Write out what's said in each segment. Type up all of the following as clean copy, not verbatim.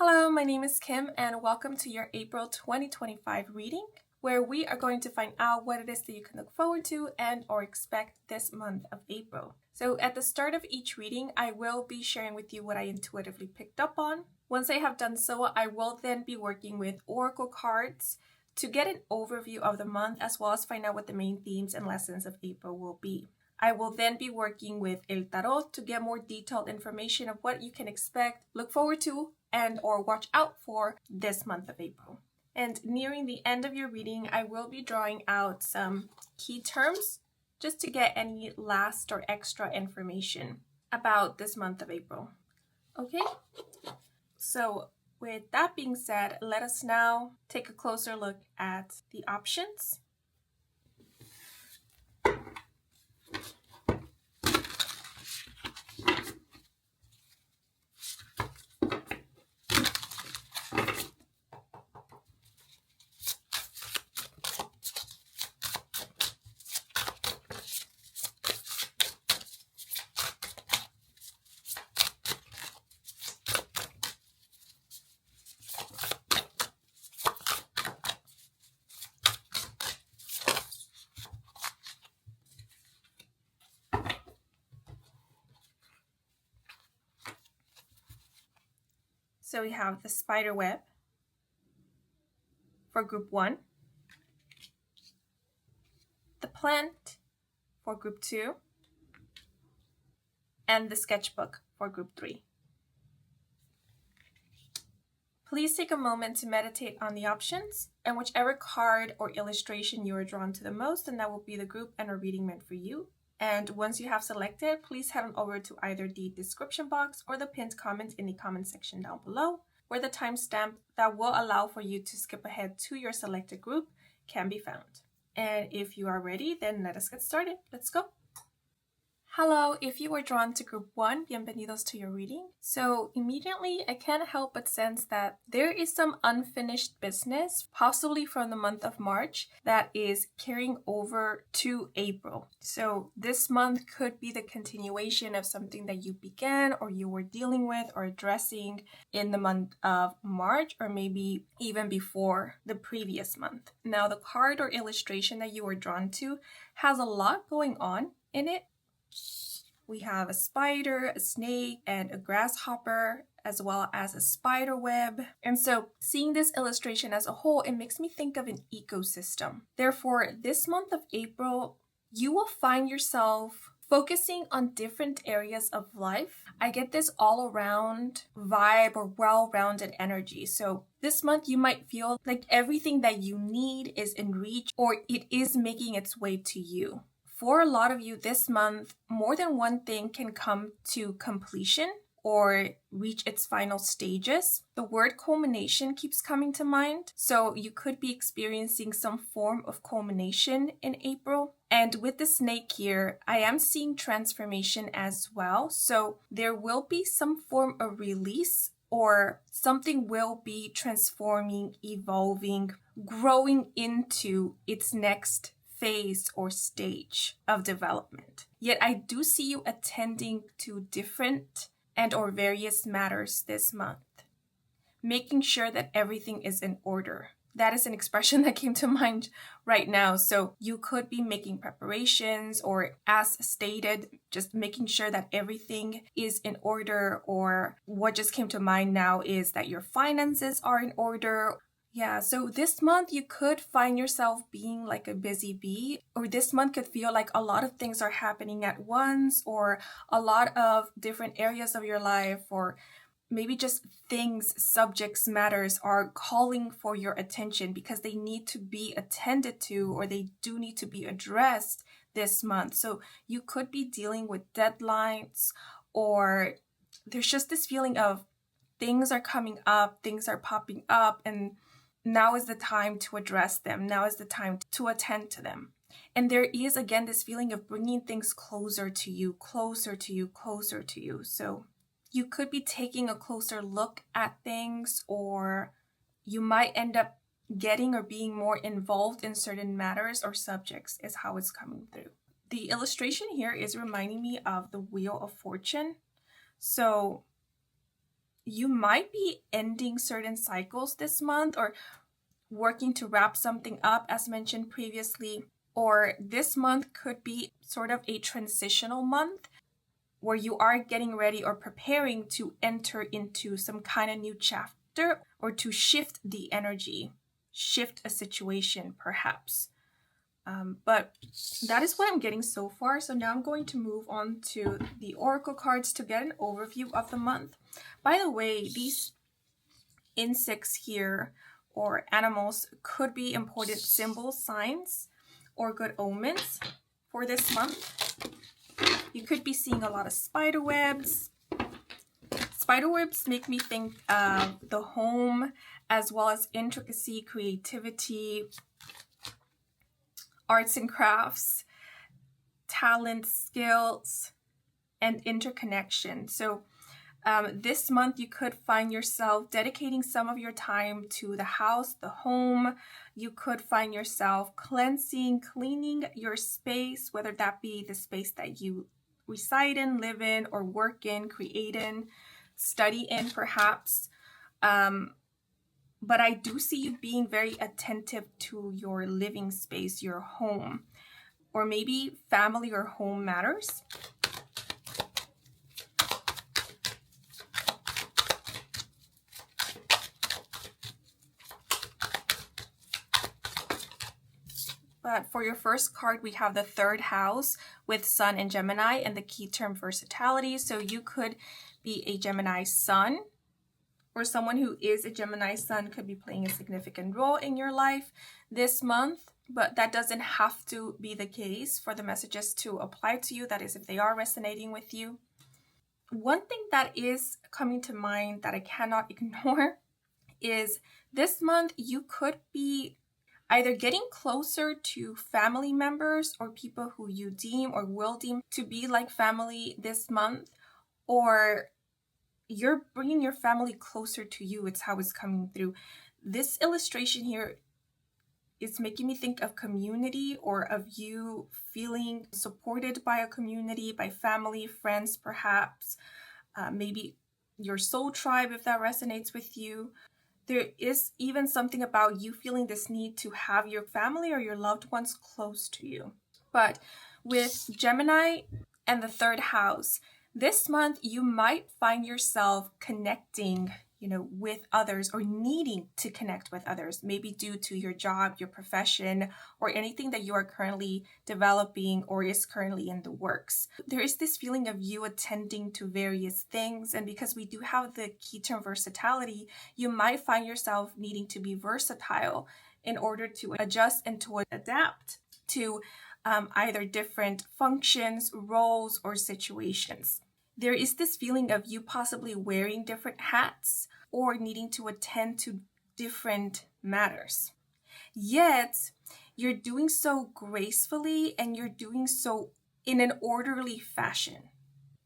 Hello, my name is Kim and welcome to your April 2025 reading, where we are going to find out what it is that you can look forward to and or expect this month of April. So at the start of each reading, I will be sharing with you what I intuitively picked up on. Once I have done so, I will then be working with oracle cards to get an overview of the month as well as find out what the main themes and lessons of April will be. I will then be working with El Tarot to get more detailed information of what you can expect, look forward to, and or watch out for this month of April. And nearing the end of your reading, I will be drawing out some key terms just to get any last or extra information about this month of April. Okay? So with that being said, let us now take a closer look at the options. So we have the SpiderWeb for group 1, the plant for group 2, and the sketchbook for group 3. Please take a moment to meditate on the options, and whichever card or illustration you are drawn to the most, then that will be the group and a reading meant for you. And once you have selected, please head on over to either the description box or the pinned comment in the comment section down below, where the timestamp that will allow for you to skip ahead to your selected group can be found. And if you are ready, then let us get started. Let's go. Hello, if you were drawn to group 1, bienvenidos to your reading. So immediately I can't help but sense that there is some unfinished business, possibly from the month of March, that is carrying over to April. So this month could be the continuation of something that you began or you were dealing with or addressing in the month of March, or maybe even before the previous month. Now the card or illustration that you were drawn to has a lot going on in it. We have a spider, a snake, and a grasshopper, as well as a spider web. And so seeing this illustration as a whole, it makes me think of an ecosystem. Therefore, this month of April, you will find yourself focusing on different areas of life. I get this all around vibe or well-rounded energy. So this month you might feel like everything that you need is in reach or it is making its way to you. For a lot of you this month, more than one thing can come to completion or reach its final stages. The word culmination keeps coming to mind. So you could be experiencing some form of culmination in April. And with the snake here, I am seeing transformation as well. So there will be some form of release or something will be transforming, evolving, growing into its next phase or stage of development. Yet I do see you attending to different and or various matters this month, making sure that everything is in order. That is an expression that came to mind right now. So you could be making preparations or, as stated, just making sure that everything is in order, or what just came to mind now is that your finances are in order. Yeah, so this month you could find yourself being like a busy bee, or this month could feel like a lot of things are happening at once, or a lot of different areas of your life, or maybe just things, subjects, matters are calling for your attention because they need to be attended to or they do need to be addressed this month. So you could be dealing with deadlines, or there's just this feeling of things are coming up, things are popping up, and now is the time to address them. Now is the time to attend to them. And there is, again, this feeling of bringing things closer to you, closer to you, closer to you. So you could be taking a closer look at things, or you might end up getting or being more involved in certain matters or subjects is how it's coming through. The illustration here is reminding me of the Wheel of Fortune. So you might be ending certain cycles this month or working to wrap something up, as mentioned previously. Or this month could be sort of a transitional month where you are getting ready or preparing to enter into some kind of new chapter or to shift the energy, shift a situation perhaps. But that is what I'm getting so far. So now I'm going to move on to the oracle cards to get an overview of the month. By the way, these insects here or animals could be important symbols, signs, or good omens for this month. You could be seeing a lot of spider webs. Spider webs make me think of the home as well as intricacy, creativity, arts and crafts, talent, skills, and interconnection. So this month you could find yourself dedicating some of your time to the house, the home. You could find yourself cleansing, cleaning your space, whether that be the space that you reside in, live in, or work in, create in, study in perhaps. But I do see you being very attentive to your living space, your home, or maybe family or home matters. But for your first card, we have the third house with Sun and Gemini and the key term versatility. So you could be a Gemini Sun, or someone who is a Gemini Sun could be playing a significant role in your life this month, but that doesn't have to be the case for the messages to apply to you. That is, if they are resonating with you. One thing that is coming to mind that I cannot ignore is this month you could be either getting closer to family members or people who you deem or will deem to be like family this month, or you're bringing your family closer to you. It's how it's coming through. This illustration here is making me think of community, or of you feeling supported by a community, by family, friends, perhaps, maybe your soul tribe, if that resonates with you. There is even something about you feeling this need to have your family or your loved ones close to you. But with Gemini and the third house, this month you might find yourself connecting, with others, or needing to connect with others, maybe due to your job, your profession, or anything that you are currently developing or is currently in the works. There is this feeling of you attending to various things, and because we do have the key term versatility, you might find yourself needing to be versatile in order to adjust and to adapt to either different functions, roles, or situations. There is this feeling of you possibly wearing different hats or needing to attend to different matters. Yet, you're doing so gracefully and you're doing so in an orderly fashion.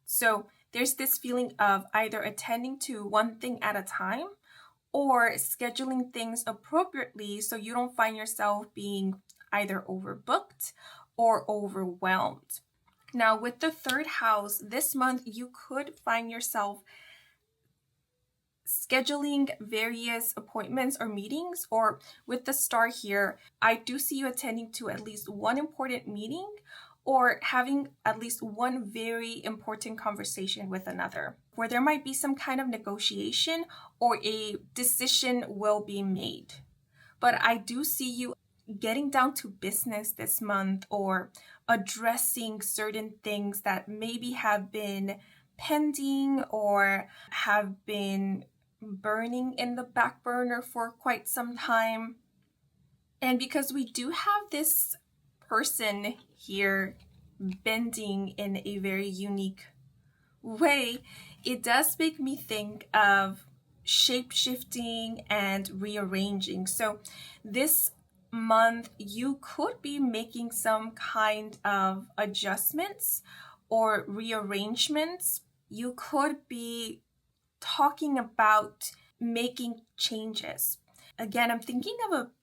So there's this feeling of either attending to one thing at a time or scheduling things appropriately so you don't find yourself being either overbooked or overwhelmed. Now, with the third house, this month you could find yourself scheduling various appointments or meetings, or with the star here, I do see you attending to at least one important meeting or having at least one very important conversation with another, where there might be some kind of negotiation or a decision will be made. But I do see you getting down to business this month, or addressing certain things that maybe have been pending or have been burning in the back burner for quite some time. And because we do have this person here bending in a very unique way, it does make me think of shape-shifting and rearranging. So this month you could be making some kind of adjustments or rearrangements. You could be talking about making changes. Again, I'm thinking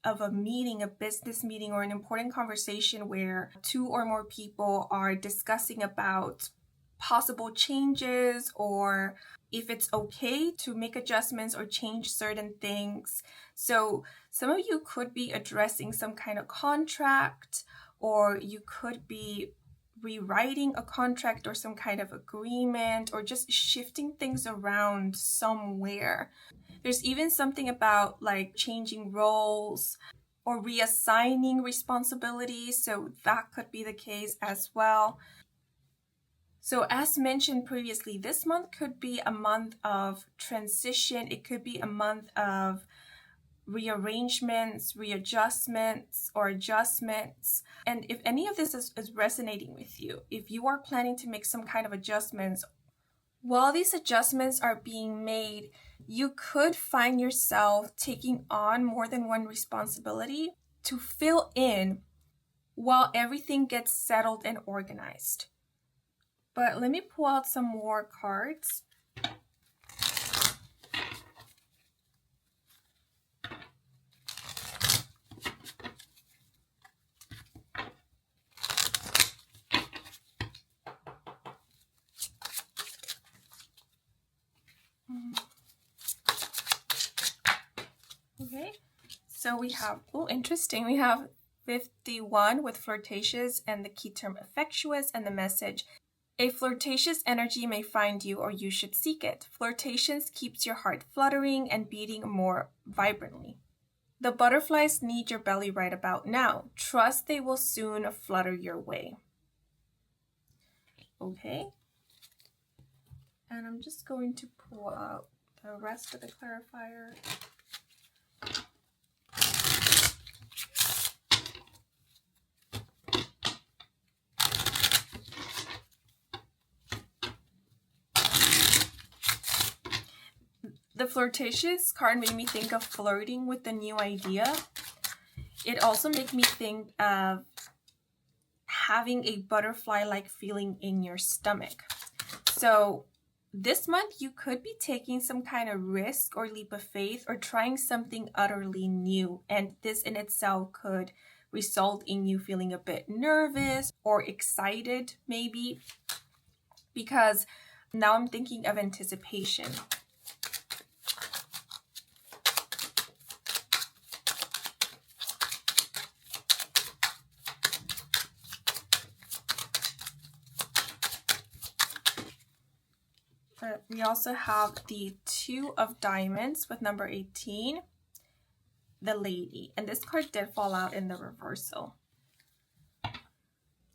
of a meeting, a business meeting, or an important conversation where two or more people are discussing about possible changes or if it's okay to make adjustments or change certain things. So some of you could be addressing some kind of contract, or you could be rewriting a contract or some kind of agreement, or just shifting things around somewhere. There's even something about like changing roles or reassigning responsibilities, so that could be the case as well. So as mentioned previously, this month could be a month of transition. It could be a month of rearrangements, readjustments, or adjustments. And if any of this is resonating with you, if you are planning to make some kind of adjustments, while these adjustments are being made, you could find yourself taking on more than one responsibility to fill in while everything gets settled and organized. But let me pull out some more cards. Okay, so we have, interesting. We have 51 with flirtatious and the key term affectuous and the message. A flirtatious energy may find you, or you should seek it. Flirtatious keeps your heart fluttering and beating more vibrantly. The butterflies need your belly right about now. Trust they will soon flutter your way. Okay. And I'm just going to pull out the rest of the clarifier. The flirtatious card made me think of flirting with a new idea. It also made me think of having a butterfly-like feeling in your stomach. So this month you could be taking some kind of risk or leap of faith or trying something utterly new. And this in itself could result in you feeling a bit nervous or excited maybe, because now I'm thinking of anticipation. We also have the 2 of diamonds with number 18, the lady. And this card did fall out in the reversal.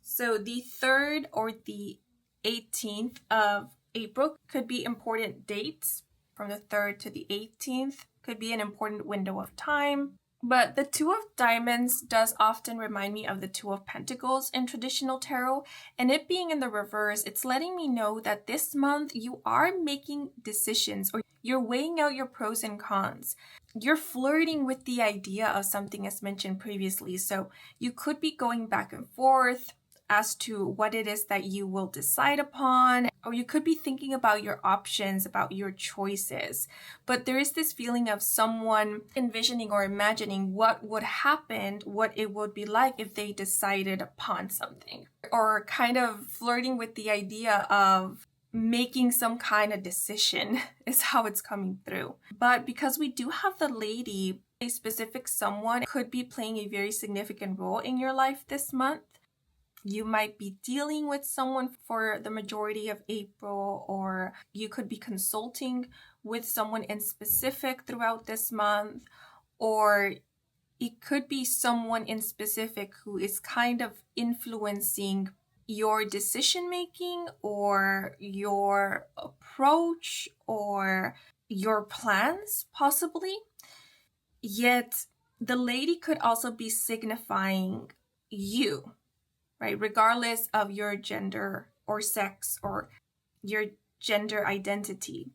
So the 3rd or the 18th of April could be important dates. From the 3rd to the 18th could be an important window of time. But the 2 of diamonds does often remind me of the 2 of pentacles in traditional tarot. And it being in the reverse, it's letting me know that this month you are making decisions, or you're weighing out your pros and cons. You're flirting with the idea of something as mentioned previously. So you could be going back and forth as to what it is that you will decide upon, or you could be thinking about your options, about your choices. But there is this feeling of someone envisioning or imagining what would happen, what it would be like if they decided upon something, or kind of flirting with the idea of making some kind of decision is how it's coming through. But because we do have the lady, a specific someone could be playing a very significant role in your life this month. You might be dealing with someone for the majority of April, or you could be consulting with someone in specific throughout this month, or it could be someone in specific who is kind of influencing your decision making or your approach or your plans possibly. Yet the lady could also be signifying you, right? Regardless of your gender or sex or your gender identity.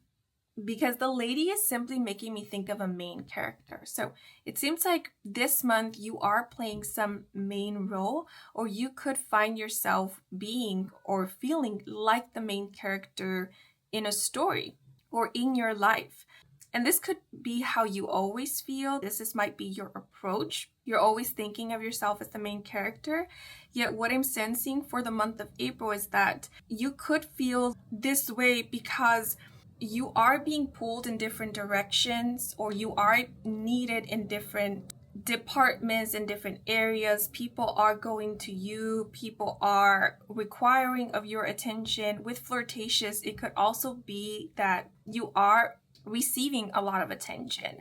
Because the lady is simply making me think of a main character. So it seems like this month you are playing some main role, or you could find yourself being or feeling like the main character in a story or in your life. And this could be how you always feel. This might be your approach. You're always thinking of yourself as the main character. Yet what I'm sensing for the month of April is that you could feel this way because you are being pulled in different directions, or you are needed in different departments, in different areas. People are going to you, people are requiring of your attention. With flirtatious, it could also be that you are receiving a lot of attention.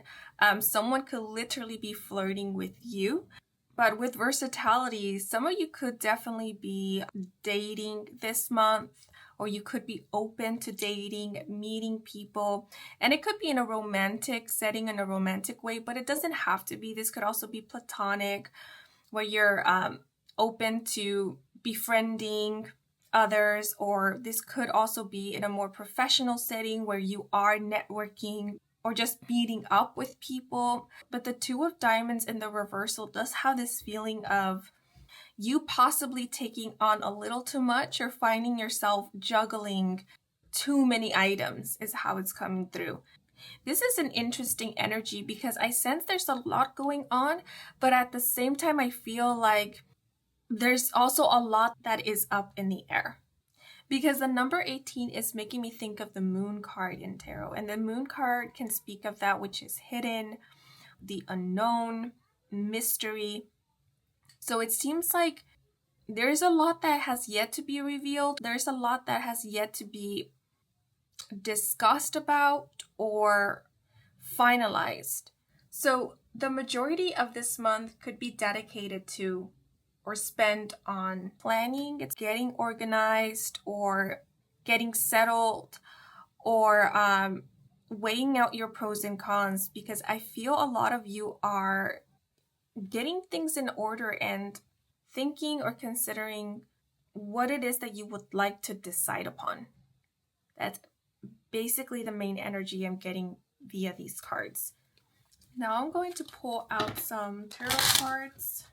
Someone could literally be flirting with you. But with versatility, some of you could definitely be dating this month, or you could be open to dating, meeting people, and it could be in a romantic setting, in a romantic way, but it doesn't have to be. This could also be platonic, where you're open to befriending others, or this could also be in a more professional setting where you are networking or just meeting up with people. But the Two of Diamonds in the reversal does have this feeling of you possibly taking on a little too much, or finding yourself juggling too many items is how it's coming through. This is an interesting energy because I sense there's a lot going on, but at the same time, I feel like there's also a lot that is up in the air. Because the number 18 is making me think of the Moon card in tarot. And the Moon card can speak of that which is hidden, the unknown, mystery. So it seems like there's a lot that has yet to be revealed. There's a lot that has yet to be discussed about or finalized. So the majority of this month could be dedicated to or spent on planning, it's getting organized or getting settled, or weighing out your pros and cons, because I feel a lot of you are getting things in order and thinking or considering what it is that you would like to decide upon. That's basically the main energy I'm getting via these cards. Now I'm going to pull out some tarot cards.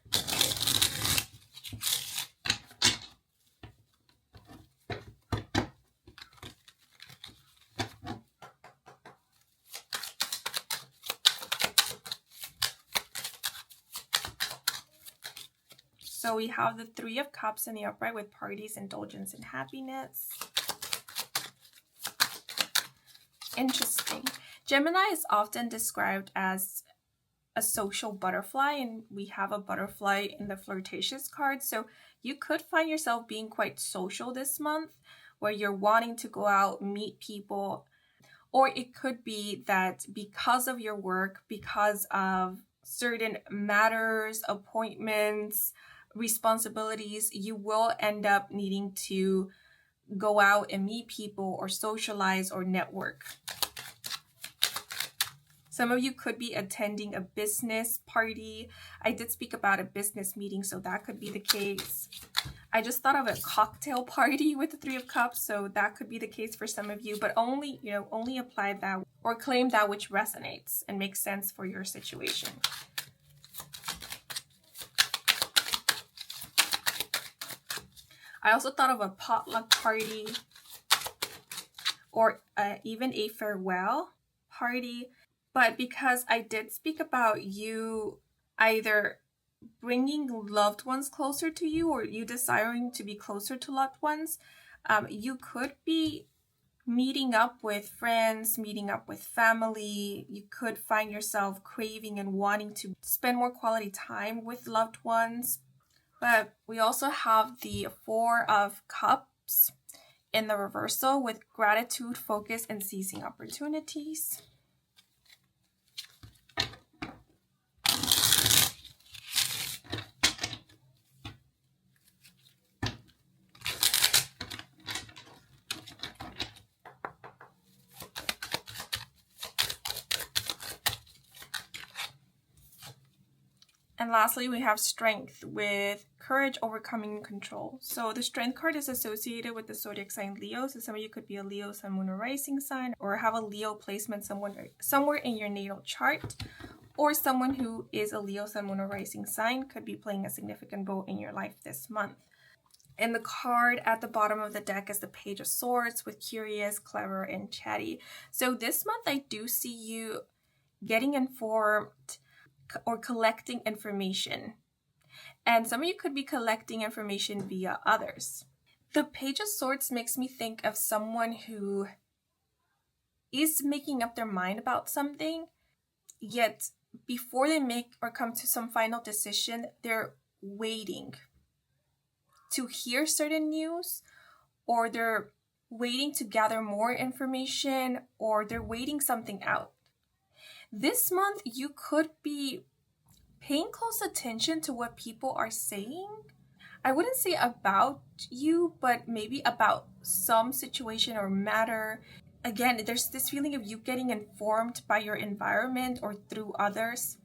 So we have the Three of Cups in the upright with parties, indulgence, and happiness. Interesting. Gemini is often described as a social butterfly, and we have a butterfly in the flirtatious card. So you could find yourself being quite social this month, where you're wanting to go out, meet people. Or it could be that because of your work, because of certain matters, appointments, responsibilities, you will end up needing to go out and meet people or socialize or network. Some of you could be attending a business party. I did speak about a business meeting, so that could be the case. I just thought of a cocktail party with the Three of Cups, so that could be the case for some of you, but only apply that or claim that which resonates and makes sense for your situation. I also thought of a potluck party, or even a farewell party. But because I did speak about you either bringing loved ones closer to you, or you desiring to be closer to loved ones, you could be meeting up with friends, meeting up with family. You could find yourself craving and wanting to spend more quality time with loved ones. But we also have the Four of Cups in the reversal with gratitude, focus, and seizing opportunities. And lastly, we have strength with courage, overcoming control. So the strength card is associated with the zodiac sign Leo. So some of you could be a Leo, Sun, Moon, or Rising sign, or have a Leo placement somewhere in your natal chart, or someone who is a Leo, Sun, Moon, or Rising sign could be playing a significant role in your life this month. And the card at the bottom of the deck is the Page of Swords with curious, clever, and chatty. So this month I do see you getting informed or collecting information. And some of you could be collecting information via others. The Page of Swords makes me think of someone who is making up their mind about something, yet before they make or come to some final decision, they're waiting to hear certain news, or they're waiting to gather more information, or they're waiting something out. This month, you could be paying close attention to what people are saying. I wouldn't say about you, but maybe about some situation or matter. Again, there's this feeling of you getting informed by your environment or through others.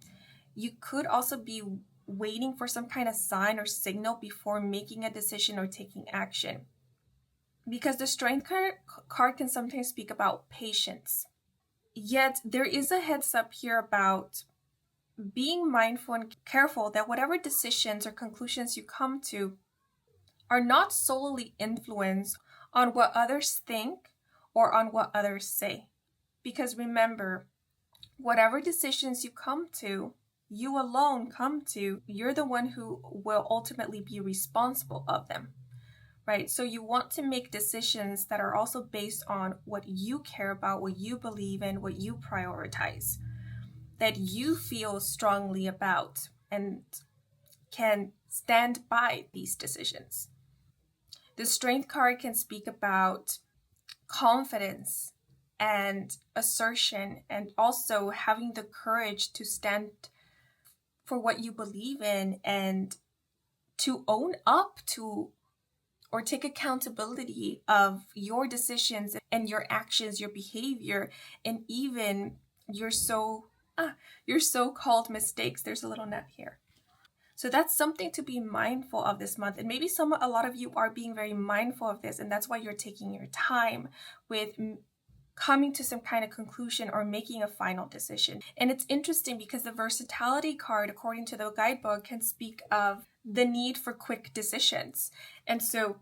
You could also be waiting for some kind of sign or signal before making a decision or taking action. Because the Strength card can sometimes speak about patience. Yet there is a heads up here about being mindful and careful that whatever decisions or conclusions you come to are not solely influenced on what others think or on what others say. Because remember, whatever decisions you come to, you alone come to, you're the one who will ultimately be responsible of them, right? So you want to make decisions that are also based on what you care about, what you believe in, what you prioritize, that you feel strongly about and can stand by these decisions. The Strength card can speak about confidence and assertion, and also having the courage to stand for what you believe in and to own up to or take accountability of your decisions and your actions, your behavior, and even your so-called mistakes. There's a little nut here. So that's something to be mindful of this month. And maybe a lot of you are being very mindful of this, and that's why you're taking your time with coming to some kind of conclusion or making a final decision. And it's interesting because the versatility card, according to the guidebook, can speak of the need for quick decisions. And so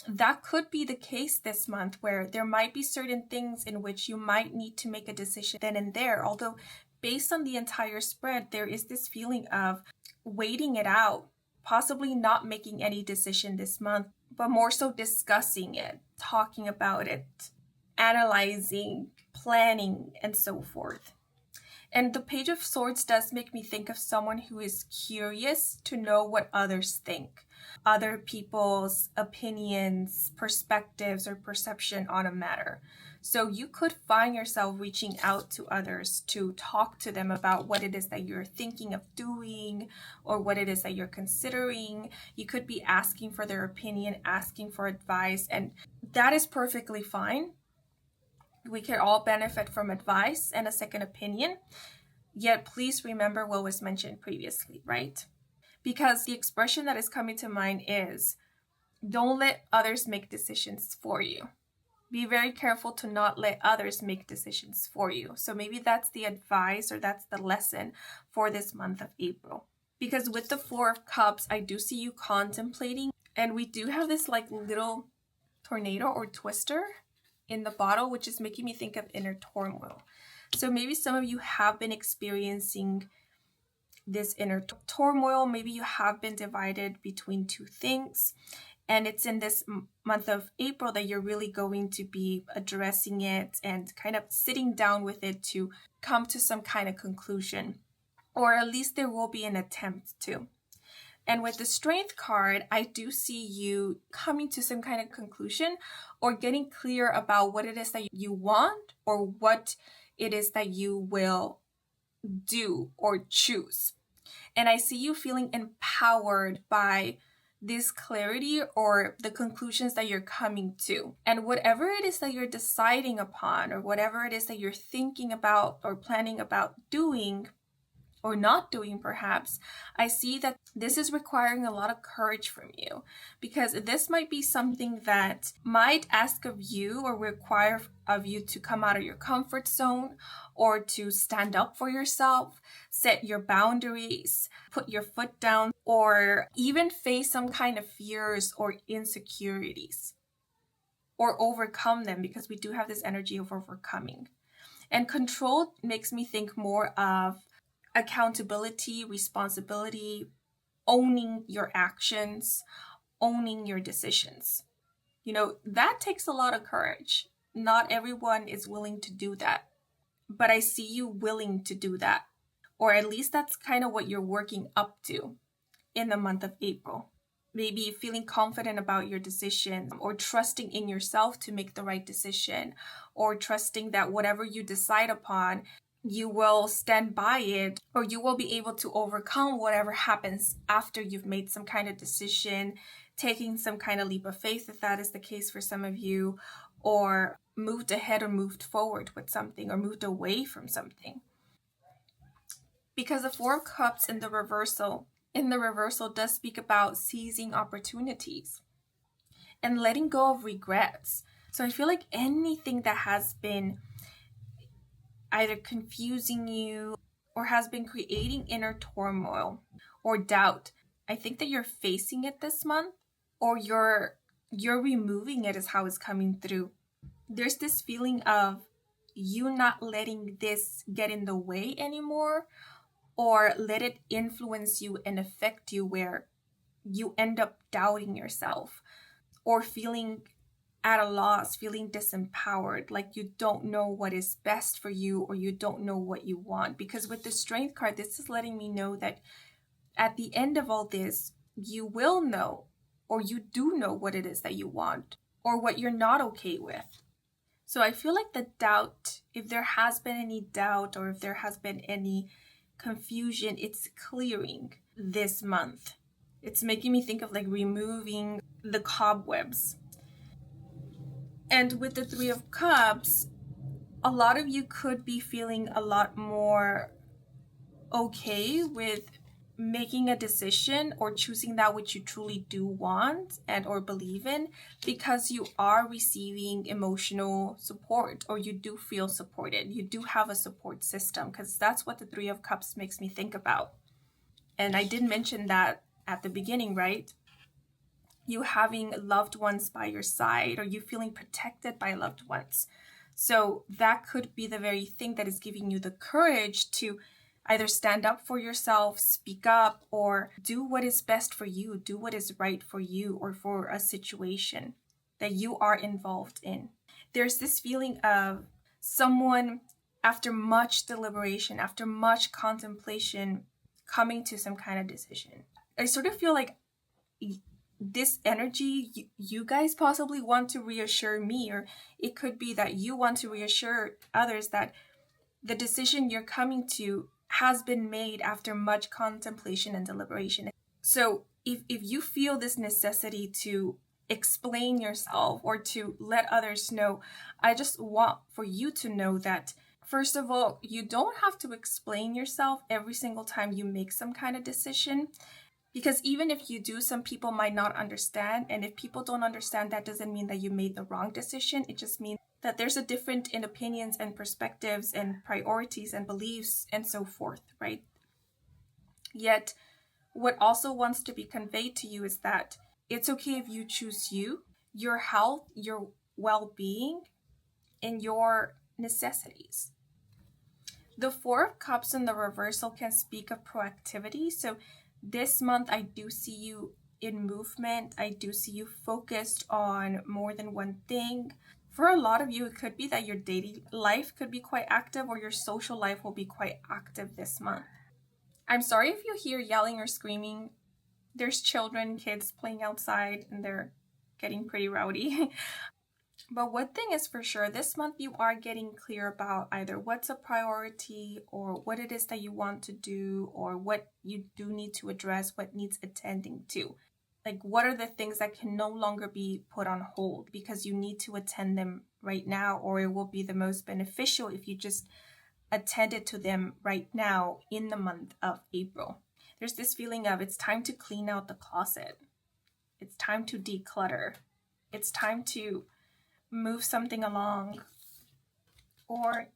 that could be the case this month, where there might be certain things in which you might need to make a decision then and there. Although based on the entire spread, there is this feeling of waiting it out, possibly not making any decision this month, but more so discussing it, talking about it, analyzing, planning, and so forth. And the Page of Swords does make me think of someone who is curious to know what others think, other people's opinions, perspectives, or perception on a matter. So you could find yourself reaching out to others to talk to them about what it is that you're thinking of doing or what it is that you're considering. You could be asking for their opinion, asking for advice, and that is perfectly fine. We can all benefit from advice and a second opinion. Yet please remember what was mentioned previously, right? Because the expression that is coming to mind is, don't let others make decisions for you. Be very careful to not let others make decisions for you. So maybe that's the advice, or that's the lesson for this month of April. Because with the Four of Cups, I do see you contemplating, and we do have this like little tornado or twister in the bottle, which is making me think of inner turmoil. So maybe some of you have been experiencing this inner turmoil. Maybe you have been divided between two things. And it's in this month of April that you're really going to be addressing it and kind of sitting down with it to come to some kind of conclusion. Or at least there will be an attempt to. And with the Strength card, I do see you coming to some kind of conclusion or getting clear about what it is that you want or what it is that you will do or choose. And I see you feeling empowered by this clarity or the conclusions that you're coming to. And whatever it is that you're deciding upon, or whatever it is that you're thinking about or planning about doing, or not doing perhaps, I see that this is requiring a lot of courage from you, because this might be something that might ask of you or require of you to come out of your comfort zone, or to stand up for yourself, set your boundaries, put your foot down, or even face some kind of fears or insecurities, or overcome them, because we do have this energy of overcoming. And control makes me think more of accountability, responsibility, owning your actions, owning your decisions. You know, that takes a lot of courage. not everyone is willing to do that. But I see you willing to do that. Or at least that's kind of what you're working up to in the month of April. Maybe feeling confident about your decision, or trusting in yourself to make the right decision, or trusting that whatever you decide upon, you will stand by it, or you will be able to overcome whatever happens after you've made some kind of decision, taking some kind of leap of faith if that is the case for some of you, or moved ahead or moved forward with something, or moved away from something. Because the Four of Cups in the reversal does speak about seizing opportunities and letting go of regrets. So I feel like anything that has been either confusing you or has been creating inner turmoil or doubt, I think that you're facing it this month, or you're removing it is how it's coming through. There's this feeling of you not letting this get in the way anymore, or let it influence you and affect you where you end up doubting yourself or feeling at a loss, feeling disempowered, like you don't know what is best for you, or you don't know what you want. Because with the Strength card, this is letting me know that at the end of all this, you will know, or you do know what it is that you want, or what you're not okay with. So I feel like the doubt, if there has been any doubt, or if there has been any confusion, it's clearing this month. It's making me think of like removing the cobwebs. And with the Three of Cups, a lot of you could be feeling a lot more okay with making a decision or choosing that which you truly do want and or believe in, because you are receiving emotional support, or you do feel supported. You do have a support system, because that's what the Three of Cups makes me think about. And I did mention that at the beginning, right? You having loved ones by your side, or you feeling protected by loved ones. So that could be the very thing that is giving you the courage to either stand up for yourself, speak up, or do what is best for you, do what is right for you or for a situation that you are involved in. There's this feeling of someone, after much deliberation, after much contemplation, coming to some kind of decision. I sort of feel like this energy, you guys possibly want to reassure me, or it could be that you want to reassure others that the decision you're coming to has been made after much contemplation and deliberation. So if you feel this necessity to explain yourself or to let others know, I just want for you to know that, first of all, you don't have to explain yourself every single time you make some kind of decision. Because even if you do, some people might not understand. And if people don't understand, that doesn't mean that you made the wrong decision. It just means that there's a difference in opinions and perspectives and priorities and beliefs and so forth, right? Yet, what also wants to be conveyed to you is that it's okay if you choose you, your health, your well-being, and your necessities. The Four of Cups in the reversal can speak of proactivity. So this month, I do see you in movement. I do see you focused on more than one thing. For a lot of you, it could be that your dating life could be quite active, or your social life will be quite active this month. I'm sorry if you hear yelling or screaming. There's children, kids playing outside, and they're getting pretty rowdy. But one thing is for sure, this month you are getting clear about either what's a priority, or what it is that you want to do, or what you do need to address, what needs attending to. Like, what are the things that can no longer be put on hold because you need to attend them right now, or it will be the most beneficial if you just attended to them right now in the month of April. There's this feeling of it's time to clean out the closet. It's time to declutter. It's time to move something along, or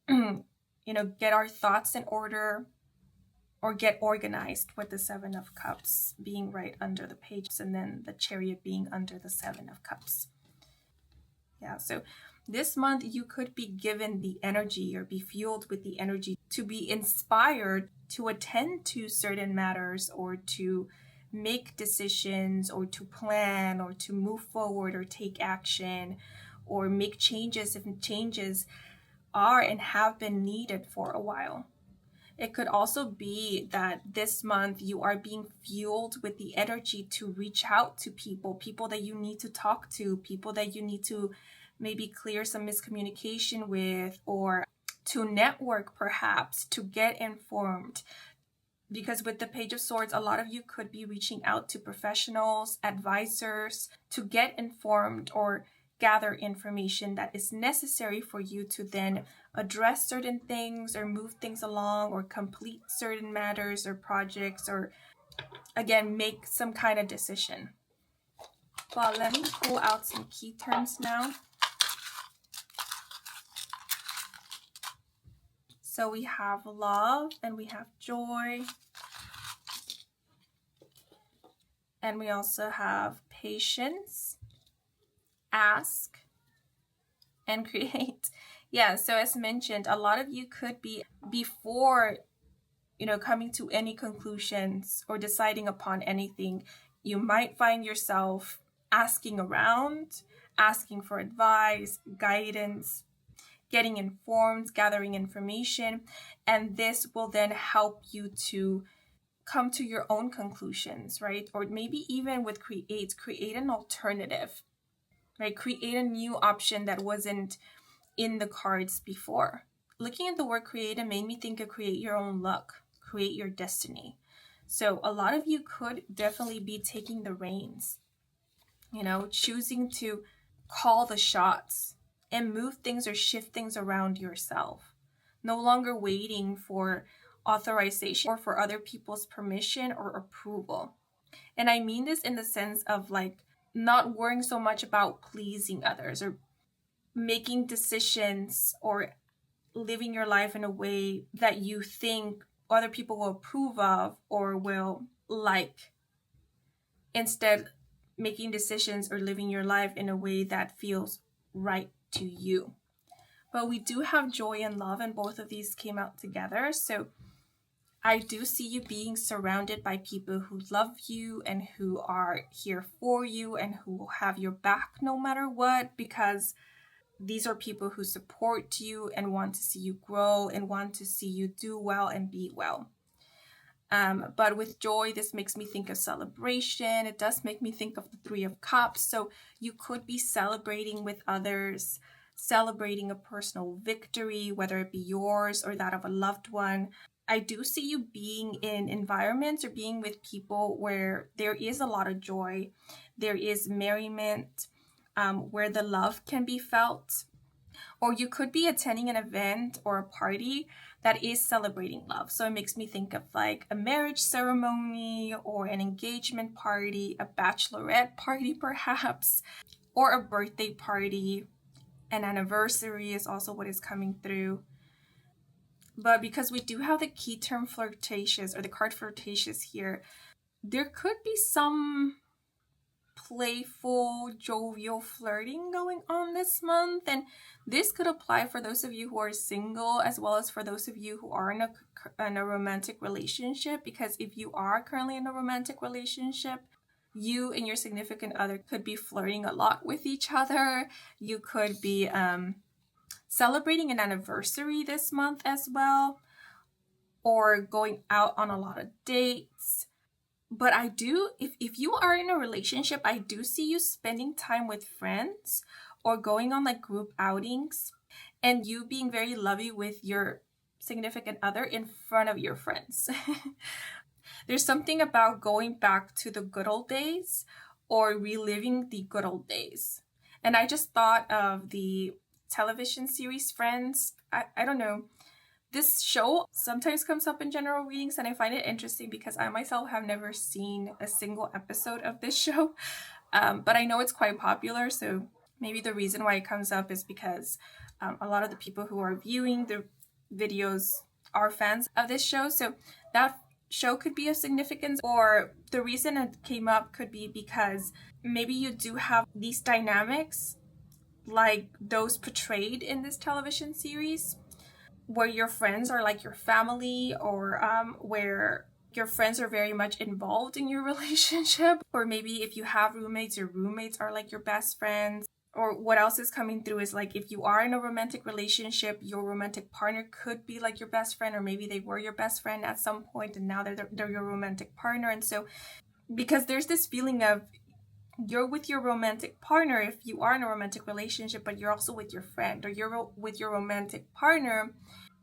get our thoughts in order, or get organized, with the Seven of Cups being right under the page, and then the Chariot being under the Seven of Cups. Yeah, so this month you could be given the energy, or be fueled with the energy to be inspired to attend to certain matters, or to make decisions, or to plan, or to move forward, or take action, or make changes if changes are and have been needed for a while. It could also be that this month you are being fueled with the energy to reach out to people that you need to talk to, people that you need to maybe clear some miscommunication with, or to network perhaps, to get informed. Because with the Page of Swords, a lot of you could be reaching out to professionals, advisors, to get informed or gather information that is necessary for you to then address certain things or move things along or complete certain matters or projects, or again, make some kind of decision. Well, let me pull out some key terms now. So we have love and we have joy. And we also have patience, ask, and create. Yeah, so as mentioned, a lot of you could be, before coming to any conclusions or deciding upon anything, you might find yourself asking around, asking for advice, guidance, getting informed, gathering information, and this will then help you to come to your own conclusions, right? Or maybe even with create an alternative, right? Create a new option that wasn't in the cards before. Looking at the word create, it made me think of create your own luck, create your destiny. So a lot of you could definitely be taking the reins, choosing to call the shots and move things or shift things around yourself. No longer waiting for authorization or for other people's permission or approval. And I mean this in the sense of not worrying so much about pleasing others or making decisions or living your life in a way that you think other people will approve of or will like. Instead, making decisions or living your life in a way that feels right to you. But we do have joy and love, and both of these came out together. So I do see you being surrounded by people who love you and who are here for you and who will have your back no matter what, because these are people who support you and want to see you grow and want to see you do well and be well. But with joy, this makes me think of celebration. It does make me think of the Three of Cups. So you could be celebrating with others, celebrating a personal victory, whether it be yours or that of a loved one. I do see you being in environments or being with people where there is a lot of joy, there is merriment, where the love can be felt. Or you could be attending an event or a party that is celebrating love. So it makes me think of a marriage ceremony or an engagement party, a bachelorette party perhaps, or a birthday party. An anniversary is also what is coming through. But because we do have the key term flirtatious or the card flirtatious here, there could be some playful, jovial flirting going on this month. And this could apply for those of you who are single as well as for those of you who are in a romantic relationship. Because if you are currently in a romantic relationship, you and your significant other could be flirting a lot with each other. You could be celebrating an anniversary this month as well, or going out on a lot of dates. But I do, if you are in a relationship, I do see you spending time with friends or going on group outings, and you being very lovey with your significant other in front of your friends. There's something about going back to the good old days or reliving the good old days. And I just thought of the television series Friends. I don't know. This show sometimes comes up in general readings, and I find it interesting because I myself have never seen a single episode of this show. But I know it's quite popular, so maybe the reason why it comes up is because a lot of the people who are viewing the videos are fans of this show. So that show could be of significance, or the reason it came up could be because maybe you do have these dynamics like those portrayed in this television series, where your friends are like your family, or where your friends are very much involved in your relationship. Or maybe if you have roommates, your roommates are like your best friends. Or what else is coming through is like if you are in a romantic relationship, your romantic partner could be like your best friend, or maybe they were your best friend at some point and now they're your romantic partner. And so because there's this feeling of you're with your romantic partner if you are in a romantic relationship, but you're also with your friend, or you're with your romantic partner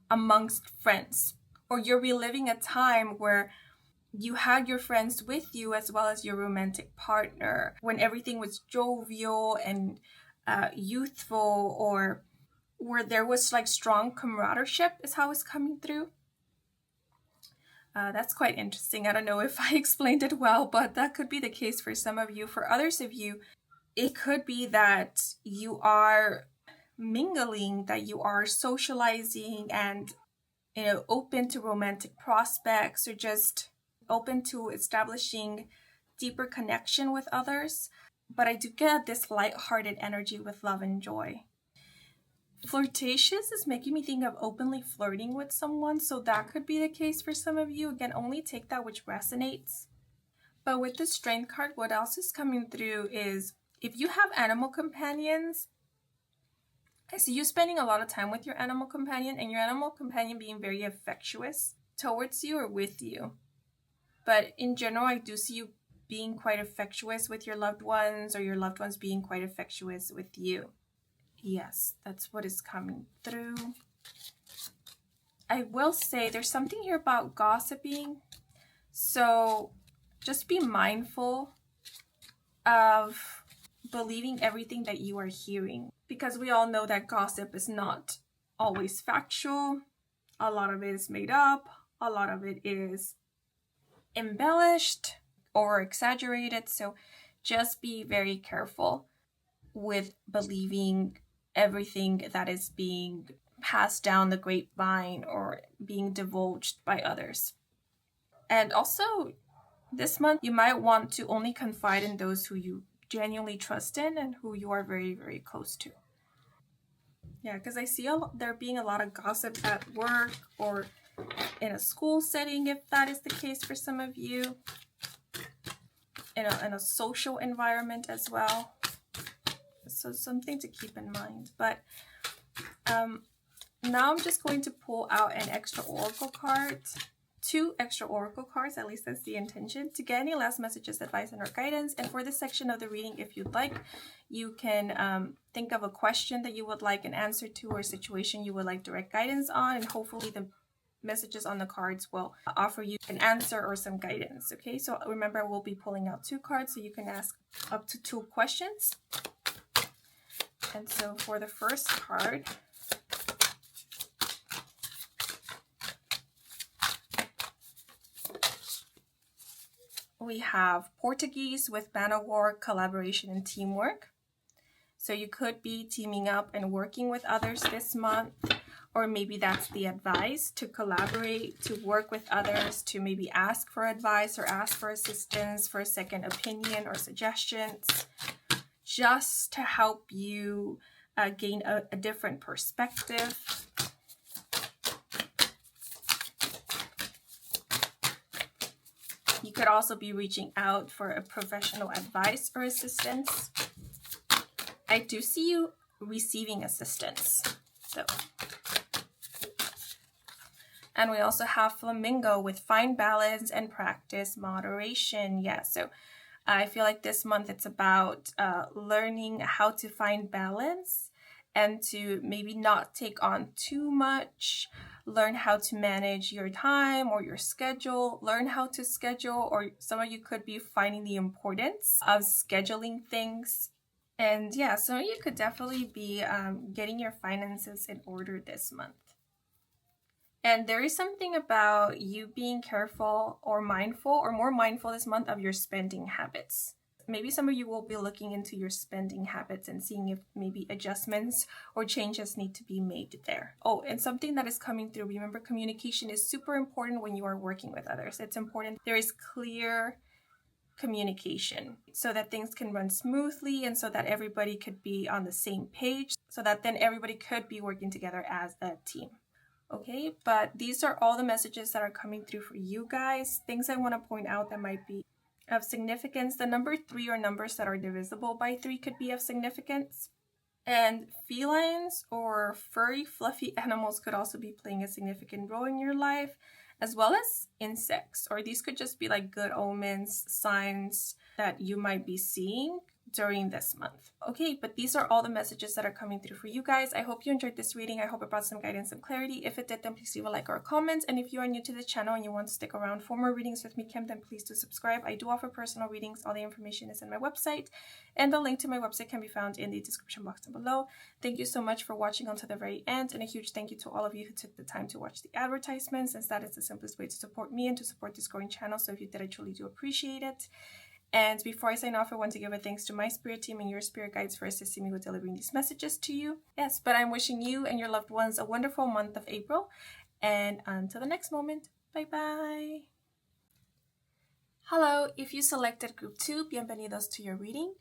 amongst friends, or you're reliving a time where you had your friends with you as well as your romantic partner when everything was jovial and youthful, or where there was like strong camaraderie is how it's coming through. That's quite interesting. I don't know if I explained it well, but that could be the case for some of you. For others of you, it could be that you are mingling, that you are socializing and open to romantic prospects, or just open to establishing deeper connection with others. But I do get this lighthearted energy with love and joy. Flirtatious is making me think of openly flirting with someone, so that could be the case for some of you. Again, only take that which resonates. But with the Strength card, what else is coming through is if you have animal companions, I see you spending a lot of time with your animal companion, and your animal companion being very affectuous towards you or with you. But in general, I do see you being quite affectuous with your loved ones, or your loved ones being quite affectuous with you. Yes, that's what is coming through. I will say there's something here about gossiping. So just be mindful of believing everything that you are hearing, because we all know that gossip is not always factual. A lot of it is made up. A lot of it is embellished or exaggerated. So just be very careful with believing everything that is being passed down the grapevine or being divulged by others. And also, this month, you might want to only confide in those who you genuinely trust in and who you are very, very close to. Yeah, because I see there being a lot of gossip at work or in a school setting, if that is the case for some of you, in a social environment as well. So something to keep in mind. But now I'm just going to pull out an extra oracle card. 2 extra oracle cards, at least that's the intention, to get any last messages, advice, and or guidance. And for this section of the reading, if you'd like, you can think of a question that you would like an answer to, or a situation you would like direct guidance on, and hopefully the messages on the cards will offer you an answer or some guidance. Okay, so remember, we'll be pulling out 2 cards, so you can ask up to 2 questions. And so for the first card, we have Portuguese with Man of War, collaboration and teamwork. So you could be teaming up and working with others this month, or maybe that's the advice, to collaborate, to work with others, to maybe ask for advice or ask for assistance, for a second opinion or suggestions, just to help you gain a different perspective. You could also be reaching out for a professional advice or assistance. I do see you receiving assistance. And we also have Flamingo with find balance and practice moderation. Yeah, so I feel like this month it's about learning how to find balance and to maybe not take on too much. Learn how to manage your time or your schedule. Learn how to schedule, or some of you could be finding the importance of scheduling things. And yeah, some of you could definitely be getting your finances in order this month. And there is something about you being careful or mindful, or more mindful this month, of your spending habits. Maybe some of you will be looking into your spending habits and seeing if maybe adjustments or changes need to be made there. Oh, and something that is coming through, remember, communication is super important when you are working with others. It's important there is clear communication so that things can run smoothly, and so that everybody could be on the same page, so that then everybody could be working together as a team. Okay, but these are all the messages that are coming through for you guys. Things I want to point out that might be of significance. The number 3, or numbers that are divisible by 3, could be of significance. And felines or furry, fluffy animals could also be playing a significant role in your life, as well as insects, or these could just be like good omens, signs that you might be seeing during this month. Okay, but these are all the messages that are coming through for you guys. I hope you enjoyed this reading. I hope it brought some guidance and clarity. If it did, then please leave a like or a comment. And if you are new to the channel and you want to stick around for more readings with me, Kim, then please do subscribe. I do offer personal readings. All the information is in my website, and the link to my website can be found in the description box down below. Thank you so much for watching until the very end, and a huge thank you to all of you who took the time to watch the advertisements, since that is the simplest way to support me and to support this growing channel. So if you did, I truly do appreciate it. And before I sign off, I want to give a thanks to my spirit team and your spirit guides for assisting me with delivering these messages to you. Yes, but I'm wishing you and your loved ones a wonderful month of April. And until the next moment, bye-bye. Hello, if you selected group 2, bienvenidos to your reading.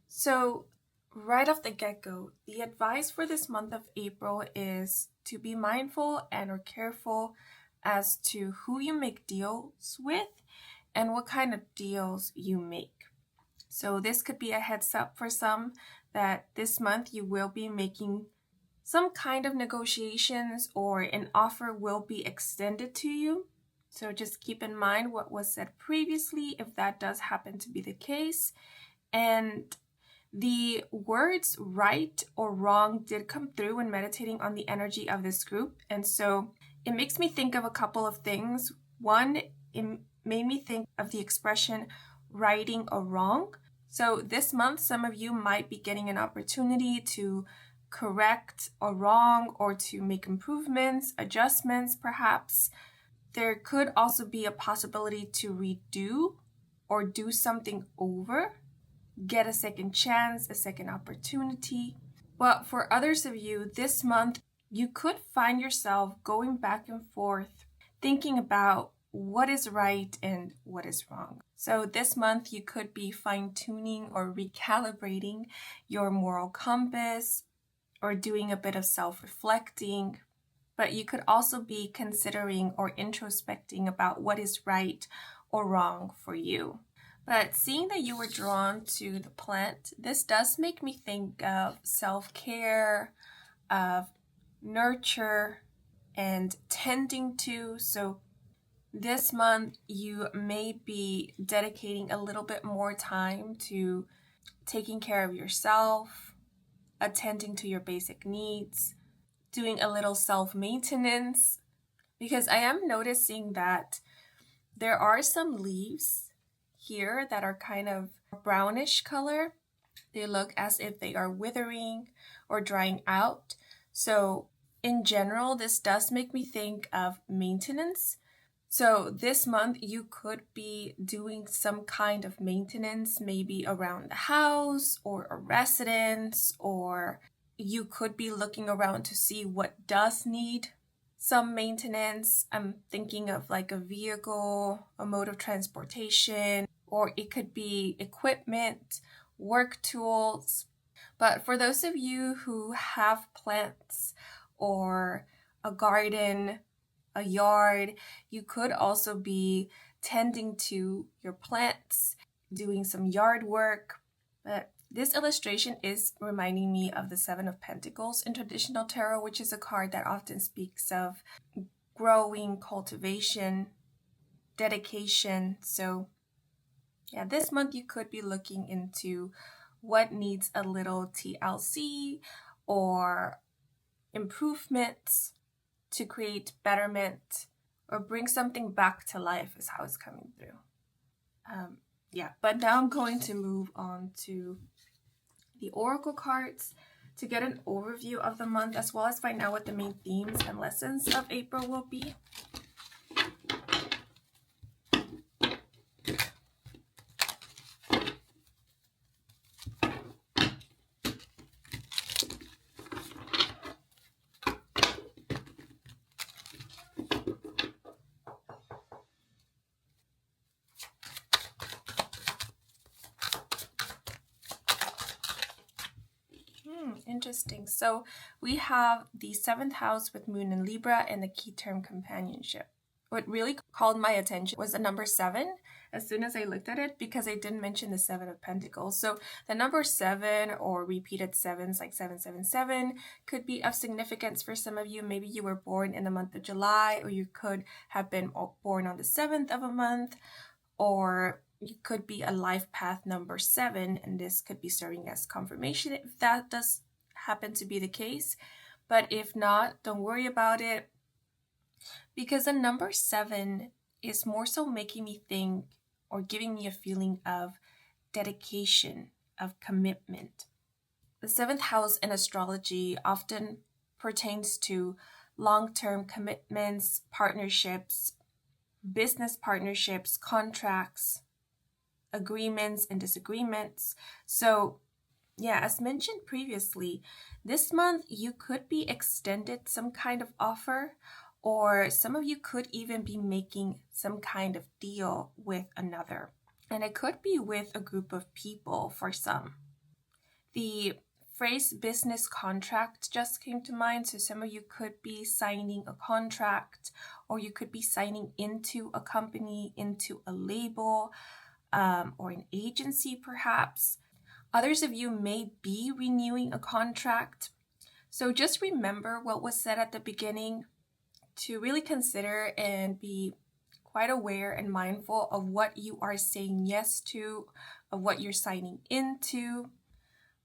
So right off the get-go, the advice for this month of April is to be mindful and or careful as to who you make deals with and what kind of deals you make. So this could be a heads up for some that this month you will be making some kind of negotiations or an offer will be extended to you. So just keep in mind what was said previously if that does happen to be the case. And the words right or wrong did come through when meditating on the energy of this group. And so it makes me think of a couple of things. One, it made me think of the expression righting a wrong. So this month, some of you might be getting an opportunity to correct a wrong or to make improvements, adjustments perhaps. There could also be a possibility to redo or do something over, get a second chance, a second opportunity. But for others of you, this month, you could find yourself going back and forth, thinking about what is right and what is wrong. So this month you could be fine-tuning or recalibrating your moral compass or doing a bit of self-reflecting, but you could also be considering or introspecting about what is right or wrong for you. But seeing that you were drawn to the plant, this does make me think of self-care, of nurture and tending to. So this month, you may be dedicating a little bit more time to taking care of yourself, attending to your basic needs, doing a little self-maintenance, because I am noticing that there are some leaves here that are kind of brownish color. They look as if they are withering or drying out. So in general, this does make me think of maintenance. So this month you could be doing some kind of maintenance, maybe around the house or a residence, or you could be looking around to see what does need some maintenance. I'm thinking of like a vehicle, a mode of transportation, or it could be equipment, work tools. But for those of you who have plants or a garden, a yard, you could also be tending to your plants, doing some yard work. But this illustration is reminding me of the Seven of Pentacles in traditional tarot, which is a card that often speaks of growing, cultivation, dedication. So yeah, this month you could be looking into what needs a little TLC or improvements to create betterment or bring something back to life is how it's coming through. But now I'm going to move on to the oracle cards to get an overview of the month, as well as find out what the main themes and lessons of April will be. Interesting. So we have the 7th house with Moon in Libra and the key term companionship. What really called my attention was the number 7 as soon as I looked at it, because I didn't mention the 7 of Pentacles. So the number 7 or repeated sevens like 777 could be of significance for some of you. Maybe you were born in the month of July, or you could have been born on the 7th of a month, or you could be a life path number 7, and this could be serving as confirmation if that does happen to be the case. But if not, don't worry about it, because the number 7 is more so making me think or giving me a feeling of dedication, of commitment. The 7th house in astrology often pertains to long-term commitments, partnerships, business partnerships, contracts, agreements, and disagreements. So yeah, as mentioned previously, this month you could be extended some kind of offer, or some of you could even be making some kind of deal with another. And it could be with a group of people for some. The phrase business contract just came to mind. So some of you could be signing a contract, or you could be signing into a company, into a label, or an agency perhaps. Others of you may be renewing a contract. So just remember what was said at the beginning, to really consider and be quite aware and mindful of what you are saying yes to, of what you're signing into.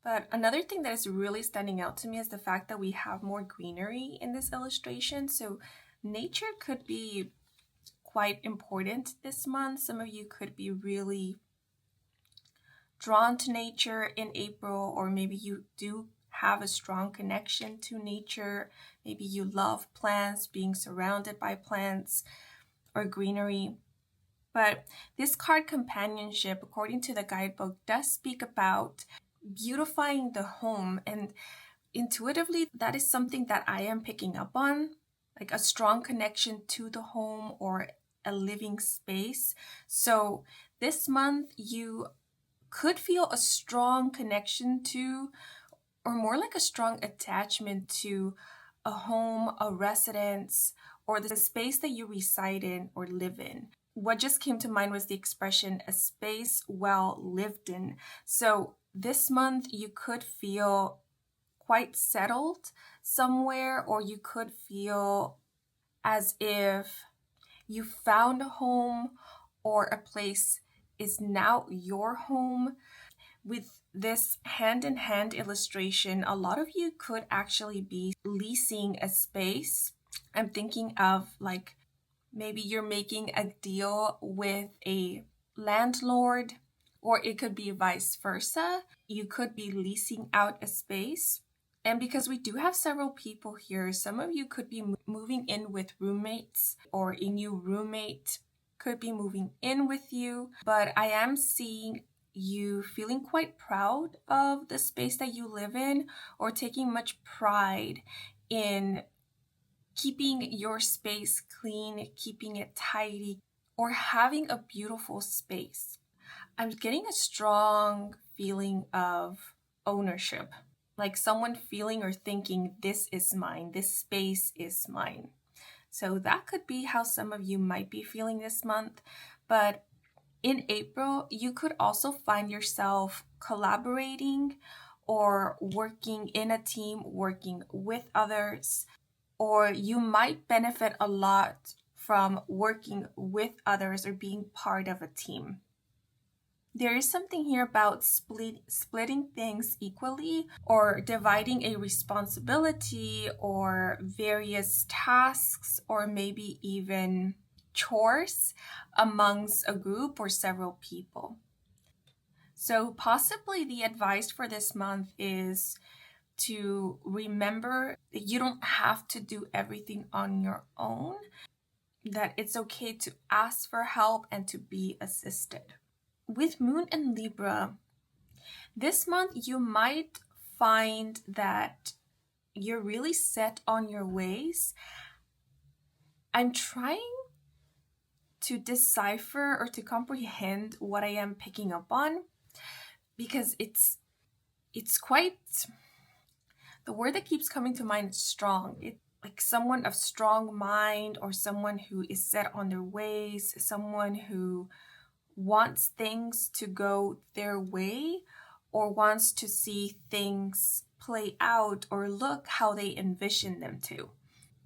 But another thing that is really standing out to me is the fact that we have more greenery in this illustration. So nature could be quite important this month. Some of you could be really drawn to nature in April, or maybe you do have a strong connection to nature. Maybe you love plants, being surrounded by plants or greenery. But this card, companionship, according to the guidebook, does speak about beautifying the home. And intuitively, that is something that I am picking up on, like a strong connection to the home or a living space. So this month, you could feel a strong connection to, or more like a strong attachment to, a home, a residence, or the space that you reside in or live in. What just came to mind was the expression, a space well lived in. So this month you could feel quite settled somewhere, or you could feel as if you found a home, or a place is now your home. With this hand-in-hand illustration, a lot of you could actually be leasing a space. I'm thinking of like maybe you're making a deal with a landlord, or it could be vice versa. You could be leasing out a space. And because we do have several people here, some of you could be moving in with roommates, or a new roommate could be moving in with you. But I am seeing you feeling quite proud of the space that you live in, or taking much pride in keeping your space clean, keeping it tidy, or having a beautiful space. I'm getting a strong feeling of ownership, like someone feeling or thinking, this is mine, this space is mine. So that could be how some of you might be feeling this month. But in April, you could also find yourself collaborating or working in a team, working with others, or you might benefit a lot from working with others or being part of a team. There is something here about splitting things equally, or dividing a responsibility or various tasks, or maybe even chores amongst a group or several people. So possibly the advice for this month is to remember that you don't have to do everything on your own, that it's okay to ask for help and to be assisted. With Moon and Libra, this month you might find that you're really set on your ways. I'm trying to decipher or to comprehend what I am picking up on, because it's quite, the word that keeps coming to mind is strong. like someone of strong mind, or someone who is set on their ways, someone who wants things to go their way, or wants to see things play out or look how they envision them to.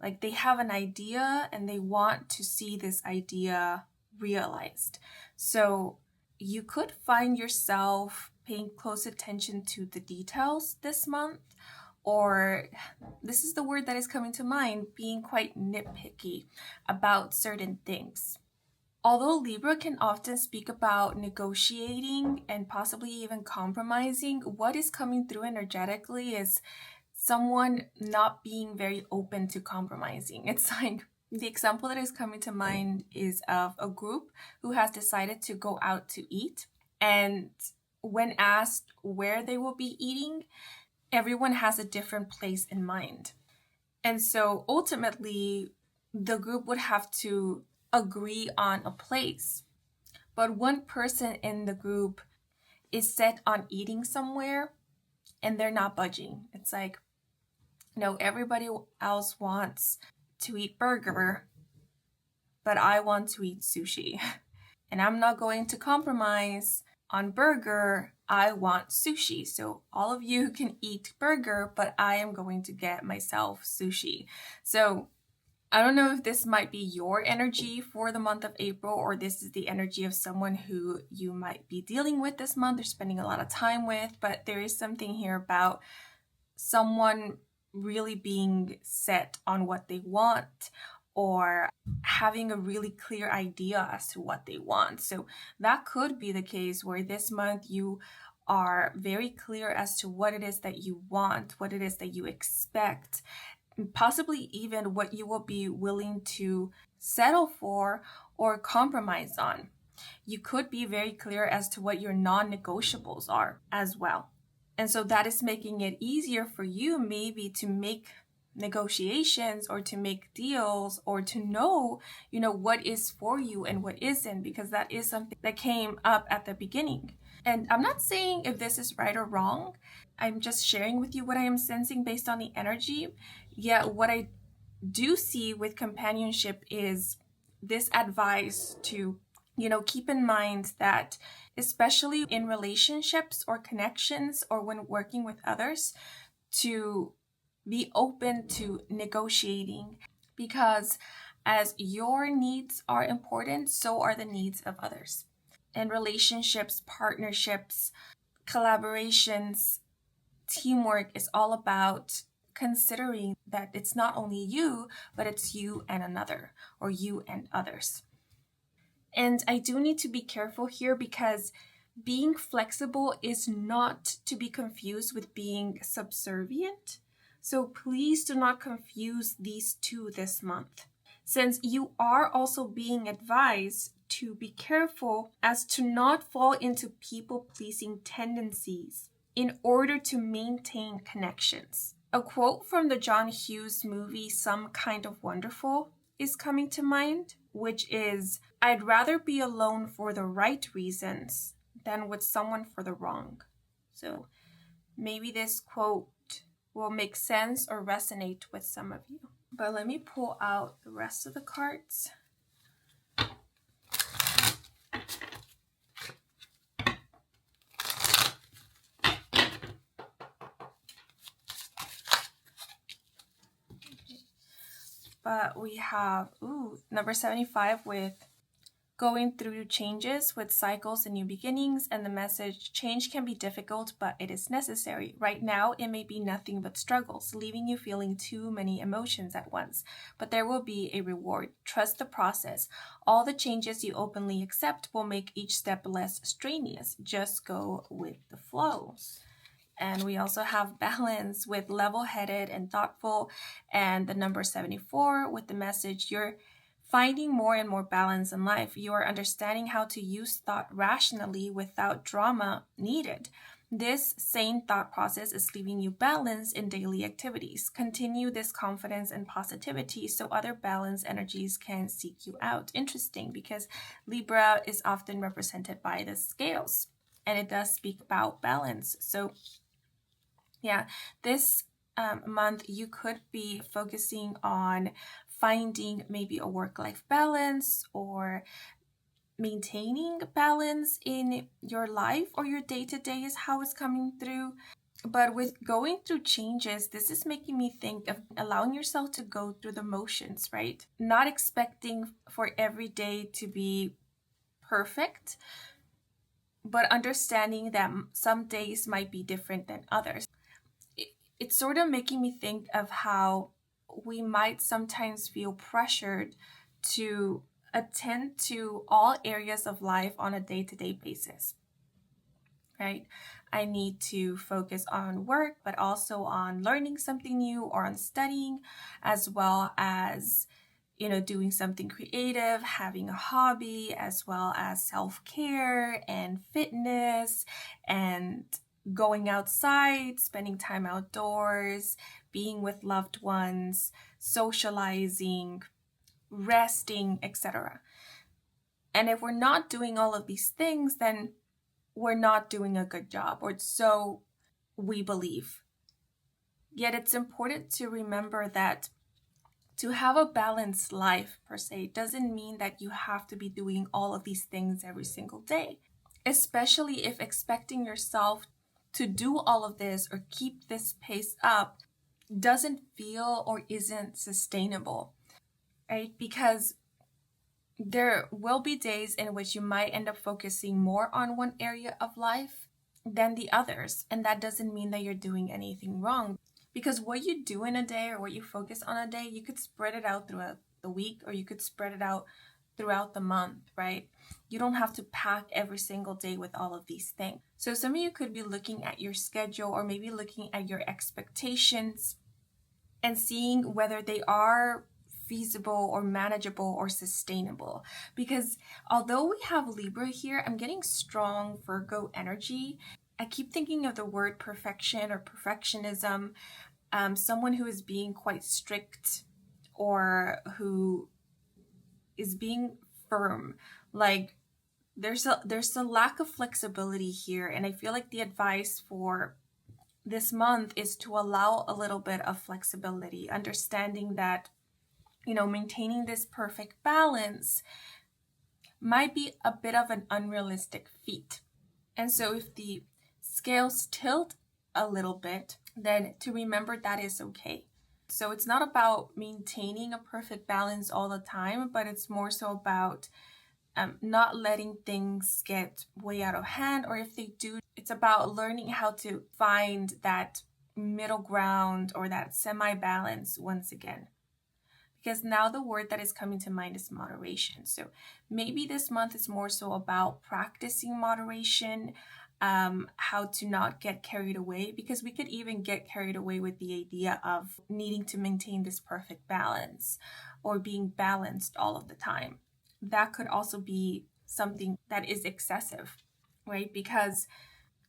Like they have an idea and they want to see this idea realized. So you could find yourself paying close attention to the details this month, or this is the word that is coming to mind, being quite nitpicky about certain things. Although Libra can often speak about negotiating and possibly even compromising, what is coming through energetically is someone not being very open to compromising. It's like the example that is coming to mind is of a group who has decided to go out to eat. And when asked where they will be eating, everyone has a different place in mind. And so ultimately, the group would have to agree on a place. But one person in the group is set on eating somewhere and they're not budging. It's like, no, everybody else wants to eat burger, but I want to eat sushi. And I'm not going to compromise on burger. I want sushi. So all of you can eat burger, but I am going to get myself sushi. So I don't know if this might be your energy for the month of April, or this is the energy of someone who you might be dealing with this month or spending a lot of time with, but there is something here about someone really being set on what they want, or having a really clear idea as to what they want. So that could be the case where this month you are very clear as to what it is that you want, what it is that you expect, possibly even what you will be willing to settle for or compromise on. You could be very clear as to what your non-negotiables are as well. And so that is making it easier for you maybe to make negotiations or to make deals, or to know, what is for you and what isn't, because that is something that came up at the beginning. And I'm not saying if this is right or wrong. I'm just sharing with you what I am sensing based on the energy. Yet what I do see with companionship is this advice to, keep in mind that, especially in relationships or connections or when working with others, to be open to negotiating, because as your needs are important, so are the needs of others. And relationships, partnerships, collaborations, teamwork is all about considering that it's not only you, but it's you and another, or you and others. And I do need to be careful here, because being flexible is not to be confused with being subservient. So please do not confuse these two this month, since you are also being advised to be careful as to not fall into people-pleasing tendencies in order to maintain connections. A quote from the John Hughes movie Some Kind of Wonderful is coming to mind, which is, "I'd rather be alone for the right reasons than with someone for the wrong." So maybe this quote will make sense or resonate with some of you. But let me pull out the rest of the cards. But we have, number 75 with going through changes with cycles and new beginnings, and the message, change can be difficult, but it is necessary. Right now, it may be nothing but struggles, leaving you feeling too many emotions at once, but there will be a reward. Trust the process. All the changes you openly accept will make each step less strenuous. Just go with the flow. And we also have balance with level-headed and thoughtful, and the number 74 with the message, you're finding more and more balance in life. You are understanding how to use thought rationally without drama needed. This sane thought process is leaving you balance in daily activities. Continue this confidence and positivity so other balance energies can seek you out. Interesting, because Libra is often represented by the scales, and it does speak about balance. So yeah, this month, you could be focusing on finding maybe a work-life balance or maintaining balance in your life or your day-to-day is how it's coming through. But with going through changes, this is making me think of allowing yourself to go through the motions, right? Not expecting for every day to be perfect, but understanding that some days might be different than others. It's sort of making me think of how we might sometimes feel pressured to attend to all areas of life on a day-to-day basis, right? I need to focus on work, but also on learning something new or on studying, as well as, doing something creative, having a hobby, as well as self-care and fitness and going outside, spending time outdoors, being with loved ones, socializing, resting, etc. And if we're not doing all of these things, then we're not doing a good job, or so we believe. Yet it's important to remember that to have a balanced life, per se, doesn't mean that you have to be doing all of these things every single day, especially if expecting yourself to do all of this or keep this pace up doesn't feel or isn't sustainable, right? Because there will be days in which you might end up focusing more on one area of life than the others. And that doesn't mean that you're doing anything wrong. Because what you do in a day or what you focus on a day, you could spread it out throughout the week, or you could spread it out throughout the month, right? You don't have to pack every single day with all of these things. So some of you could be looking at your schedule or maybe looking at your expectations and seeing whether they are feasible or manageable or sustainable. Because although we have Libra here, I'm getting strong Virgo energy. I keep thinking of the word perfection or perfectionism, someone who is being quite strict or who is being firm. Like there's a lack of flexibility here, and I feel like the advice for this month is to allow a little bit of flexibility, understanding that maintaining this perfect balance might be a bit of an unrealistic feat. And so if the scales tilt a little bit, then to remember that is okay. So it's not about maintaining a perfect balance all the time, but it's more so about not letting things get way out of hand, or if they do, it's about learning how to find that middle ground or that semi-balance once again. Because now the word that is coming to mind is moderation. So maybe this month is more so about practicing moderation, how to not get carried away, because we could even get carried away with the idea of needing to maintain this perfect balance or being balanced all of the time. That could also be something that is excessive, right? Because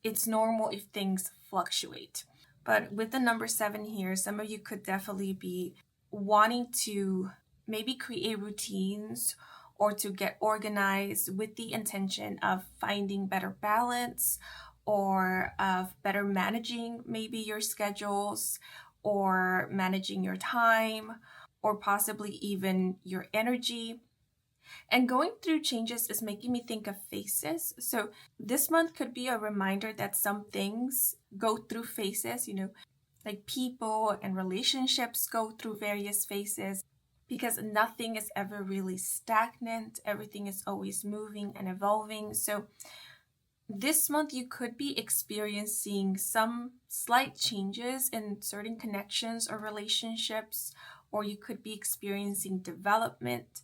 it's normal if things fluctuate. But with the number 7 here, some of you could definitely be wanting to maybe create routines or to get organized with the intention of finding better balance or of better managing maybe your schedules or managing your time or possibly even your energy. And going through changes is making me think of phases. So this month could be a reminder that some things go through phases, like people and relationships go through various phases, because nothing is ever really stagnant. Everything is always moving and evolving. So this month you could be experiencing some slight changes in certain connections or relationships, or you could be experiencing development.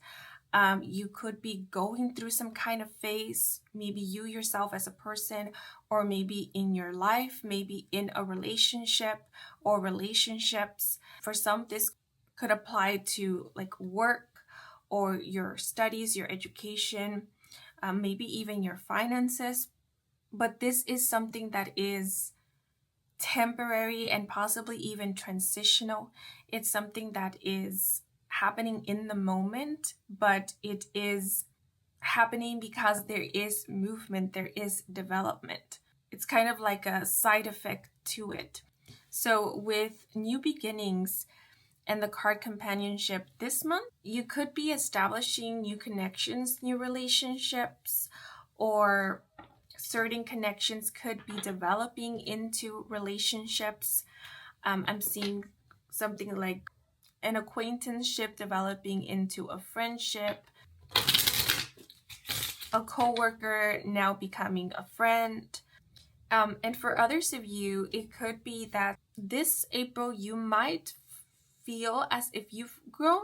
You could be going through some kind of phase, maybe you yourself as a person, or maybe in your life, maybe in a relationship or relationships. For some, this could apply to like work or your studies, your education, maybe even your finances. But this is something that is temporary and possibly even transitional. It's something that is happening in the moment, but it is happening because there is movement, there is development. It's kind of like a side effect to it. So with new beginnings and the card companionship this month, you could be establishing new connections, new relationships, or certain connections could be developing into relationships. I'm seeing something like an acquaintanceship developing into a friendship, a coworker now becoming a friend. And for others of you, it could be that this April you might feel as if you've grown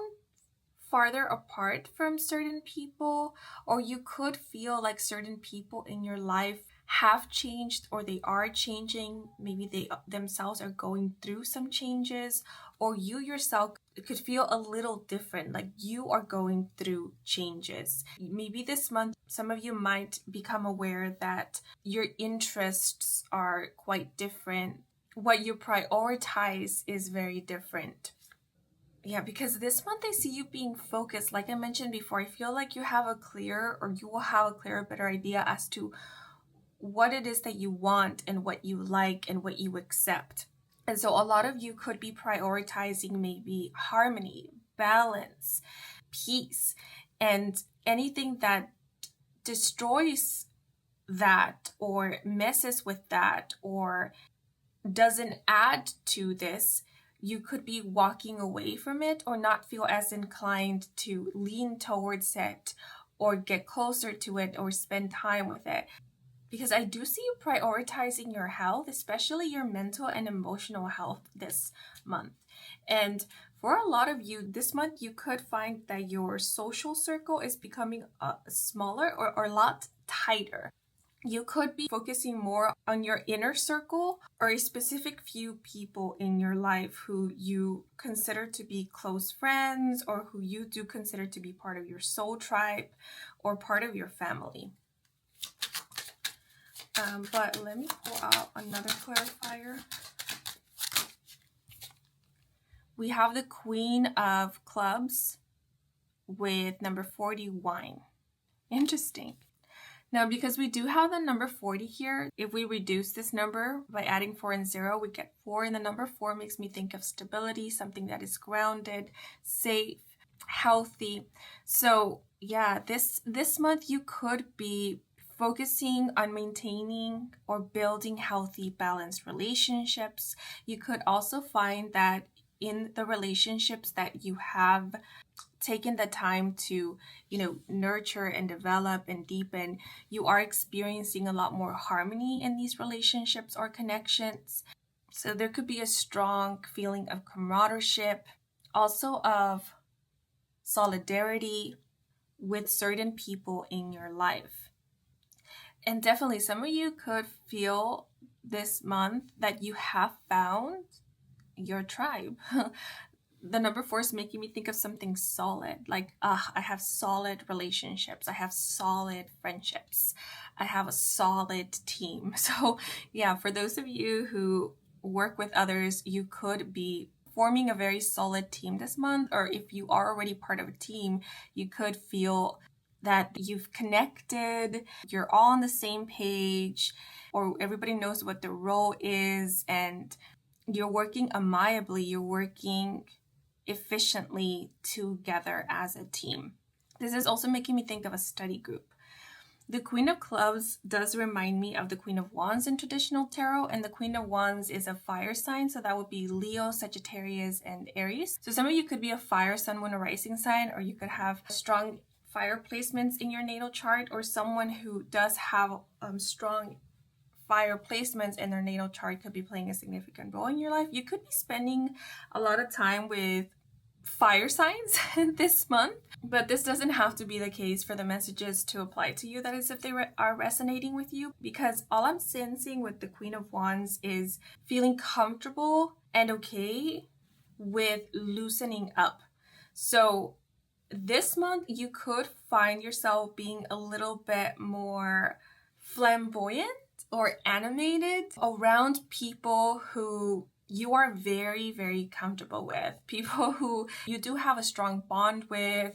farther apart from certain people, or you could feel like certain people in your life have changed or they are changing. Maybe they themselves are going through some changes, or you yourself could feel a little different, like you are going through changes. Maybe this month, some of you might become aware that your interests are quite different. What you prioritize is very different. Yeah, because this month I see you being focused. Like I mentioned before, I feel like you have a clear, or you will have a clearer, better idea as to what it is that you want and what you like and what you accept. And so a lot of you could be prioritizing maybe harmony, balance, peace, and anything that destroys that or messes with that or doesn't add to this, you could be walking away from it or not feel as inclined to lean towards it or get closer to it or spend time with it. Because I do see you prioritizing your health, especially your mental and emotional health this month. And for a lot of you, this month you could find that your social circle is becoming smaller or a lot tighter. You could be focusing more on your inner circle or a specific few people in your life who you consider to be close friends or who you do consider to be part of your soul tribe or part of your family. But let me pull out another clarifier. We have the Queen of Clubs with number 40, wine. Interesting. Now, because we do have the number 40 here, if we reduce this number by adding 4 and 0, we get 4. And the number 4 makes me think of stability, something that is grounded, safe, healthy. So yeah, this month you could be focusing on maintaining or building healthy, balanced relationships. You could also find that in the relationships that you have taken the time to, nurture and develop and deepen, you are experiencing a lot more harmony in these relationships or connections. So there could be a strong feeling of camaraderie, also of solidarity with certain people in your life. And definitely some of you could feel this month that you have found your tribe. The number 4 is making me think of something solid, like I have solid relationships, I have solid friendships, I have a solid team. So yeah, for those of you who work with others, you could be forming a very solid team this month, or if you are already part of a team, you could feel that you've connected, you're all on the same page, or everybody knows what the role is, and you're working amiably, you're working efficiently together as a team. This is also making me think of a study group. The Queen of Clubs does remind me of the Queen of Wands in traditional tarot, and the Queen of Wands is a fire sign, so that would be Leo, Sagittarius, and Aries. So some of you could be a fire, sun, moon, or rising sign, or you could have strong fire placements in your natal chart, or someone who does have strong fire placements in their natal chart could be playing a significant role in your life. You could be spending a lot of time with fire signs this month, but this doesn't have to be the case for the messages to apply to you. That is if they are resonating with you, because all I'm sensing with the Queen of Wands is feeling comfortable and okay with loosening up. So this month you could find yourself being a little bit more flamboyant or animated around people who you are very, very comfortable with, people who you do have a strong bond with,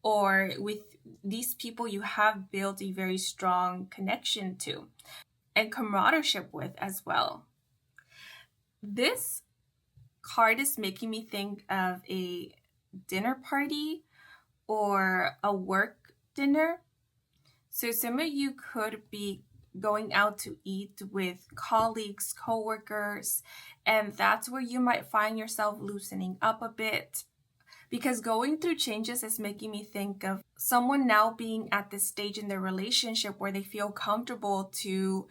or with these people you have built a very strong connection to and camaraderie with as well. This card is making me think of a dinner party or a work dinner. So some of you could be going out to eat with colleagues, coworkers, and that's where you might find yourself loosening up a bit. Because going through changes is making me think of someone now being at this stage in their relationship where they feel comfortable to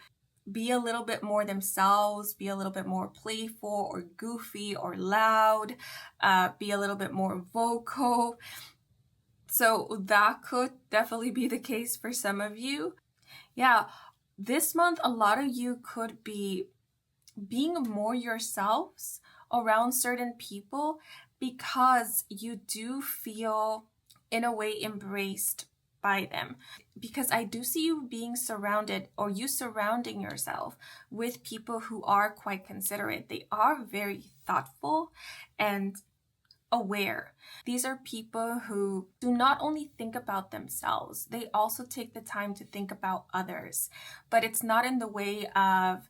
be a little bit more themselves, be a little bit more playful or goofy or loud, be a little bit more vocal. So that could definitely be the case for some of you. Yeah, this month, a lot of you could be being more yourselves around certain people because you do feel, in a way, embraced by them. Because I do see you being surrounded, or you surrounding yourself with people who are quite considerate. They are very thoughtful and aware. These are people who do not only think about themselves, they also take the time to think about others. But it's not in the way of,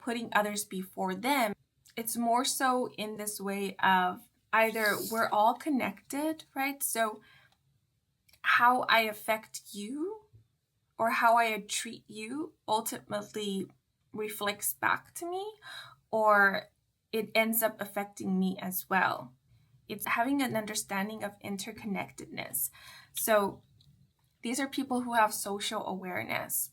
putting others before them. It's more so in this way of either we're all connected, right? So how I affect you or how I treat you ultimately reflects back to me, or it ends up affecting me as well. It's having an understanding of interconnectedness. So these are people who have social awareness.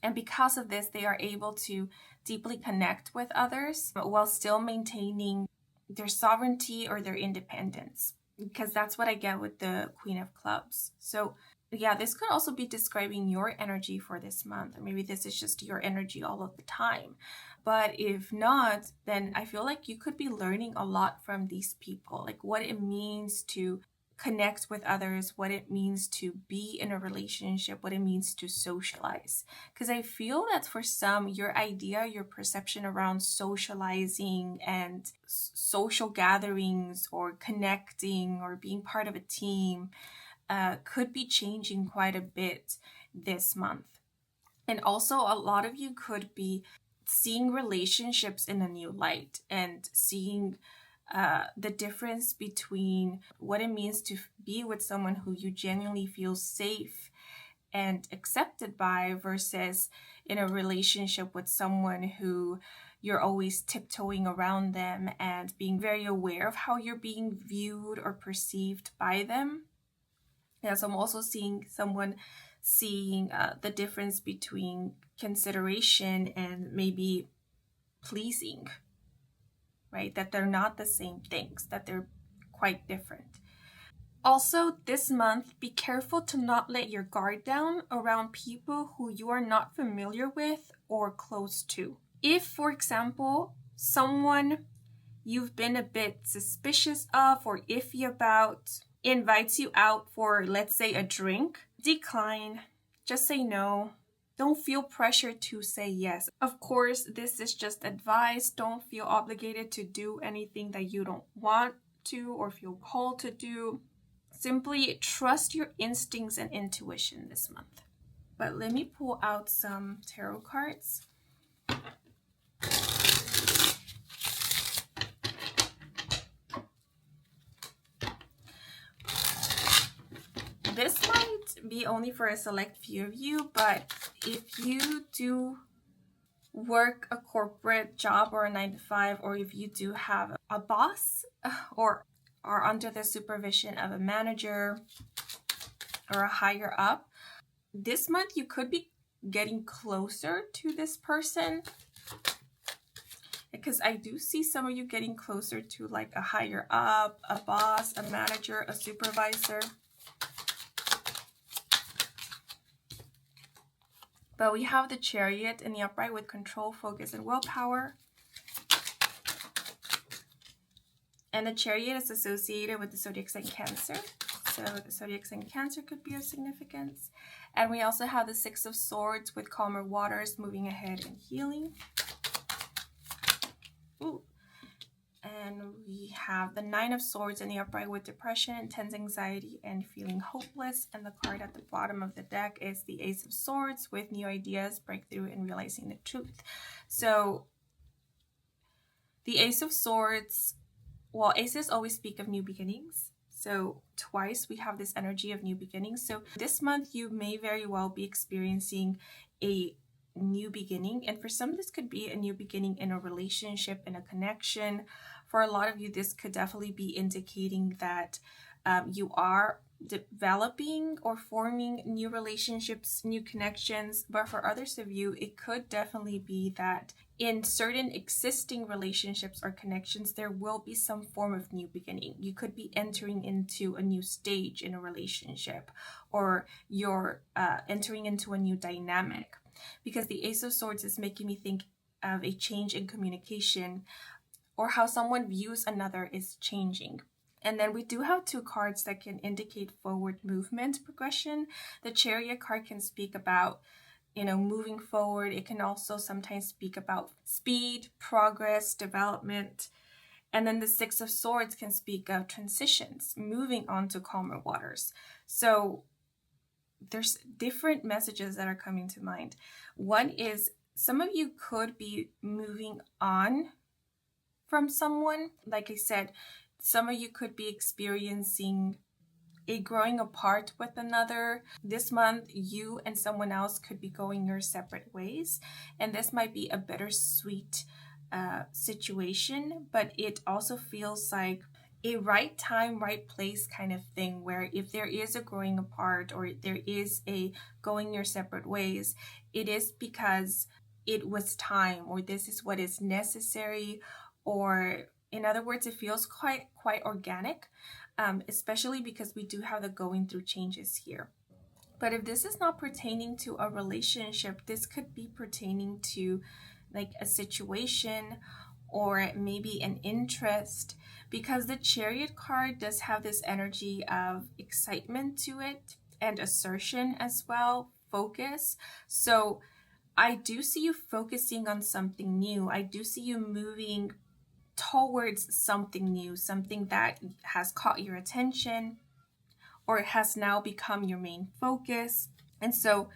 And because of this, they are able to deeply connect with others while still maintaining their sovereignty or their independence. Because that's what I get with the Queen of Clubs. So yeah, this could also be describing your energy for this month. Or maybe this is just your energy all of the time. But if not, then I feel like you could be learning a lot from these people, like what it means to connect with others, what it means to be in a relationship, what it means to socialize. Because I feel that for some, your idea, your perception around socializing and social gatherings or connecting or being part of a team could be changing quite a bit this month. And also, a lot of you could be seeing relationships in a new light and seeing the difference between what it means to be with someone who you genuinely feel safe and accepted by versus in a relationship with someone who you're always tiptoeing around them and being very aware of how you're being viewed or perceived by them. Yeah, so I'm also seeing someone seeing the difference between consideration and maybe pleasing, right? That they're not the same things, that they're quite different. Also, this month, be careful to not let your guard down around people who you are not familiar with or close to. If, for example, someone you've been a bit suspicious of or iffy about invites you out for, let's say, a drink, decline. Just say no. Don't feel pressure to say yes. Of course, this is just advice. Don't feel obligated to do anything that you don't want to or feel called to do. Simply trust your instincts and intuition this month. But let me pull out some tarot cards. This might be only for a select few of you, but if you do work a corporate job or a 9-to-5, or if you do have a boss or are under the supervision of a manager or a higher up, this month you could be getting closer to this person, because I do see some of you getting closer to like a higher up, a boss, a manager, a supervisor. But we have the Chariot in the upright with control, focus, and willpower. And the Chariot is associated with the zodiac sign Cancer. So the zodiac sign Cancer could be of significance. And we also have the Six of Swords with calmer waters, moving ahead and healing. Ooh. And we have the Nine of Swords in the upright with depression, intense anxiety, and feeling hopeless. And the card at the bottom of the deck is the Ace of Swords with new ideas, breakthrough, and realizing the truth. So The Ace of Swords, well, aces always speak of new beginnings. So twice we have this energy of new beginnings. So this month you may very well be experiencing a new beginning. And for some, this could be a new beginning in a relationship, in a connection. For a lot of you, this could definitely be indicating that you are developing or forming new relationships, new connections. But for others of you, it could definitely be that in certain existing relationships or connections, there will be some form of new beginning. You could be entering into a new stage in a relationship, or you're entering into a new dynamic, because the Ace of Swords is making me think of a change in communication, or how someone views another is changing. And then we do have two cards that can indicate forward movement, progression. The Chariot card can speak about, moving forward. It can also sometimes speak about speed, progress, development. And then the Six of Swords can speak of transitions, moving on to calmer waters. So there's different messages that are coming to mind. One is some of you could be moving on from someone. Like I said, some of you could be experiencing a growing apart with another. This month, you and someone else could be going your separate ways. And this might be a bittersweet situation, but it also feels like a right time, right place kind of thing, where if there is a growing apart or there is a going your separate ways, it is because it was time, or this is what is necessary, or in other words, it feels quite organic, especially because we do have the going through changes here. But if this is not pertaining to a relationship, this could be pertaining to like a situation or maybe an interest, because the Chariot card does have this energy of excitement to it and assertion as well, focus. So I do see you focusing on something new. I do see you moving towards something new, something that has caught your attention or has now become your main focus. And so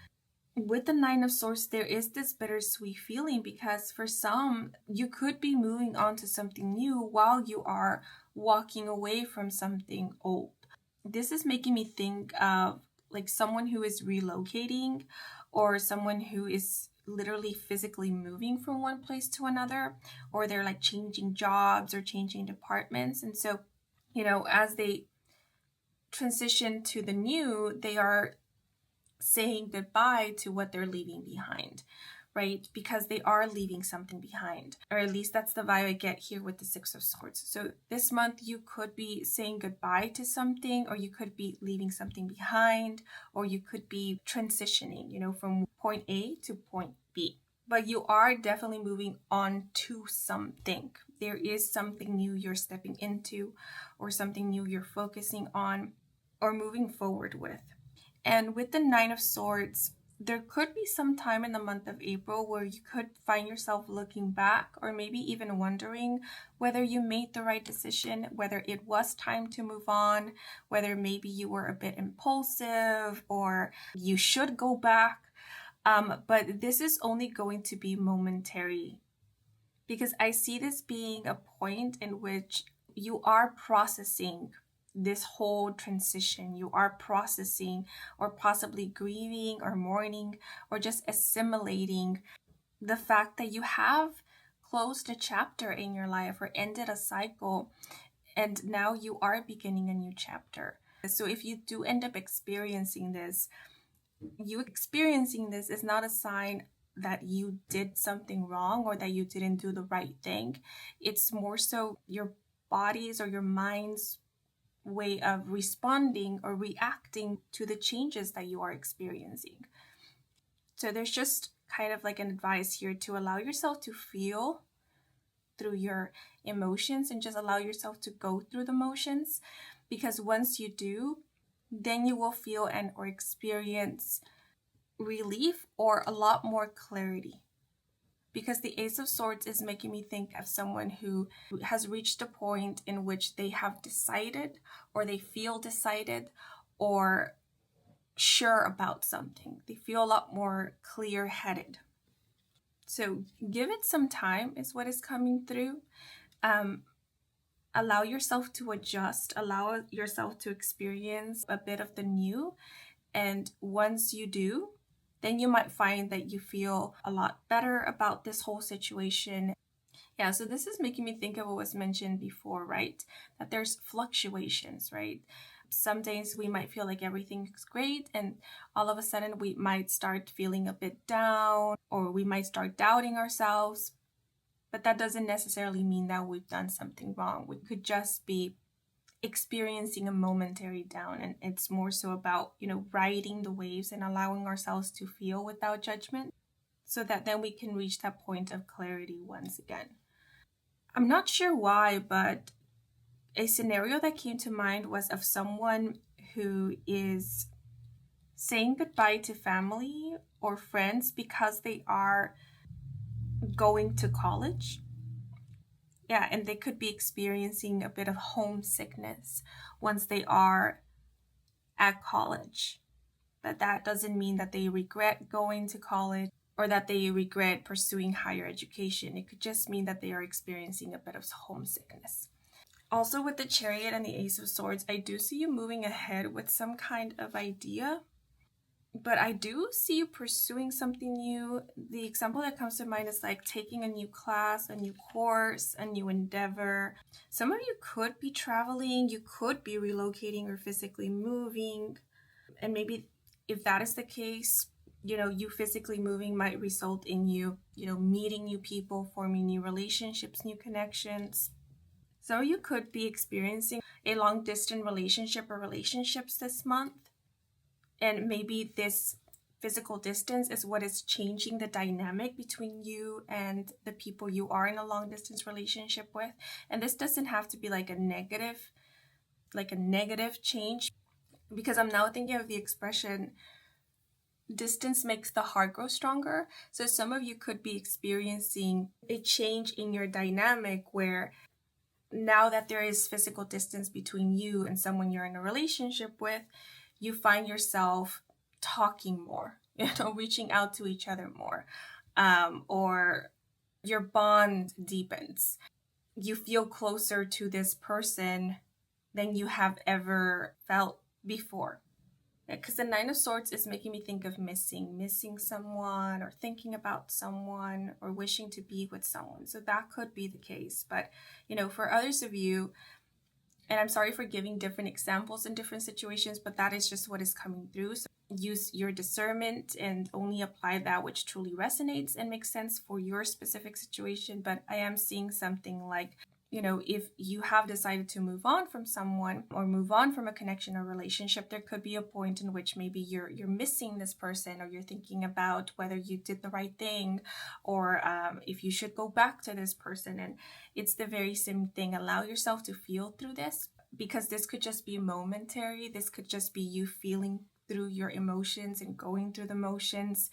with the Nine of Swords, there is this bittersweet feeling, because for some, you could be moving on to something new while you are walking away from something old. This is making me think of like someone who is relocating, or someone who is literally physically moving from one place to another, or they're like changing jobs or changing departments. And so, as they transition to the new, they are saying goodbye to what they're leaving behind, right? Because they are leaving something behind, or at least that's the vibe I get here with the Six of Swords. So this month you could be saying goodbye to something, or you could be leaving something behind, or you could be transitioning, from point A to point B. But you are definitely moving on to something. There is something new you're stepping into, or something new you're focusing on or moving forward with. And with the Nine of Swords, there could be some time in the month of April where you could find yourself looking back, or maybe even wondering whether you made the right decision, whether it was time to move on, whether maybe you were a bit impulsive, or you should go back. But this is only going to be momentary, because I see this being a point in which you are processing this whole transition. You are processing, or possibly grieving or mourning, or just assimilating the fact that you have closed a chapter in your life or ended a cycle, and now you are beginning a new chapter. So if you do end up experiencing this, is not a sign that you did something wrong or that you didn't do the right thing. It's more so your body's or your mind's way of responding or reacting to the changes that you are experiencing. So there's just kind of like an advice here to allow yourself to feel through your emotions, and just allow yourself to go through the motions, because once you do, then you will feel and or experience relief or a lot more clarity. Because the Ace of Swords is making me think of someone who has reached a point in which they have decided, or they feel decided, or sure about something. They feel a lot more clear-headed. So give it some time is what is coming through. Allow yourself to adjust, allow yourself to experience a bit of the new. And once you do, then you might find that you feel a lot better about this whole situation. Yeah, so this is making me think of what was mentioned before, right? That there's fluctuations, right? Some days we might feel like everything's great, and all of a sudden we might start feeling a bit down, or we might start doubting ourselves. But that doesn't necessarily mean that we've done something wrong. We could just be experiencing a momentary down, and it's more so about, riding the waves and allowing ourselves to feel without judgment, so that then we can reach that point of clarity once again. I'm not sure why, but a scenario that came to mind was of someone who is saying goodbye to family or friends because they are going to college. Yeah, and they could be experiencing a bit of homesickness once they are at college. But that doesn't mean that they regret going to college or that they regret pursuing higher education. It could just mean that they are experiencing a bit of homesickness. Also, with the Chariot and the Ace of Swords, I do see you moving ahead with some kind of idea, but I do see you pursuing something new. The example that comes to mind is like taking a new class, a new course, a new endeavor. Some of you could be traveling, you could be relocating or physically moving. And maybe if that is the case, you physically moving might result in you, meeting new people, forming new relationships, new connections. Some of you could be experiencing a long distance relationship or relationships this month. And maybe this physical distance is what is changing the dynamic between you and the people you are in a long distance relationship with. And this doesn't have to be like a negative change, because I'm now thinking of the expression, distance makes the heart grow stronger. So some of you could be experiencing a change in your dynamic where now that there is physical distance between you and someone you're in a relationship with, you find yourself talking more, reaching out to each other more, or your bond deepens. You feel closer to this person than you have ever felt before. Because the Nine of Swords is making me think of missing someone, or thinking about someone, or wishing to be with someone. So that could be the case. But, for others of you, and I'm sorry for giving different examples in different situations, but that is just what is coming through. So use your discernment and only apply that which truly resonates and makes sense for your specific situation. But I am seeing something like, if you have decided to move on from someone or move on from a connection or relationship, there could be a point in which maybe you're missing this person, or you're thinking about whether you did the right thing, or if you should go back to this person. And it's the very same thing. Allow yourself to feel through this, because this could just be momentary. This could just be you feeling through your emotions and going through the motions,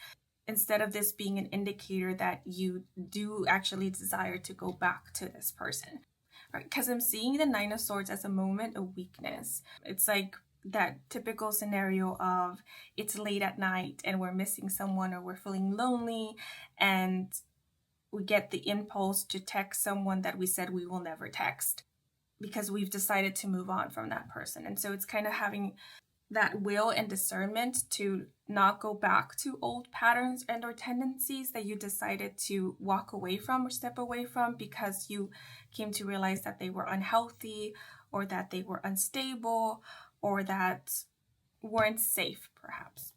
instead of this being an indicator that you do actually desire to go back to this person, right? Because I'm seeing the Nine of Swords as a moment of weakness. It's like that typical scenario of it's late at night and we're missing someone, or we're feeling lonely, and we get the impulse to text someone that we said we will never text because we've decided to move on from that person. And so it's kind of having that will and discernment to not go back to old patterns and or tendencies that you decided to walk away from or step away from because you came to realize that they were unhealthy, or that they were unstable, or that weren't safe perhaps.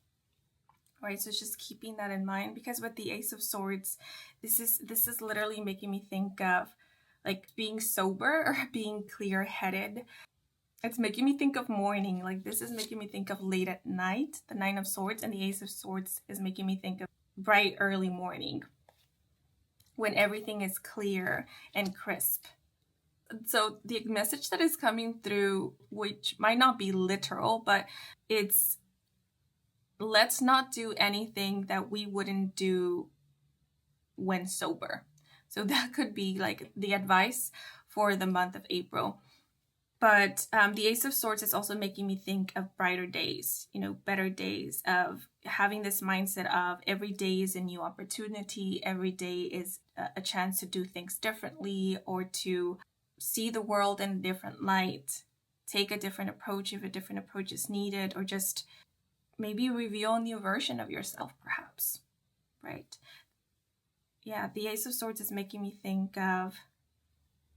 Right, so just keeping that in mind, because with the Ace of Swords, this is literally making me think of like being sober or being clear-headed. It's making me think of morning. Like this is making me think of late at night, the Nine of Swords, and the Ace of Swords is making me think of bright early morning when everything is clear and crisp. So the message that is coming through, which might not be literal, but it's, let's not do anything that we wouldn't do when sober. So that could be like the advice for the month of April. But the Ace of Swords is also making me think of brighter days, better days, of having this mindset of every day is a new opportunity, every day is a chance to do things differently or to see the world in a different light, take a different approach if a different approach is needed, or just maybe reveal a new version of yourself, perhaps, right? Yeah, the Ace of Swords is making me think of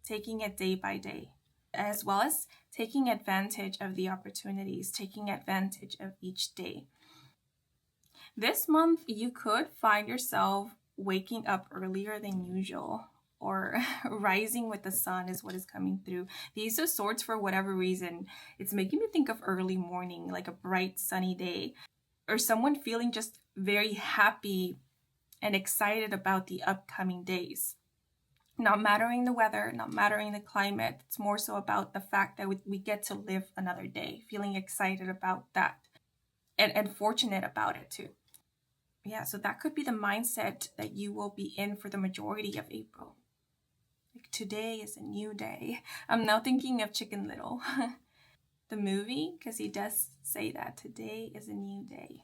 taking it day by day, as well as taking advantage of the opportunities, taking advantage of each day. This month, you could find yourself waking up earlier than usual, or rising with the sun is what is coming through. The Ace of Swords, for whatever reason, it's making me think of early morning, like a bright sunny day, or someone feeling just very happy and excited about the upcoming days. Not mattering the weather, not mattering the climate, it's more so about the fact that we get to live another day, feeling excited about that and fortunate about it too. Yeah, so that could be the mindset that you will be in for the majority of April. Like, today is a new day. I'm now thinking of Chicken Little, the movie, because he does say that today is a new day.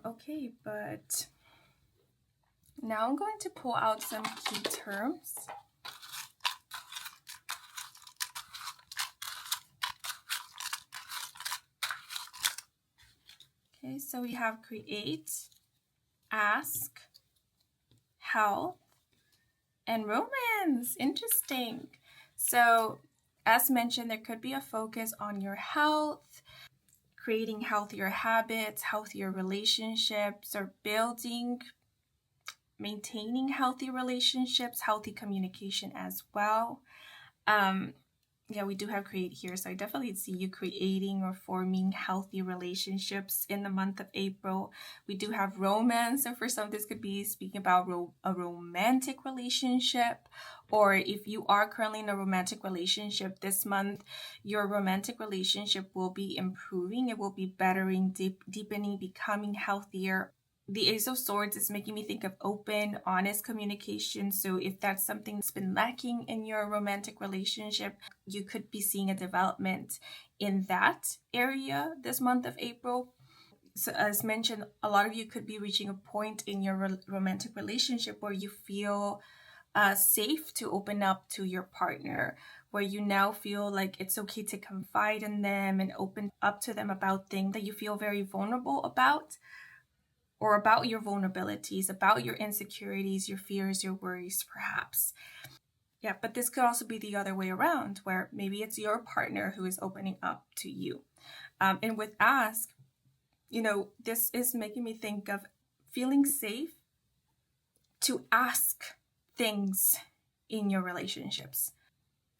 Okay, but now I'm going to pull out some key terms. Okay, so we have create, ask, health, and romance. Interesting. So as mentioned, there could be a focus on your health, creating healthier habits, healthier relationships, or maintaining healthy relationships, healthy communication as well. Yeah, we do have create here, so I definitely see you creating or forming healthy relationships in the month of April. We do have romance, so for some, this could be speaking about a romantic relationship, or if you are currently in a romantic relationship this month, your romantic relationship will be improving. It will be bettering, deepening, becoming healthier. The Ace of Swords is making me think of open, honest communication. So if that's something that's been lacking in your romantic relationship, you could be seeing a development in that area this month of April. So as mentioned, a lot of you could be reaching a point in your romantic relationship where you feel safe to open up to your partner, where you now feel like it's okay to confide in them and open up to them about things that you feel very vulnerable about, or about your vulnerabilities, about your insecurities, your fears, your worries, perhaps. Yeah, but this could also be the other way around, where maybe it's your partner who is opening up to you. And with ask, this is making me think of feeling safe to ask things in your relationships.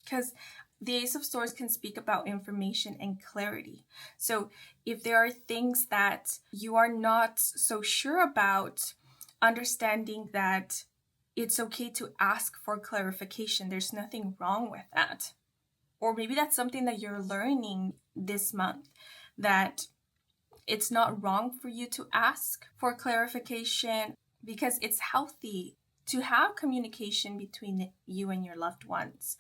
Because the Ace of Swords can speak about information and clarity. So if there are things that you are not so sure about, understanding that it's okay to ask for clarification. There's nothing wrong with that. Or maybe that's something that you're learning this month, that it's not wrong for you to ask for clarification, because it's healthy to have communication between you and your loved ones.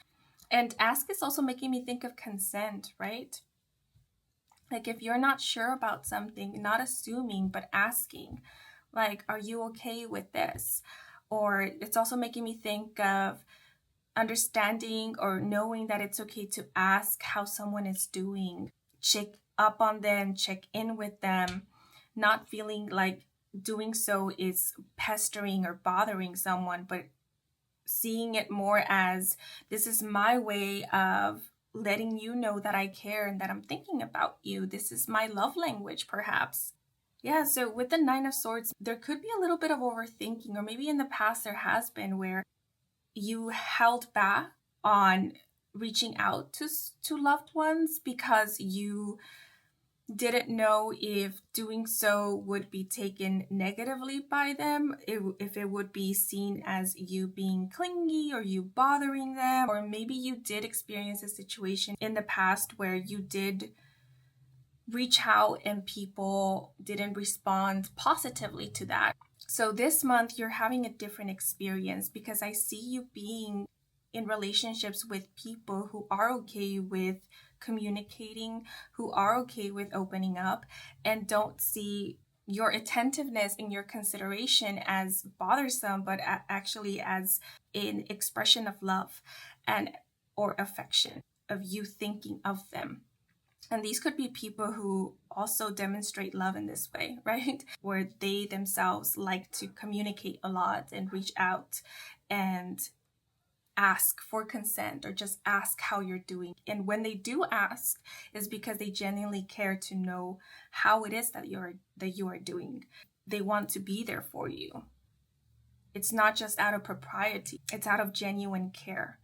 And ask is also making me think of consent, right? Like if you're not sure about something, not assuming, but asking, like, are you okay with this? Or it's also making me think of understanding or knowing that it's okay to ask how someone is doing, check up on them, check in with them, not feeling like doing so is pestering or bothering someone, but seeing it more as this is my way of letting you know that I care and that I'm thinking about you. This is my love language, perhaps. Yeah, so with the Nine of Swords, there could be a little bit of overthinking, or maybe in the past there has been, where you held back on reaching out to loved ones because you didn't know if doing so would be taken negatively by them, if it would be seen as you being clingy or you bothering them, or maybe you did experience a situation in the past where you did reach out and people didn't respond positively to that. So this month you're having a different experience, because I see you being in relationships with people who are okay with communicating, who are okay with opening up, and don't see your attentiveness and your consideration as bothersome, but actually as an expression of love and or affection, of you thinking of them. And these could be people who also demonstrate love in this way, right? Where they themselves like to communicate a lot and reach out and ask for consent or just ask how you're doing. And when they do ask, is because they genuinely care to know how it is that you are doing. They want to be there for you. It's not just out of propriety, it's out of genuine care.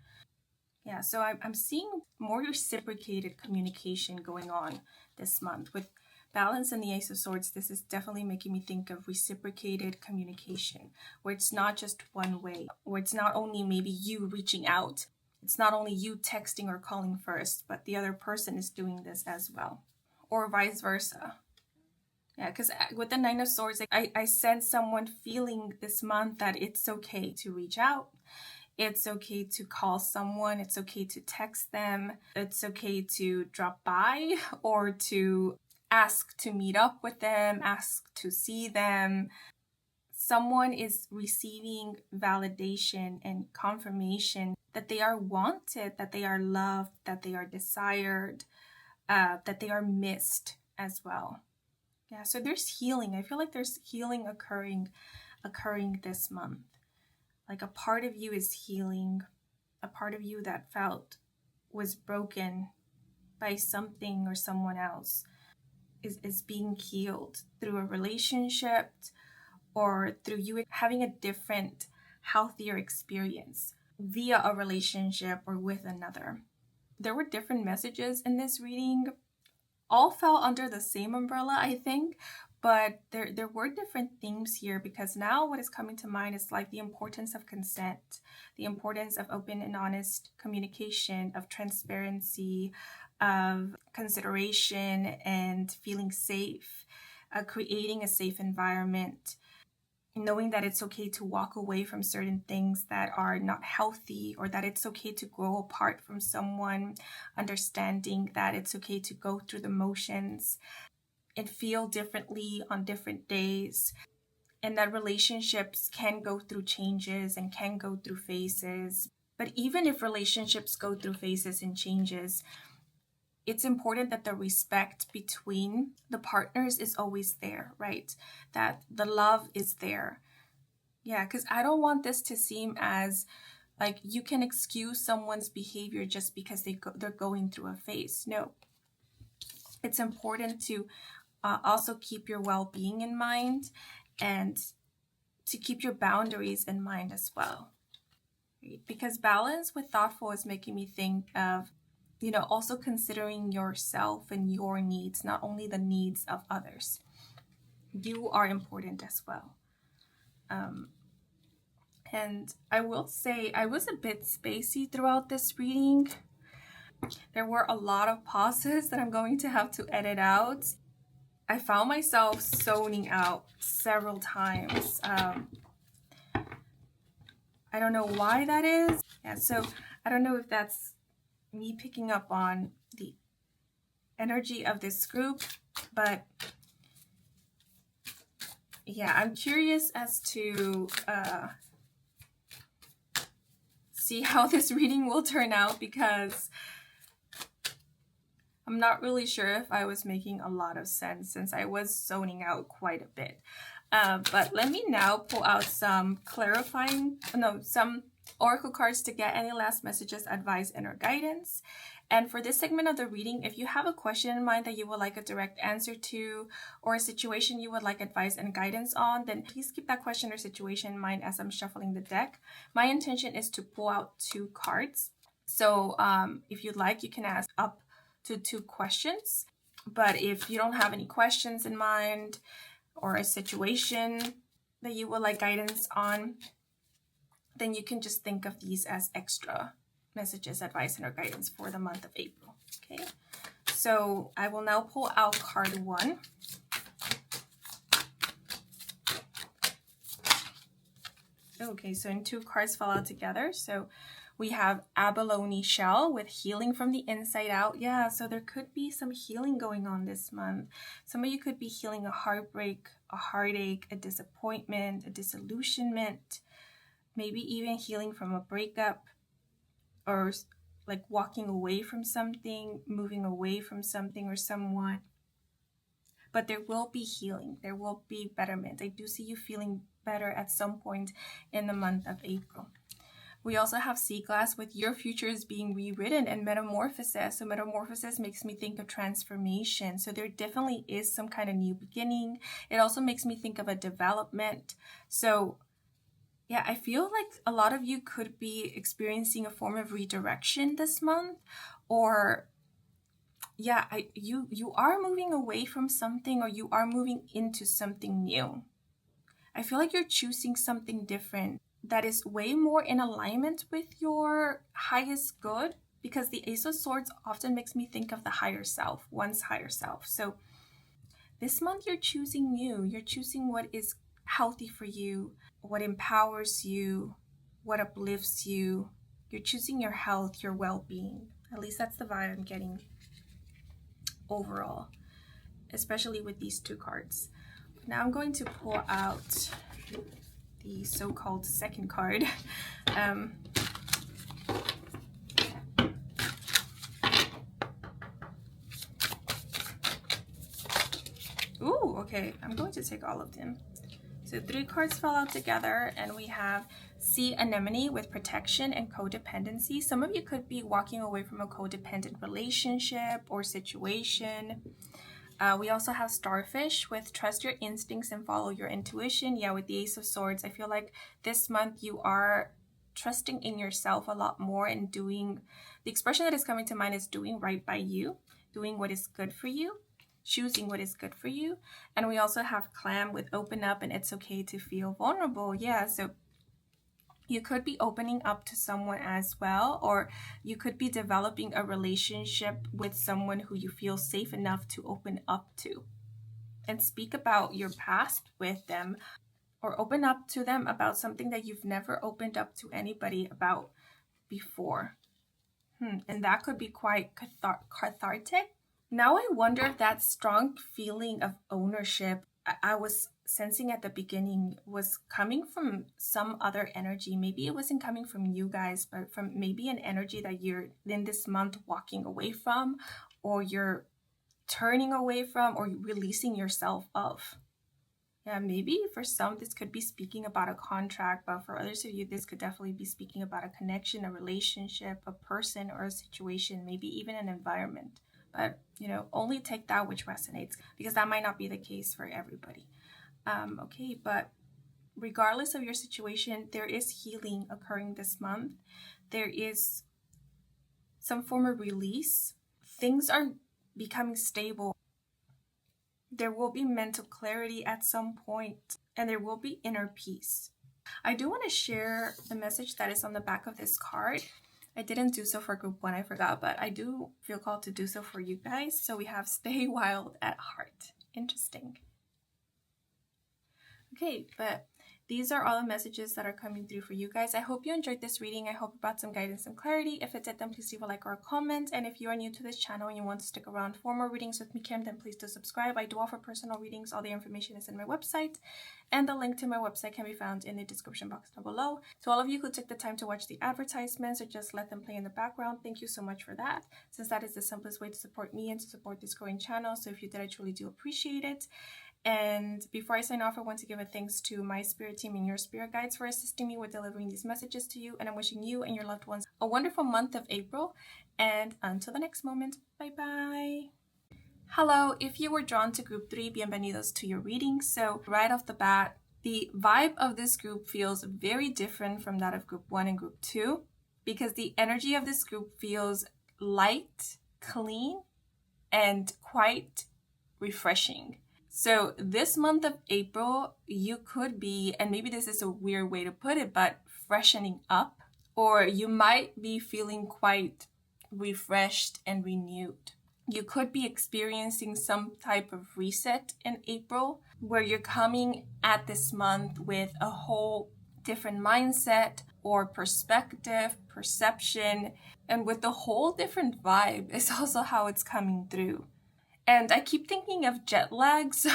Yeah, so I'm seeing more reciprocated communication going on this month. With Balance and the Ace of Swords, this is definitely making me think of reciprocated communication, where it's not just one way, where it's not only maybe you reaching out, it's not only you texting or calling first, but the other person is doing this as well, or vice versa. Yeah, because with the Nine of Swords, I sense someone feeling this month that it's okay to reach out. It's okay to call someone. It's okay to text them. It's okay to drop by or to ask to meet up with them, ask to see them. Someone is receiving validation and confirmation that they are wanted, that they are loved, that they are desired, that they are missed as well. Yeah, so there's healing. I feel like there's healing occurring this month. Like a part of you is healing, a part of you that felt was broken by something or someone else is being healed through a relationship or through you having a different, healthier experience via a relationship or with another. There were different messages in this reading, all fell under the same umbrella, I think, but there were different themes here, because now what is coming to mind is like the importance of consent, the importance of open and honest communication, of transparency, of consideration and feeling safe, creating a safe environment, knowing that it's okay to walk away from certain things that are not healthy, or that it's okay to grow apart from someone, understanding that it's okay to go through the motions and feel differently on different days, and that relationships can go through changes and can go through phases. But even if relationships go through phases and changes, it's important that the respect between the partners is always there, right? That the love is there. Yeah, because I don't want this to seem as like you can excuse someone's behavior just because they're going through a phase. No. It's important to also keep your well-being in mind and to keep your boundaries in mind as well. Right? Because balance with thoughtful is making me think of, also considering yourself and your needs, not only the needs of others. You are important as well. And I will say I was a bit spacey throughout this reading. There were a lot of pauses that I'm going to have to edit out. I found myself zoning out several times. I don't know why that is. Yeah, so I don't know if that's me picking up on the energy of this group, but yeah, I'm curious as to see how this reading will turn out, because I'm not really sure if I was making a lot of sense since I was zoning out quite a bit. But let me now pull out some some oracle cards to get any last messages, advice, and or guidance. And for this segment of the reading, if you have a question in mind that you would like a direct answer to, or a situation you would like advice and guidance on, then please keep that question or situation in mind as I'm shuffling the deck. My intention is to pull out 2 cards. So if you'd like, you can ask up to 2 questions. But if you don't have any questions in mind or a situation that you would like guidance on, then you can just think of these as extra messages, advice, and or guidance for the month of April. Okay, so I will now pull out card 1. Okay, so 2 cards fall out together. So We have abalone shell with healing from the inside out. Yeah, so there could be some healing going on this month. Some of you could be healing a heartbreak, a heartache, a disappointment, a disillusionment, maybe even healing from a breakup, or like walking away from something, moving away from something or someone. But there will be healing. There will be betterment. I do see you feeling better at some point in the month of April. We also have sea glass with your future is being rewritten, and metamorphosis. So metamorphosis makes me think of transformation. So there definitely is some kind of new beginning. It also makes me think of a development. So yeah, I feel like a lot of you could be experiencing a form of redirection this month, or yeah, you are moving away from something, or you are moving into something new. I feel like you're choosing something different that is way more in alignment with your highest good, because the Ace of Swords often makes me think of the higher self, one's higher self. So this month you're choosing new. You're choosing what is healthy for you, what empowers you, what uplifts you. You're choosing your health, your well-being. At least that's the vibe I'm getting overall, especially with these two cards. Now I'm going to pull out the so-called second card. Ooh, okay, I'm going to take all of them. So 3 cards fell out together, and we have Sea Anemone with protection and codependency. Some of you could be walking away from a codependent relationship or situation. We also have Starfish with trust your instincts and follow your intuition. Yeah, with the Ace of Swords, I feel like this month you are trusting in yourself a lot more and doing, the expression that is coming to mind is doing right by you, doing what is good for you, choosing what is good for you. And we also have Clam with open up and it's okay to feel vulnerable. Yeah, so you could be opening up to someone as well, or you could be developing a relationship with someone who you feel safe enough to open up to and speak about your past with them, or open up to them about something that you've never opened up to anybody about before. And that could be quite cathartic. Now I wonder if that strong feeling of ownership I was sensing at the beginning was coming from some other energy. Maybe it wasn't coming from you guys, but from maybe an energy that you're in this month walking away from, or you're turning away from, or releasing yourself of. Yeah, maybe for some this could be speaking about a contract, but for others of you this could definitely be speaking about a connection, a relationship, a person, or a situation, maybe even an environment. But, only take that which resonates, because that might not be the case for everybody. Okay, but regardless of your situation, there is healing occurring this month. There is some form of release. Things are becoming stable. There will be mental clarity at some point, and there will be inner peace. I do want to share the message that is on the back of this card. I didn't do so for group 1, I forgot, but I do feel called to do so for you guys. So we have stay wild at heart. Interesting. Okay, but these are all the messages that are coming through for you guys. I hope you enjoyed this reading. I hope it brought some guidance and clarity. If it did, then please leave a like or a comment. And if you are new to this channel and you want to stick around for more readings with me, Kim, then please do subscribe. I do offer personal readings. All the information is in my website, and the link to my website can be found in the description box down below. To all of you who took the time to watch the advertisements or just let them play in the background, thank you so much for that, since that is the simplest way to support me and to support this growing channel. So if you did, I truly do appreciate it. And before I sign off, I want to give a thanks to my spirit team and your spirit guides for assisting me with delivering these messages to you. And I'm wishing you and your loved ones a wonderful month of April. And until the next moment, bye-bye. Hello, if you were drawn to group 3, bienvenidos to your reading. So right off the bat, the vibe of this group feels very different from that of group 1 and group 2, because the energy of this group feels light, clean, and quite refreshing. So this month of April, you could be, and maybe this is a weird way to put it, but freshening up, or you might be feeling quite refreshed and renewed. You could be experiencing some type of reset in April, where you're coming at this month with a whole different mindset or perspective, perception, and with the whole different vibe is also how it's coming through. And I keep thinking of jet lag. So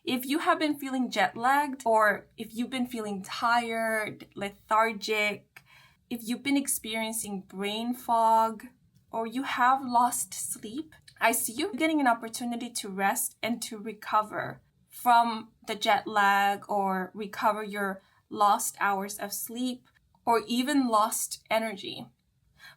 if you have been feeling jet lagged, or if you've been feeling tired, lethargic, if you've been experiencing brain fog, or you have lost sleep, I see you getting an opportunity to rest and to recover from the jet lag, or recover your lost hours of sleep, or even lost energy.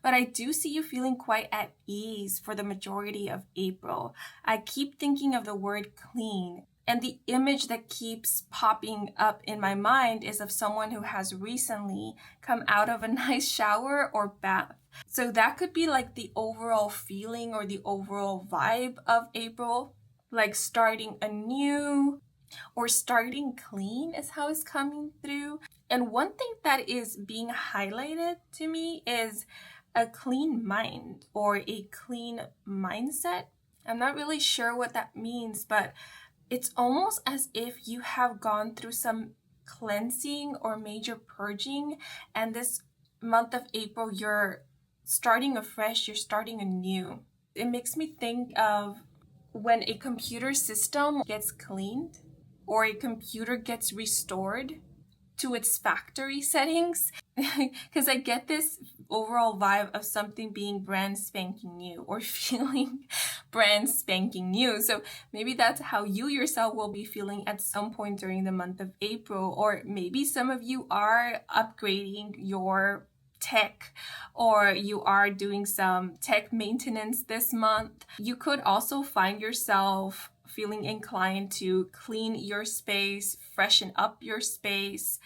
But I do see you feeling quite at ease for the majority of April. I keep thinking of the word clean, and the image that keeps popping up in my mind is of someone who has recently come out of a nice shower or bath. So that could be like the overall feeling or the overall vibe of April, like starting anew or starting clean is how it's coming through. And one thing that is being highlighted to me is a clean mind or a clean mindset. I'm not really sure what that means, but it's almost as if you have gone through some cleansing or major purging, and this month of April, you're starting afresh, you're starting anew. It makes me think of when a computer system gets cleaned or a computer gets restored to its factory settings, because I get this overall vibe of something being brand spanking new or feeling brand spanking new. So maybe that's how you yourself will be feeling at some point during the month of April, or maybe some of you are upgrading your tech, or you are doing some tech maintenance this month. You could also find yourself feeling inclined to clean your space, freshen up your space,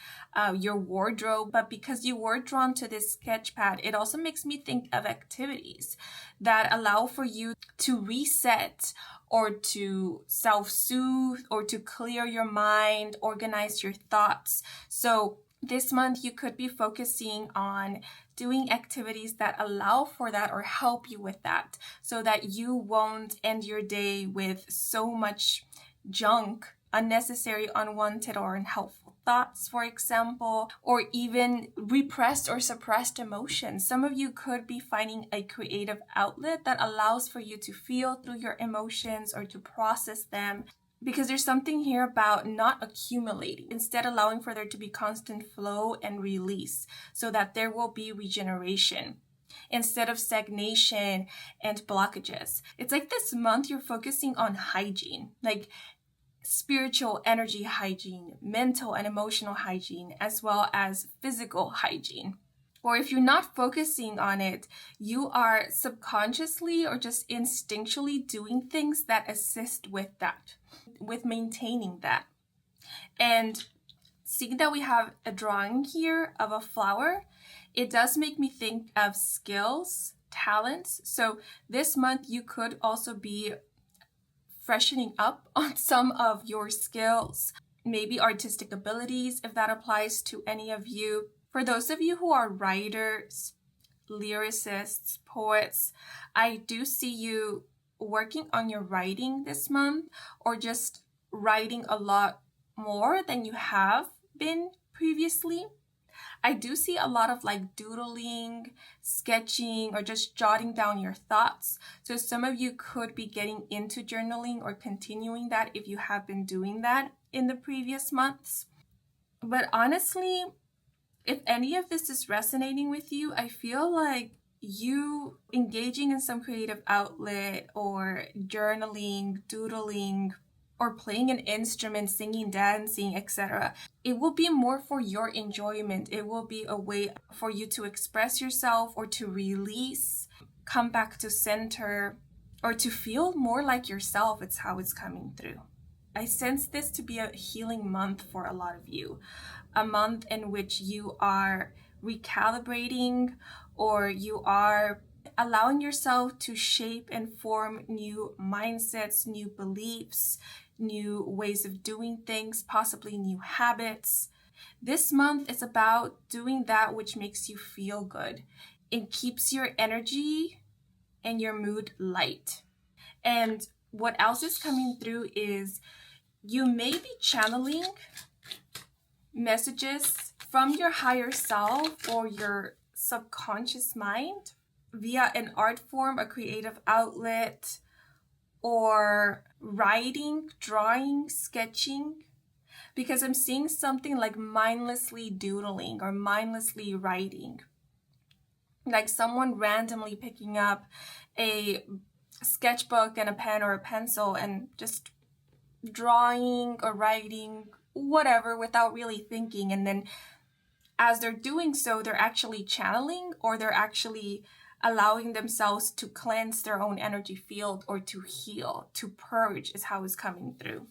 your wardrobe. But because you were drawn to this sketch pad, it also makes me think of activities that allow for you to reset or to self-soothe or to clear your mind, organize your thoughts. So this month, you could be focusing on doing activities that allow for that or help you with that, so that you won't end your day with so much junk, unnecessary, unwanted, or unhelpful thoughts, for example, or even repressed or suppressed emotions. Some of you could be finding a creative outlet that allows for you to feel through your emotions or to process them. Because there's something here about not accumulating, instead allowing for there to be constant flow and release so that there will be regeneration instead of stagnation and blockages. It's like this month you're focusing on hygiene, like spiritual energy hygiene, mental and emotional hygiene, as well as physical hygiene. Or if you're not focusing on it, you are subconsciously or just instinctually doing things that assist with that, with maintaining that. And seeing that we have a drawing here of a flower, it does make me think of skills, talents. So this month you could also be freshening up on some of your skills, maybe artistic abilities, if that applies to any of you. For those of you who are writers, lyricists, poets, I do see you working on your writing this month, or just writing a lot more than you have been previously. I do see a lot of like doodling, sketching, or just jotting down your thoughts. So some of you could be getting into journaling or continuing that if you have been doing that in the previous months. But honestly, if any of this is resonating with you, I feel like you engaging in some creative outlet or journaling, doodling, or playing an instrument, singing, dancing, etc. It will be more for your enjoyment. It will be a way for you to express yourself or to release, come back to center, or to feel more like yourself. It's how it's coming through. I sense this to be a healing month for a lot of you. A month in which you are recalibrating, or you are allowing yourself to shape and form new mindsets, new beliefs, new ways of doing things, possibly new habits. This month is about doing that which makes you feel good. It keeps your energy and your mood light. And what else is coming through is you may be channeling messages from your higher self or your subconscious mind via an art form, a creative outlet, or writing, drawing, sketching. Because I'm seeing something like mindlessly doodling or mindlessly writing. Like someone randomly picking up a sketchbook and a pen or a pencil and just drawing or writing, whatever, without really thinking. And then as they're doing so, they're actually channeling, or they're actually allowing themselves to cleanse their own energy field, or to heal, to purge is how it's coming through.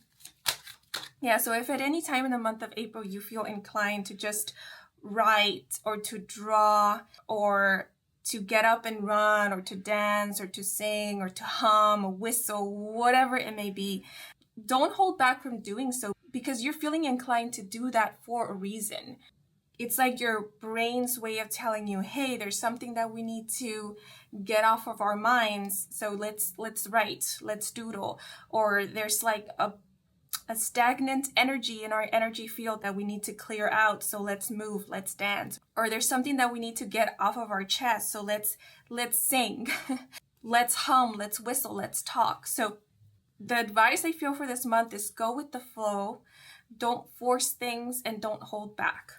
Yeah, so if at any time in the month of April you feel inclined to just write or to draw or to get up and run or to dance or to sing or to hum or whistle, whatever it may be, don't hold back from doing so, because you're feeling inclined to do that for a reason. It's like your brain's way of telling you, hey, there's something that we need to get off of our minds, so let's write, let's doodle. Or there's like a stagnant energy in our energy field that we need to clear out, so let's move, let's dance. Or there's something that we need to get off of our chest, so let's sing. Let's hum, let's whistle, let's talk. So the advice I feel for this month is go with the flow, don't force things, and don't hold back.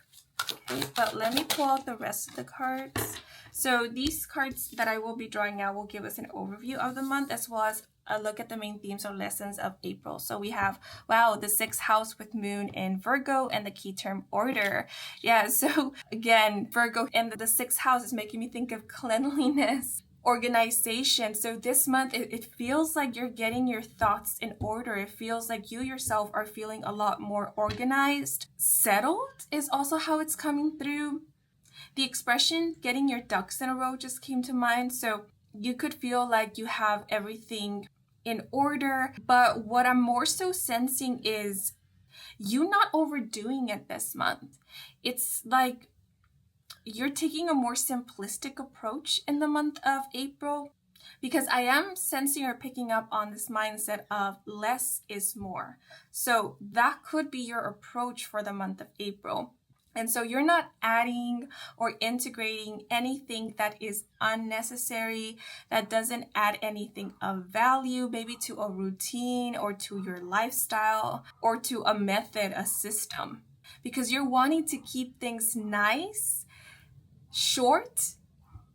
Okay, but let me pull out the rest of the cards. So these cards that I will be drawing out will give us an overview of the month, as well as a look at the main themes or lessons of April. So we have, wow, the 6th house with moon in Virgo and the key term order. Yeah, so again, Virgo and the 6th house is making me think of cleanliness, organization. So this month, it feels like you're getting your thoughts in order. It feels like you yourself are feeling a lot more organized. Settled is also how it's coming through. The expression getting your ducks in a row just came to mind. So you could feel like you have everything in order, but what I'm more so sensing is you not overdoing it this month. It's like you're taking a more simplistic approach in the month of April, because I am sensing or picking up on this mindset of less is more. So that could be your approach for the month of April. And so you're not adding or integrating anything that is unnecessary, that doesn't add anything of value, maybe to a routine or to your lifestyle or to a method, a system, because you're wanting to keep things nice, short,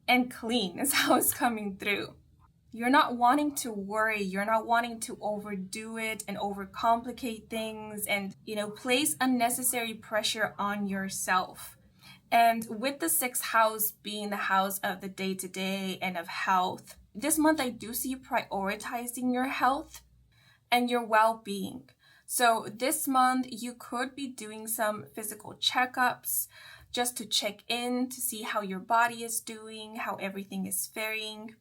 and clean is how it's coming through. You're not wanting to worry. You're not wanting to overdo it and overcomplicate things and, place unnecessary pressure on yourself. And with the 6th house being the house of the day-to-day and of health, this month I do see you prioritizing your health and your well-being. So this month you could be doing some physical checkups just to check in to see how your body is doing, how everything is faring.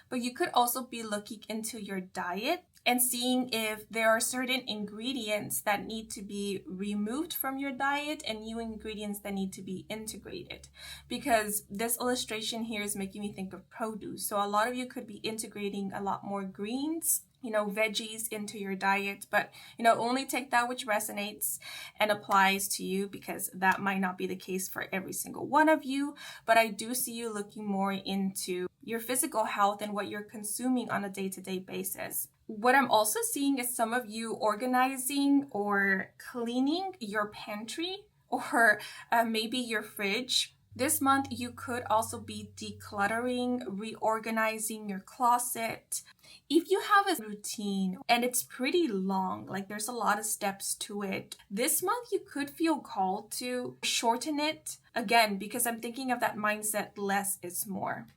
But you could also be looking into your diet and seeing if there are certain ingredients that need to be removed from your diet and new ingredients that need to be integrated. Because this illustration here is making me think of produce. So a lot of you could be integrating a lot more greens, veggies into your diet, but, only take that which resonates and applies to you, because that might not be the case for every single one of you. But I do see you looking more into your physical health and what you're consuming on a day-to-day basis. What I'm also seeing is some of you organizing or cleaning your pantry or maybe your fridge. This month, you could also be decluttering, reorganizing your closet. If you have a routine and it's pretty long, like there's a lot of steps to it, this month you could feel called to shorten it. Again, because I'm thinking of that mindset, less is more.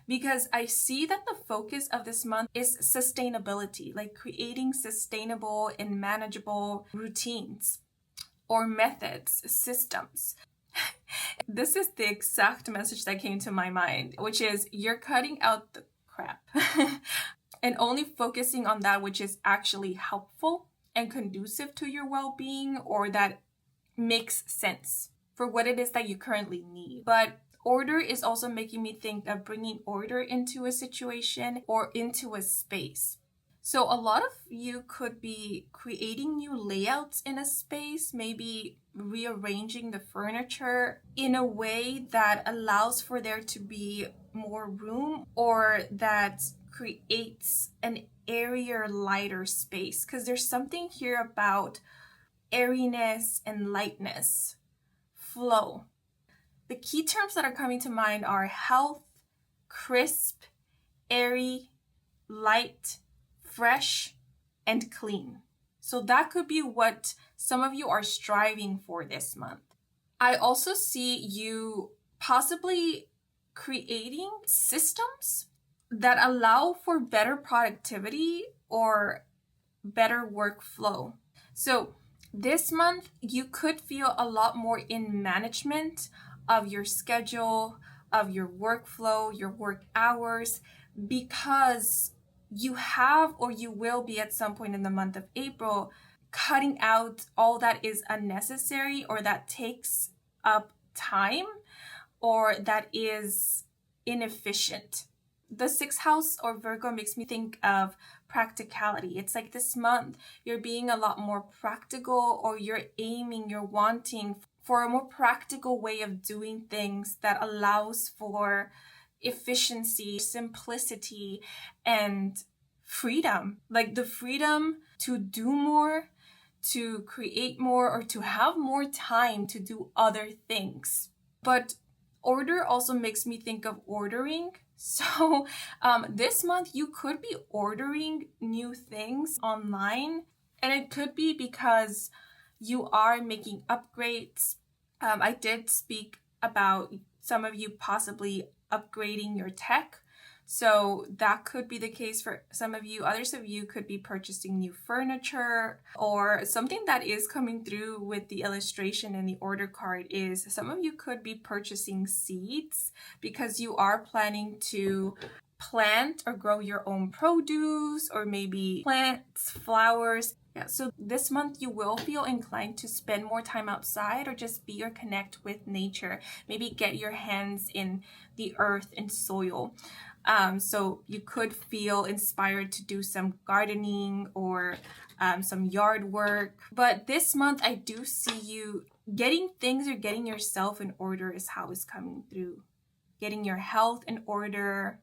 Because I see that the focus of this month is sustainability, like creating sustainable and manageable routines or methods, systems. This is the exact message that came to my mind, which is you're cutting out the crap and only focusing on that which is actually helpful and conducive to your well-being, or that makes sense for what it is that you currently need. But order is also making me think of bringing order into a situation or into a space. So a lot of you could be creating new layouts in a space, maybe rearranging the furniture in a way that allows for there to be more room, or that creates an airier, lighter space. Because there's something here about airiness and lightness, flow. The key terms that are coming to mind are health, crisp, airy, light, fresh, and clean. So that could be what some of you are striving for this month. I also see you possibly creating systems that allow for better productivity or better workflow. So this month, you could feel a lot more in management of your schedule, of your workflow, your work hours, because you have, or you will be at some point in the month of April, cutting out all that is unnecessary or that takes up time or that is inefficient. The 6th house or Virgo makes me think of practicality. It's like this month you're being a lot more practical, or you're aiming, you're wanting for a more practical way of doing things that allows for efficiency, simplicity, and freedom. Like the freedom to do more, to create more, or to have more time to do other things. But order also makes me think of ordering. So this month you could be ordering new things online, and it could be because you are making upgrades. I did speak about some of you possibly upgrading your tech. So that could be the case for some of you. Others of you could be purchasing new furniture, or something that is coming through with the illustration and the order card is some of you could be purchasing seeds because you are planning to plant or grow your own produce, or maybe plants, flowers. Yeah, so this month you will feel inclined to spend more time outside, or just be or connect with nature. Maybe get your hands in the earth and soil. So you could feel inspired to do some gardening or some yard work. But this month, I do see you getting things, or getting yourself in order is how it's coming through. Getting your health in order,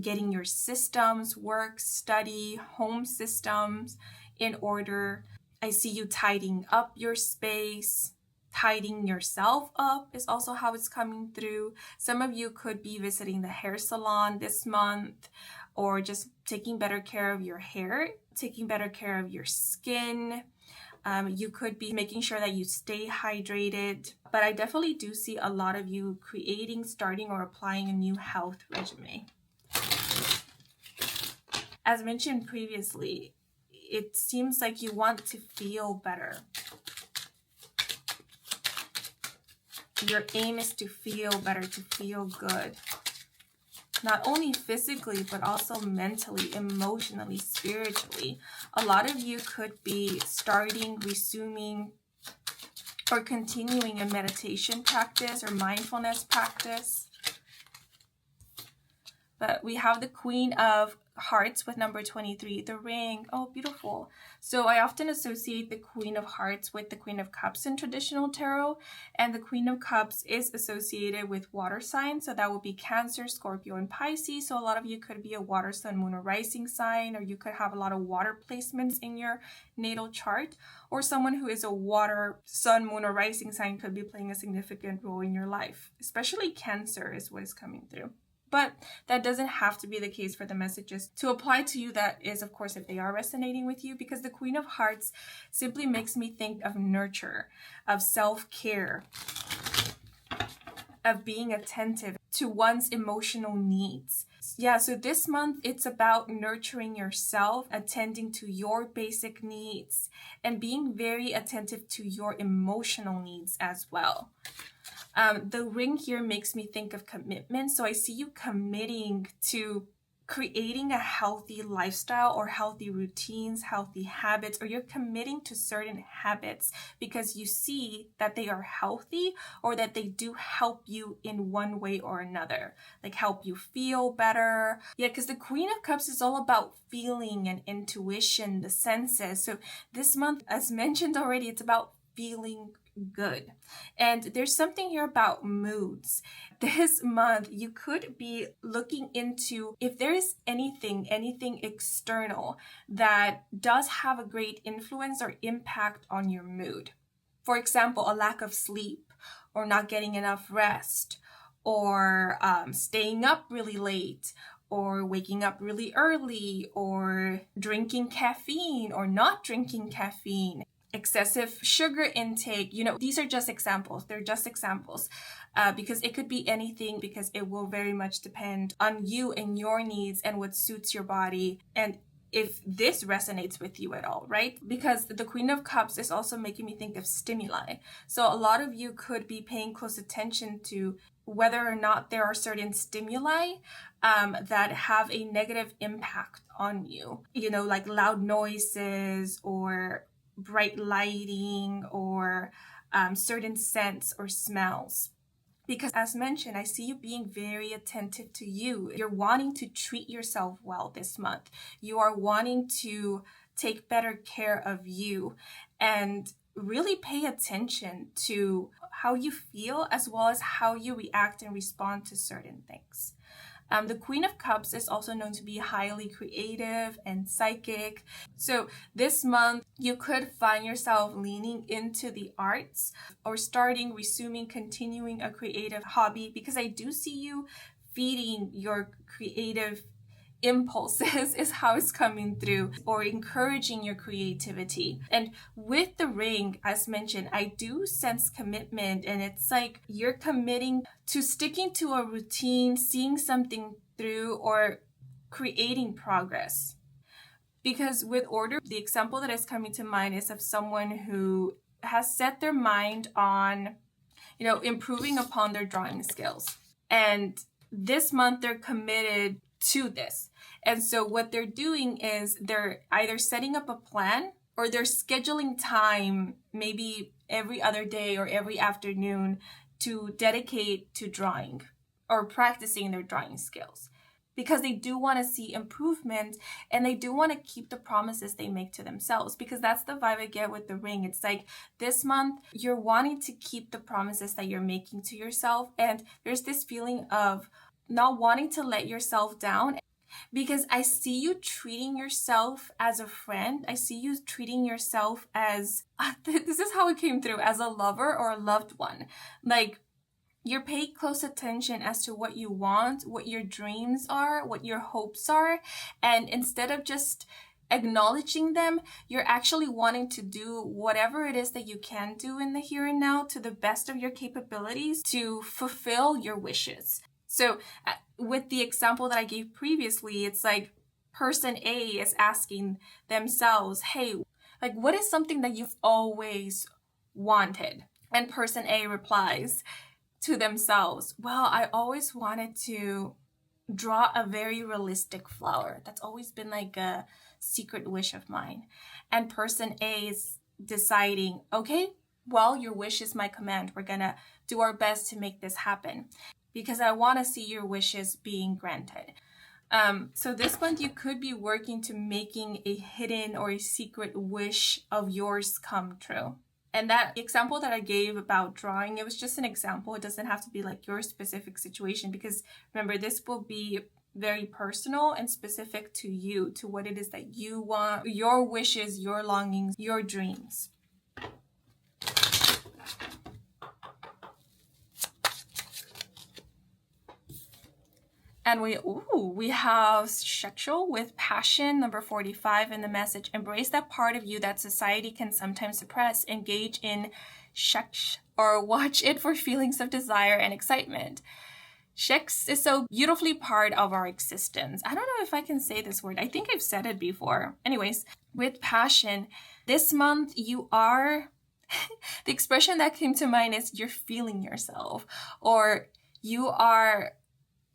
getting your systems, work, study, home systems in order. I see you tidying up your space. Tidying yourself up is also how it's coming through. Some of you could be visiting the hair salon this month, or just taking better care of your hair, taking better care of your skin. You could be making sure that you stay hydrated. But I definitely do see a lot of you creating, starting, or applying a new health regimen. As mentioned previously, it seems like you want to feel better. Your aim is to feel better, to feel good. Not only physically, but also mentally, emotionally, spiritually. A lot of you could be starting, resuming, or continuing a meditation practice or mindfulness practice. But we have the Queen of Hearts with number 23, the ring. Oh, beautiful. So I often associate the Queen of Hearts with the Queen of Cups in traditional tarot, and the Queen of Cups is associated with water signs, so that would be Cancer, Scorpio, and Pisces. So a lot of you could be a water, sun, moon, or rising sign, or you could have a lot of water placements in your natal chart, or someone who is a water, sun, moon, or rising sign could be playing a significant role in your life. Especially Cancer is what is coming through. But that doesn't have to be the case for the messages to apply to you. That is, of course, if they are resonating with you, because the Queen of Hearts simply makes me think of nurture, of self-care, of being attentive to one's emotional needs. Yeah, so this month, it's about nurturing yourself, attending to your basic needs, and being very attentive to your emotional needs as well. The ring here makes me think of commitment. So I see you committing to creating a healthy lifestyle or healthy routines, healthy habits, or you're committing to certain habits because you see that they are healthy or that they do help you in one way or another, like help you feel better. Yeah, because the Queen of Cups is all about feeling and intuition, the senses. So this month, as mentioned already, it's about feeling good. And there's something here about moods. This month, you could be looking into if there is anything external that does have a great influence or impact on your mood. For example, a lack of sleep or not getting enough rest or staying up really late or waking up really early or drinking caffeine or not drinking caffeine. Excessive sugar intake, these are just examples. They're just examples because it could be anything, because it will very much depend on you and your needs and what suits your body and if this resonates with you at all, right? Because the Queen of Cups is also making me think of stimuli. So a lot of you could be paying close attention to whether or not there are certain stimuli that have a negative impact on you, like loud noises or bright lighting or certain scents or smells. Because as mentioned, I see you being very attentive to you. You're wanting to treat yourself well this month. You are wanting to take better care of you and really pay attention to how you feel as well as how you react and respond to certain things. The Queen of Cups is also known to be highly creative and psychic. So this month, you could find yourself leaning into the arts or resuming, continuing a creative hobby, because I do see you feeding your creative impulses is how it's coming through, or encouraging your creativity. And with the ring, as mentioned, I do sense commitment, and it's like you're committing to sticking to a routine, seeing something through, or creating progress. Because with order, the example that is coming to mind is of someone who has set their mind on, improving upon their drawing skills. And this month they're committed to this. And so what they're doing is they're either setting up a plan or they're scheduling time, maybe every other day or every afternoon, to dedicate to drawing or practicing their drawing skills, because they do want to see improvement and they do want to keep the promises they make to themselves, because that's the vibe I get with the ring. It's like this month you're wanting to keep the promises that you're making to yourself, and there's this feeling of not wanting to let yourself down, because I see you treating yourself as a friend. I see you treating yourself as, this is how it came through, as a lover or a loved one. Like, you're paying close attention as to what you want, what your dreams are, what your hopes are. And instead of just acknowledging them, you're actually wanting to do whatever it is that you can do in the here and now to the best of your capabilities to fulfill your wishes. So with the example that I gave previously, it's like person A is asking themselves, hey, like, what is something that you've always wanted? And person A replies to themselves, well, I always wanted to draw a very realistic flower. That's always been like a secret wish of mine. And person A is deciding, okay, well, your wish is my command. We're going to do our best to make this happen, because I want to see your wishes being granted. So this month you could be working to making a hidden or a secret wish of yours come true. And that example that I gave about drawing, it was just an example. It doesn't have to be like your specific situation, because remember, this will be very personal and specific to you, to what it is that you want, your wishes, your longings, your dreams. And we have sexual with passion, number 45 in the message. Embrace that part of you that society can sometimes suppress. Engage in sex or watch it for feelings of desire and excitement. Sex is so beautifully part of our existence. I don't know if I can say this word. I think I've said it before. Anyways, with passion, this month you are, the expression that came to mind is you're feeling yourself, or you are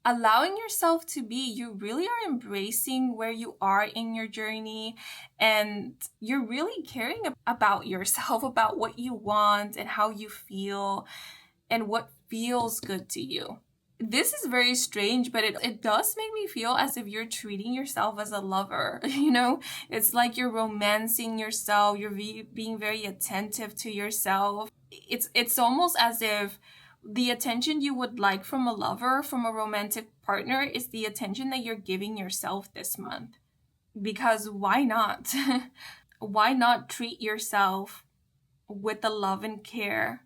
allowing yourself to be. You really are embracing where you are in your journey, and you're really caring about yourself, about what you want and how you feel and what feels good to you. This is very strange, but it does make me feel as if you're treating yourself as a lover. It's like you're romancing yourself. You're being very attentive to yourself. It's almost as if the attention you would like from a lover, from a romantic partner, is the attention that you're giving yourself this month. Because why not? Why not treat yourself with the love and care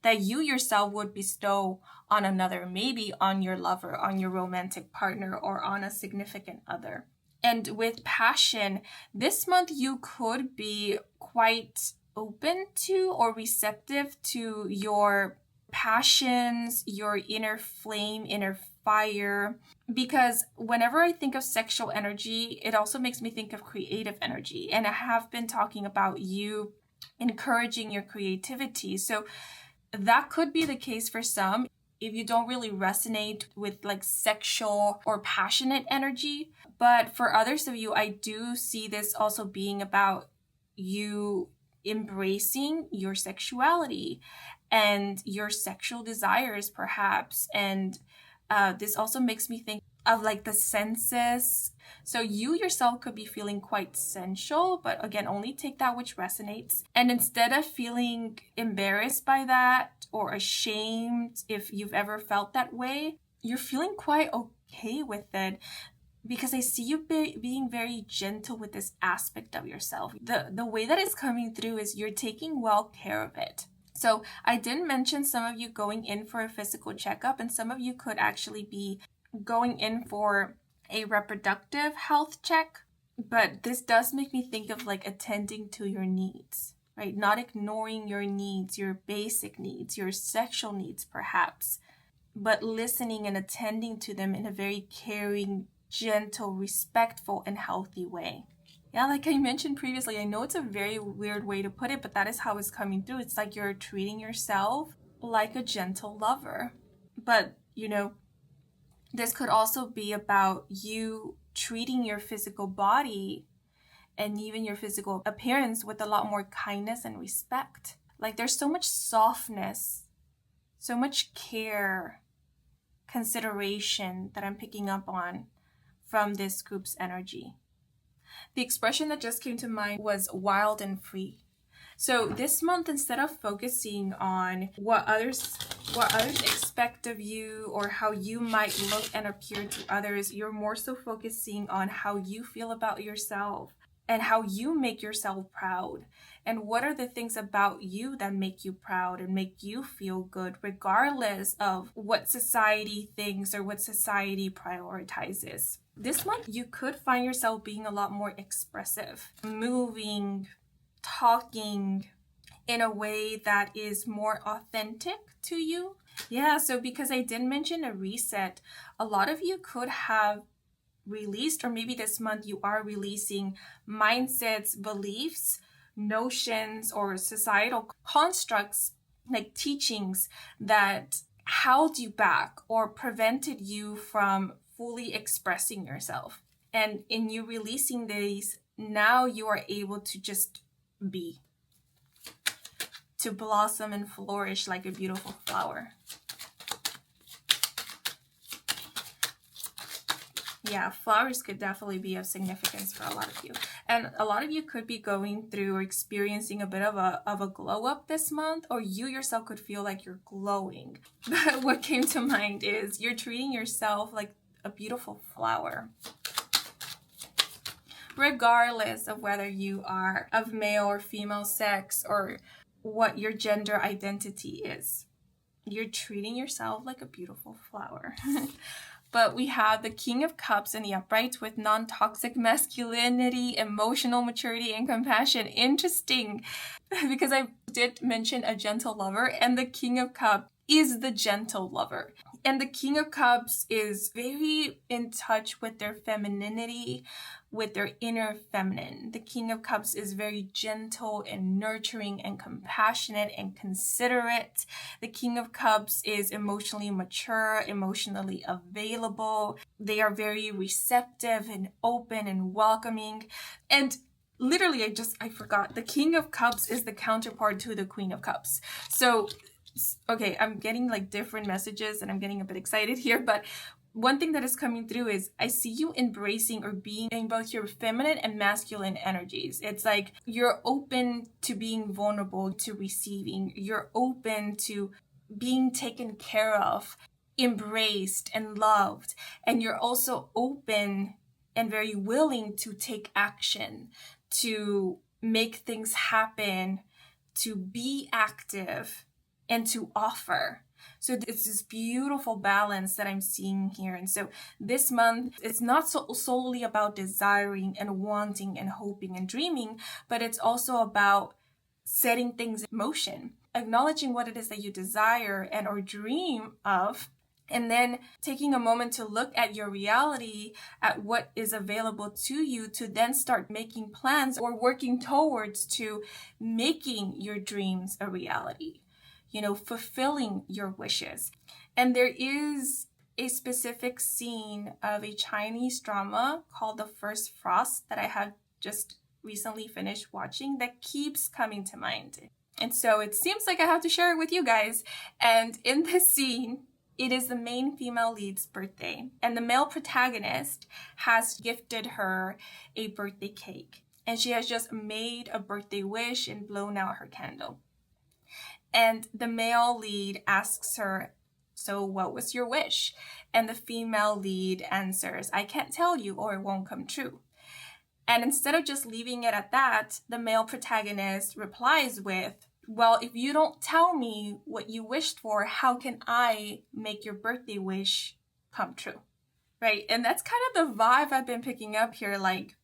that you yourself would bestow on another, maybe on your lover, on your romantic partner, or on a significant other? And with passion, this month you could be quite open to or receptive to your passions, your inner flame, inner fire. Because whenever I think of sexual energy, it also makes me think of creative energy. And I have been talking about you encouraging your creativity. So that could be the case for some if you don't really resonate with like sexual or passionate energy. But for others of you, I do see this also being about you embracing your sexuality and your sexual desires, perhaps. And this also makes me think of like the senses. So you yourself could be feeling quite sensual, but again, only take that which resonates. And instead of feeling embarrassed by that or ashamed, if you've ever felt that way, you're feeling quite okay with it. Because I see you being very gentle with this aspect of yourself. The way that it's coming through is you're taking well care of it. So I did mention some of you going in for a physical checkup, and some of you could actually be going in for a reproductive health check. But this does make me think of like attending to your needs, right? Not ignoring your needs, your basic needs, your sexual needs perhaps, but listening and attending to them in a very caring, gentle, respectful, and healthy way. Yeah, like I mentioned previously, I know it's a very weird way to put it, but that is how it's coming through. It's like you're treating yourself like a gentle lover. But, this could also be about you treating your physical body and even your physical appearance with a lot more kindness and respect. Like there's so much softness, so much care, consideration that I'm picking up on from this group's energy. The expression that just came to mind was wild and free. So this month, instead of focusing on what others expect of you or how you might look and appear to others, you're more so focusing on how you feel about yourself and how you make yourself proud. And what are the things about you that make you proud and make you feel good, regardless of what society thinks or what society prioritizes. This month, you could find yourself being a lot more expressive, moving, talking in a way that is more authentic to you. Yeah, so because I did mention a reset, a lot of you could have released, or maybe this month you are releasing mindsets, beliefs, notions, or societal constructs, like teachings that held you back or prevented you from fully expressing yourself. And in you releasing these, now you are able to just be, to blossom and flourish like a beautiful flower. Yeah, flowers could definitely be of significance for a lot of you. And a lot of you could be going through or experiencing a bit of a glow up this month, or you yourself could feel like you're glowing. But what came to mind is you're treating yourself like a beautiful flower. Regardless of whether you are of male or female sex or what your gender identity is, you're treating yourself like a beautiful flower. But we have the King of Cups in the upright with non-toxic masculinity, emotional maturity, and compassion. Interesting, because I did mention a gentle lover, and the King of Cups is the gentle lover. And the King of Cups is very in touch with their femininity, with their inner feminine. The King of Cups is very gentle and nurturing and compassionate and considerate. The King of Cups is emotionally mature, emotionally available. They are very receptive and open and welcoming. And literally, I forgot. The King of Cups is the counterpart to the Queen of Cups. So, okay, I'm getting like different messages and I'm getting a bit excited here, but one thing that is coming through is I see you embracing or being in both your feminine and masculine energies. It's like you're open to being vulnerable, to receiving. You're open to being taken care of, embraced and loved. And you're also open and very willing to take action, to make things happen, to be active, and to offer. So it's this beautiful balance that I'm seeing here. And so this month, it's not solely about desiring and wanting and hoping and dreaming, but it's also about setting things in motion, acknowledging what it is that you desire and or dream of, and then taking a moment to look at your reality, at what is available to you, to then start making plans or working towards to making your dreams a reality. Fulfilling your wishes. And there is a specific scene of a Chinese drama called The First Frost that I have just recently finished watching that keeps coming to mind. And so it seems like I have to share it with you guys. And in this scene, it is the main female lead's birthday. And the male protagonist has gifted her a birthday cake. And she has just made a birthday wish and blown out her candle. And the male lead asks her, "So what was your wish?" And the female lead answers, "I can't tell you or it won't come true." And instead of just leaving it at that, the male protagonist replies with, "Well, if you don't tell me what you wished for, how can I make your birthday wish come true?" Right? And that's kind of the vibe I've been picking up here, like,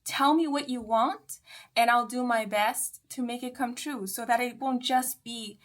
tell me what you want and I'll do my best to make it come true so that it won't just be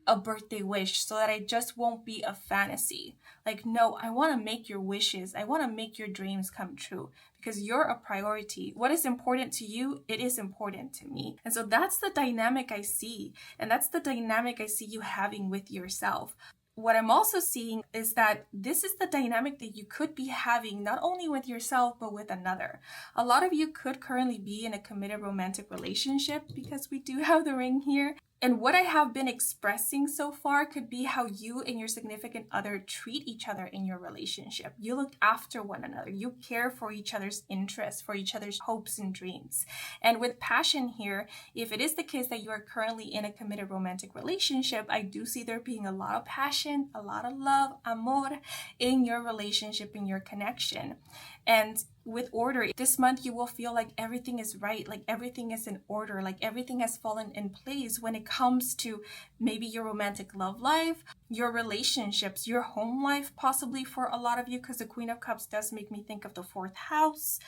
a birthday wish, so that it just won't be a fantasy. Like, no, I want to make your wishes. I want to make your dreams come true because you're a priority. What is important to you, it is important to me. And so that's the dynamic I see. And that's the dynamic I see you having with yourself. What I'm also seeing is that this is the dynamic that you could be having not only with yourself, but with another. A lot of you could currently be in a committed romantic relationship because we do have the ring here. And what I have been expressing so far could be how you and your significant other treat each other in your relationship. You look after one another. You care for each other's interests, for each other's hopes and dreams. And with passion here, if it is the case that you are currently in a committed romantic relationship, I do see there being a lot of passion, a lot of love, amor, in your relationship, in your connection. And with order, this month you will feel like everything is right, like everything is in order, like everything has fallen in place when it comes to maybe your romantic love life, your relationships, your home life, possibly for a lot of you, because the Queen of Cups does make me think of the 4th house,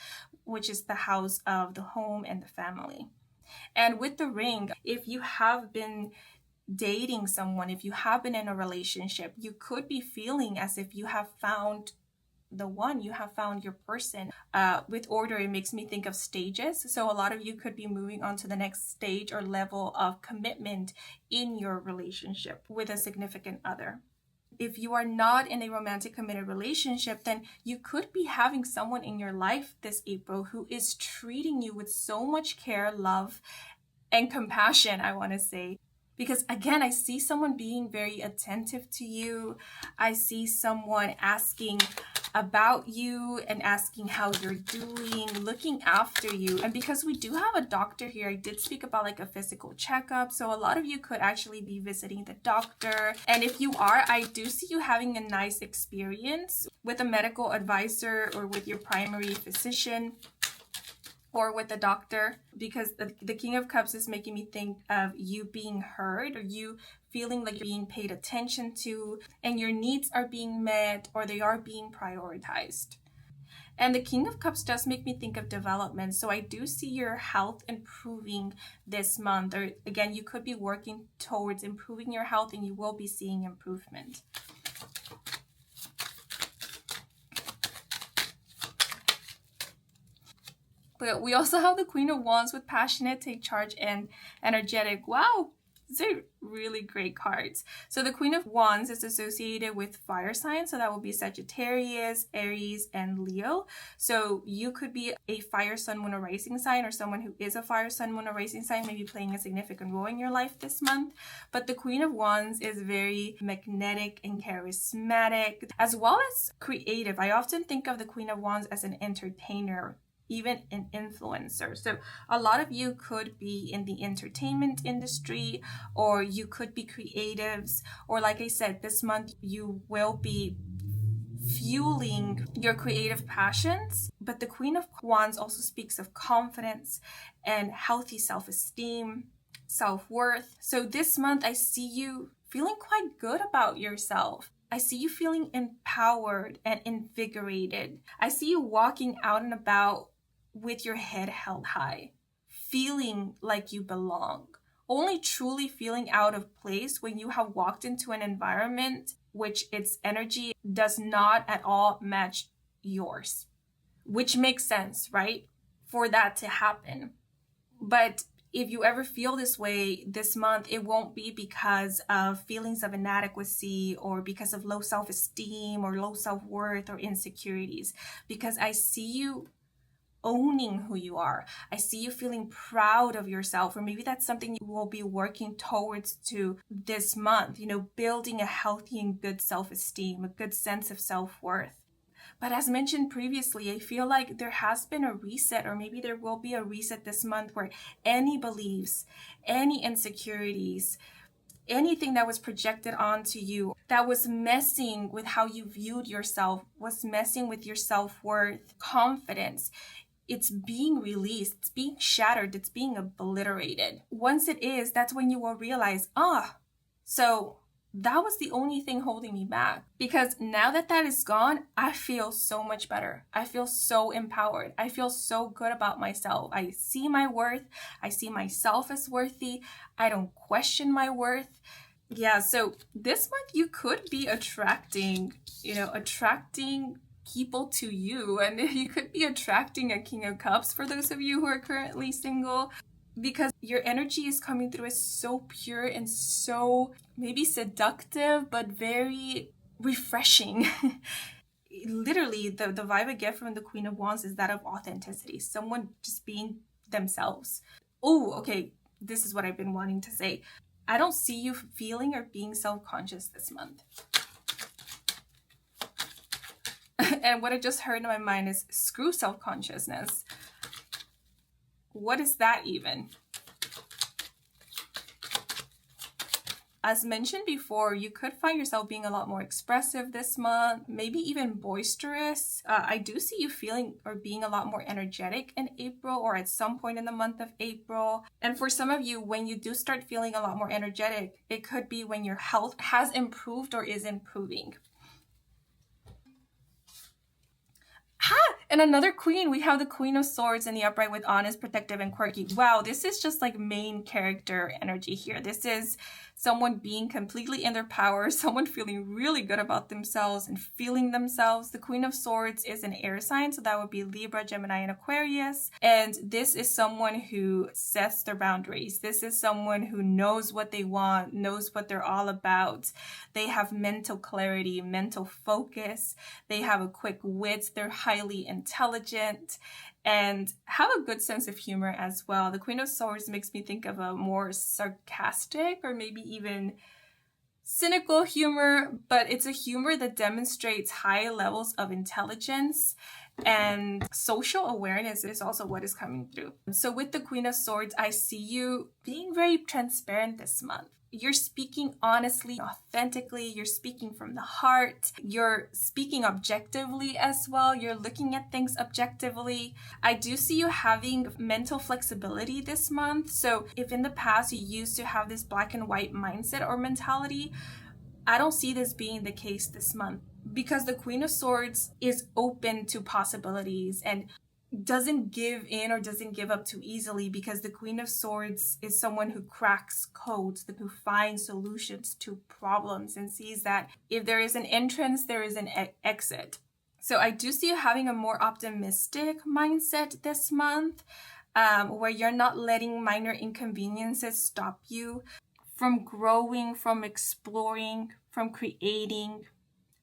which is the house of the home and the family. And with the ring, if you have been dating someone, if you have been in a relationship, you could be feeling as if you have found the one, you have found your person. With order, it makes me think of stages. So a lot of you could be moving on to the next stage or level of commitment in your relationship with a significant other. If you are not in a romantic committed relationship, then you could be having someone in your life this April who is treating you with so much care, love, and compassion, I want to say. Because again, I see someone being very attentive to you. I see someone asking about you and asking how you're doing, looking after you. And because we do have a doctor here, I did speak about like a physical checkup. So a lot of you could actually be visiting the doctor. And if you are, I do see you having a nice experience with a medical advisor or with your primary physician, or with the doctor, because the King of Cups is making me think of you being heard, or you feeling like you're being paid attention to, and your needs are being met, or they are being prioritized. And the King of Cups does make me think of development. So I do see your health improving this month. Or again, you could be working towards improving your health and you will be seeing improvement. But we also have the Queen of Wands with passionate, take charge, and energetic. Wow, these are really great cards. So the Queen of Wands is associated with fire signs. So that will be Sagittarius, Aries, and Leo. So you could be a fire sun, moon, or rising sign, or someone who is a fire sun, moon, or rising sign, maybe playing a significant role in your life this month. But the Queen of Wands is very magnetic and charismatic, as well as creative. I often think of the Queen of Wands as an entertainer, even an influencer. So a lot of you could be in the entertainment industry, or you could be creatives, or like I said, this month you will be fueling your creative passions. But the Queen of Wands also speaks of confidence and healthy self-esteem, self-worth. So this month I see you feeling quite good about yourself. I see you feeling empowered and invigorated. I see you walking out and about with your head held high, feeling like you belong, only truly feeling out of place when you have walked into an environment which its energy does not at all match yours, which makes sense, right? For that to happen. But if you ever feel this way this month, it won't be because of feelings of inadequacy or because of low self-esteem or low self-worth or insecurities, because I see you owning who you are. I see you feeling proud of yourself, or maybe that's something you will be working towards to this month, building a healthy and good self-esteem, a good sense of self-worth. But as mentioned previously, I feel like there has been a reset, or maybe there will be a reset this month where any beliefs, any insecurities, anything that was projected onto you that was messing with how you viewed yourself, was messing with your self-worth, confidence, it's being released, it's being shattered, it's being obliterated. Once it is, that's when you will realize, so that was the only thing holding me back. Because now that that is gone, I feel so much better. I feel so empowered. I feel so good about myself. I see my worth. I see myself as worthy. I don't question my worth. Yeah, so this month you could be attracting people to you, and you could be attracting a King of Cups for those of you who are currently single, because your energy is coming through as so pure and so maybe seductive, but very refreshing. Literally, the vibe I get from the Queen of Wands is that of authenticity, someone just being themselves. Oh, okay, this is what I've been wanting to say. I don't see you feeling or being self-conscious this month. And what I just heard in my mind is screw self-consciousness. What is that even? As mentioned before, you could find yourself being a lot more expressive this month, maybe even boisterous. I do see you feeling or being a lot more energetic in April, or at some point in the month of April. And for some of you, when you do start feeling a lot more energetic, it could be when your health has improved or is improving. And another queen, we have the Queen of Swords in the upright with honest, protective, and quirky. Wow, this is just like main character energy here. This is someone being completely in their power, someone feeling really good about themselves and feeling themselves. The Queen of Swords is an air sign, so that would be Libra, Gemini, and Aquarius. And this is someone who sets their boundaries. This is someone who knows what they want, knows what they're all about. They have mental clarity, mental focus. They have a quick wit. They're highly intelligent and have a good sense of humor as well. The Queen of Swords makes me think of a more sarcastic or maybe even cynical humor, but it's a humor that demonstrates high levels of intelligence, and social awareness is also what is coming through. So with the Queen of Swords, I see you being very transparent this month. You're speaking honestly, authentically, you're speaking from the heart, you're speaking objectively as well, you're looking at things objectively. I do see you having mental flexibility this month. So if in the past you used to have this black and white mindset or mentality, I don't see this being the case this month. because the Queen of Swords is open to possibilities and doesn't give in or doesn't give up too easily, because the Queen of Swords is someone who cracks codes, who finds solutions to problems and sees that if there is an entrance, there is an exit. So I do see you having a more optimistic mindset this month, where you're not letting minor inconveniences stop you from growing, from exploring, from creating.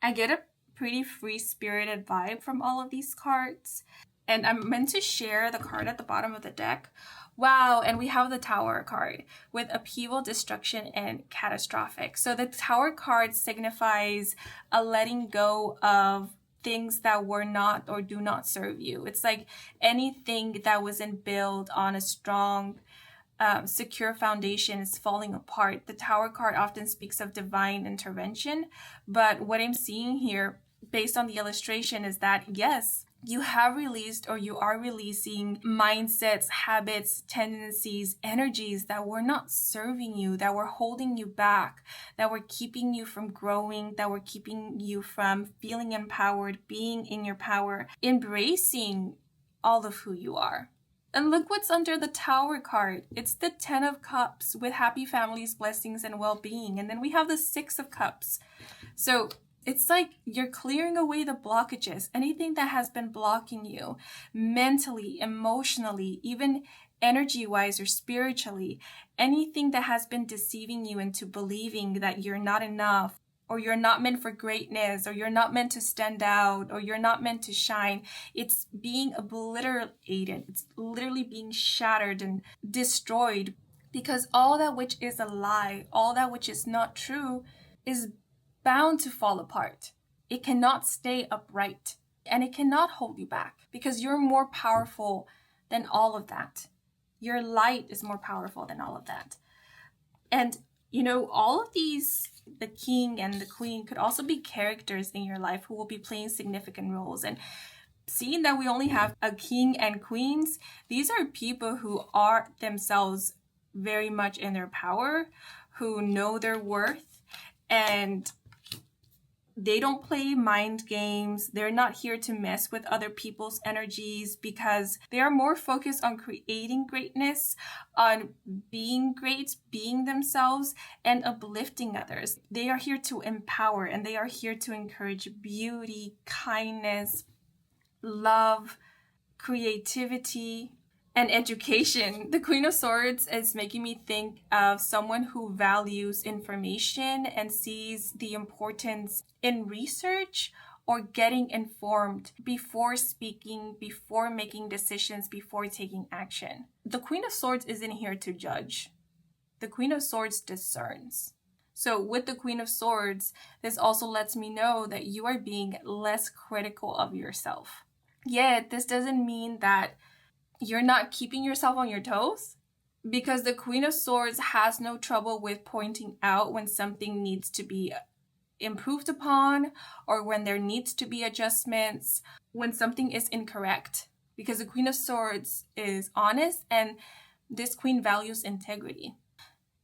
I get a pretty free-spirited vibe from all of these cards. And I'm meant to share the card at the bottom of the deck. Wow, and we have the Tower card with upheaval, destruction, and catastrophic. So the Tower card signifies a letting go of things that were not or do not serve you. It's like anything that wasn't built on a strong, secure foundation is falling apart. The Tower card often speaks of divine intervention, but what I'm seeing here based on the illustration is that, yes, you have released or you are releasing mindsets, habits, tendencies, energies that were not serving you, that were holding you back, that were keeping you from growing, that were keeping you from feeling empowered, being in your power, embracing all of who you are. And look what's under the Tower card. It's the 10 of Cups with happy families, blessings, and well-being. And then we have the 6 of Cups. So it's like you're clearing away the blockages, anything that has been blocking you mentally, emotionally, even energy-wise or spiritually, anything that has been deceiving you into believing that you're not enough, or you're not meant for greatness, or you're not meant to stand out, or you're not meant to shine. It's being obliterated. It's literally being shattered and destroyed, because all that which is a lie, all that which is not true is bound to fall apart. It cannot stay upright, and it cannot hold you back, because you're more powerful than all of that. Your light is more powerful than all of that. And all of these, the king and the queen, could also be characters in your life who will be playing significant roles. And seeing that we only have a king and queens, these are people who are themselves very much in their power, who know their worth, and they don't play mind games. They're not here to mess with other people's energies, because they are more focused on creating greatness, on being great, being themselves, and uplifting others. They are here to empower, and they are here to encourage beauty, kindness, love, creativity, and education. The Queen of Swords is making me think of someone who values information and sees the importance in research or getting informed before speaking, before making decisions, before taking action. The Queen of Swords isn't here to judge. The Queen of Swords discerns. So with the Queen of Swords, this also lets me know that you are being less critical of yourself. Yet, this doesn't mean that you're not keeping yourself on your toes, because the Queen of Swords has no trouble with pointing out when something needs to be improved upon, or when there needs to be adjustments, when something is incorrect, because the Queen of Swords is honest, and this queen values integrity.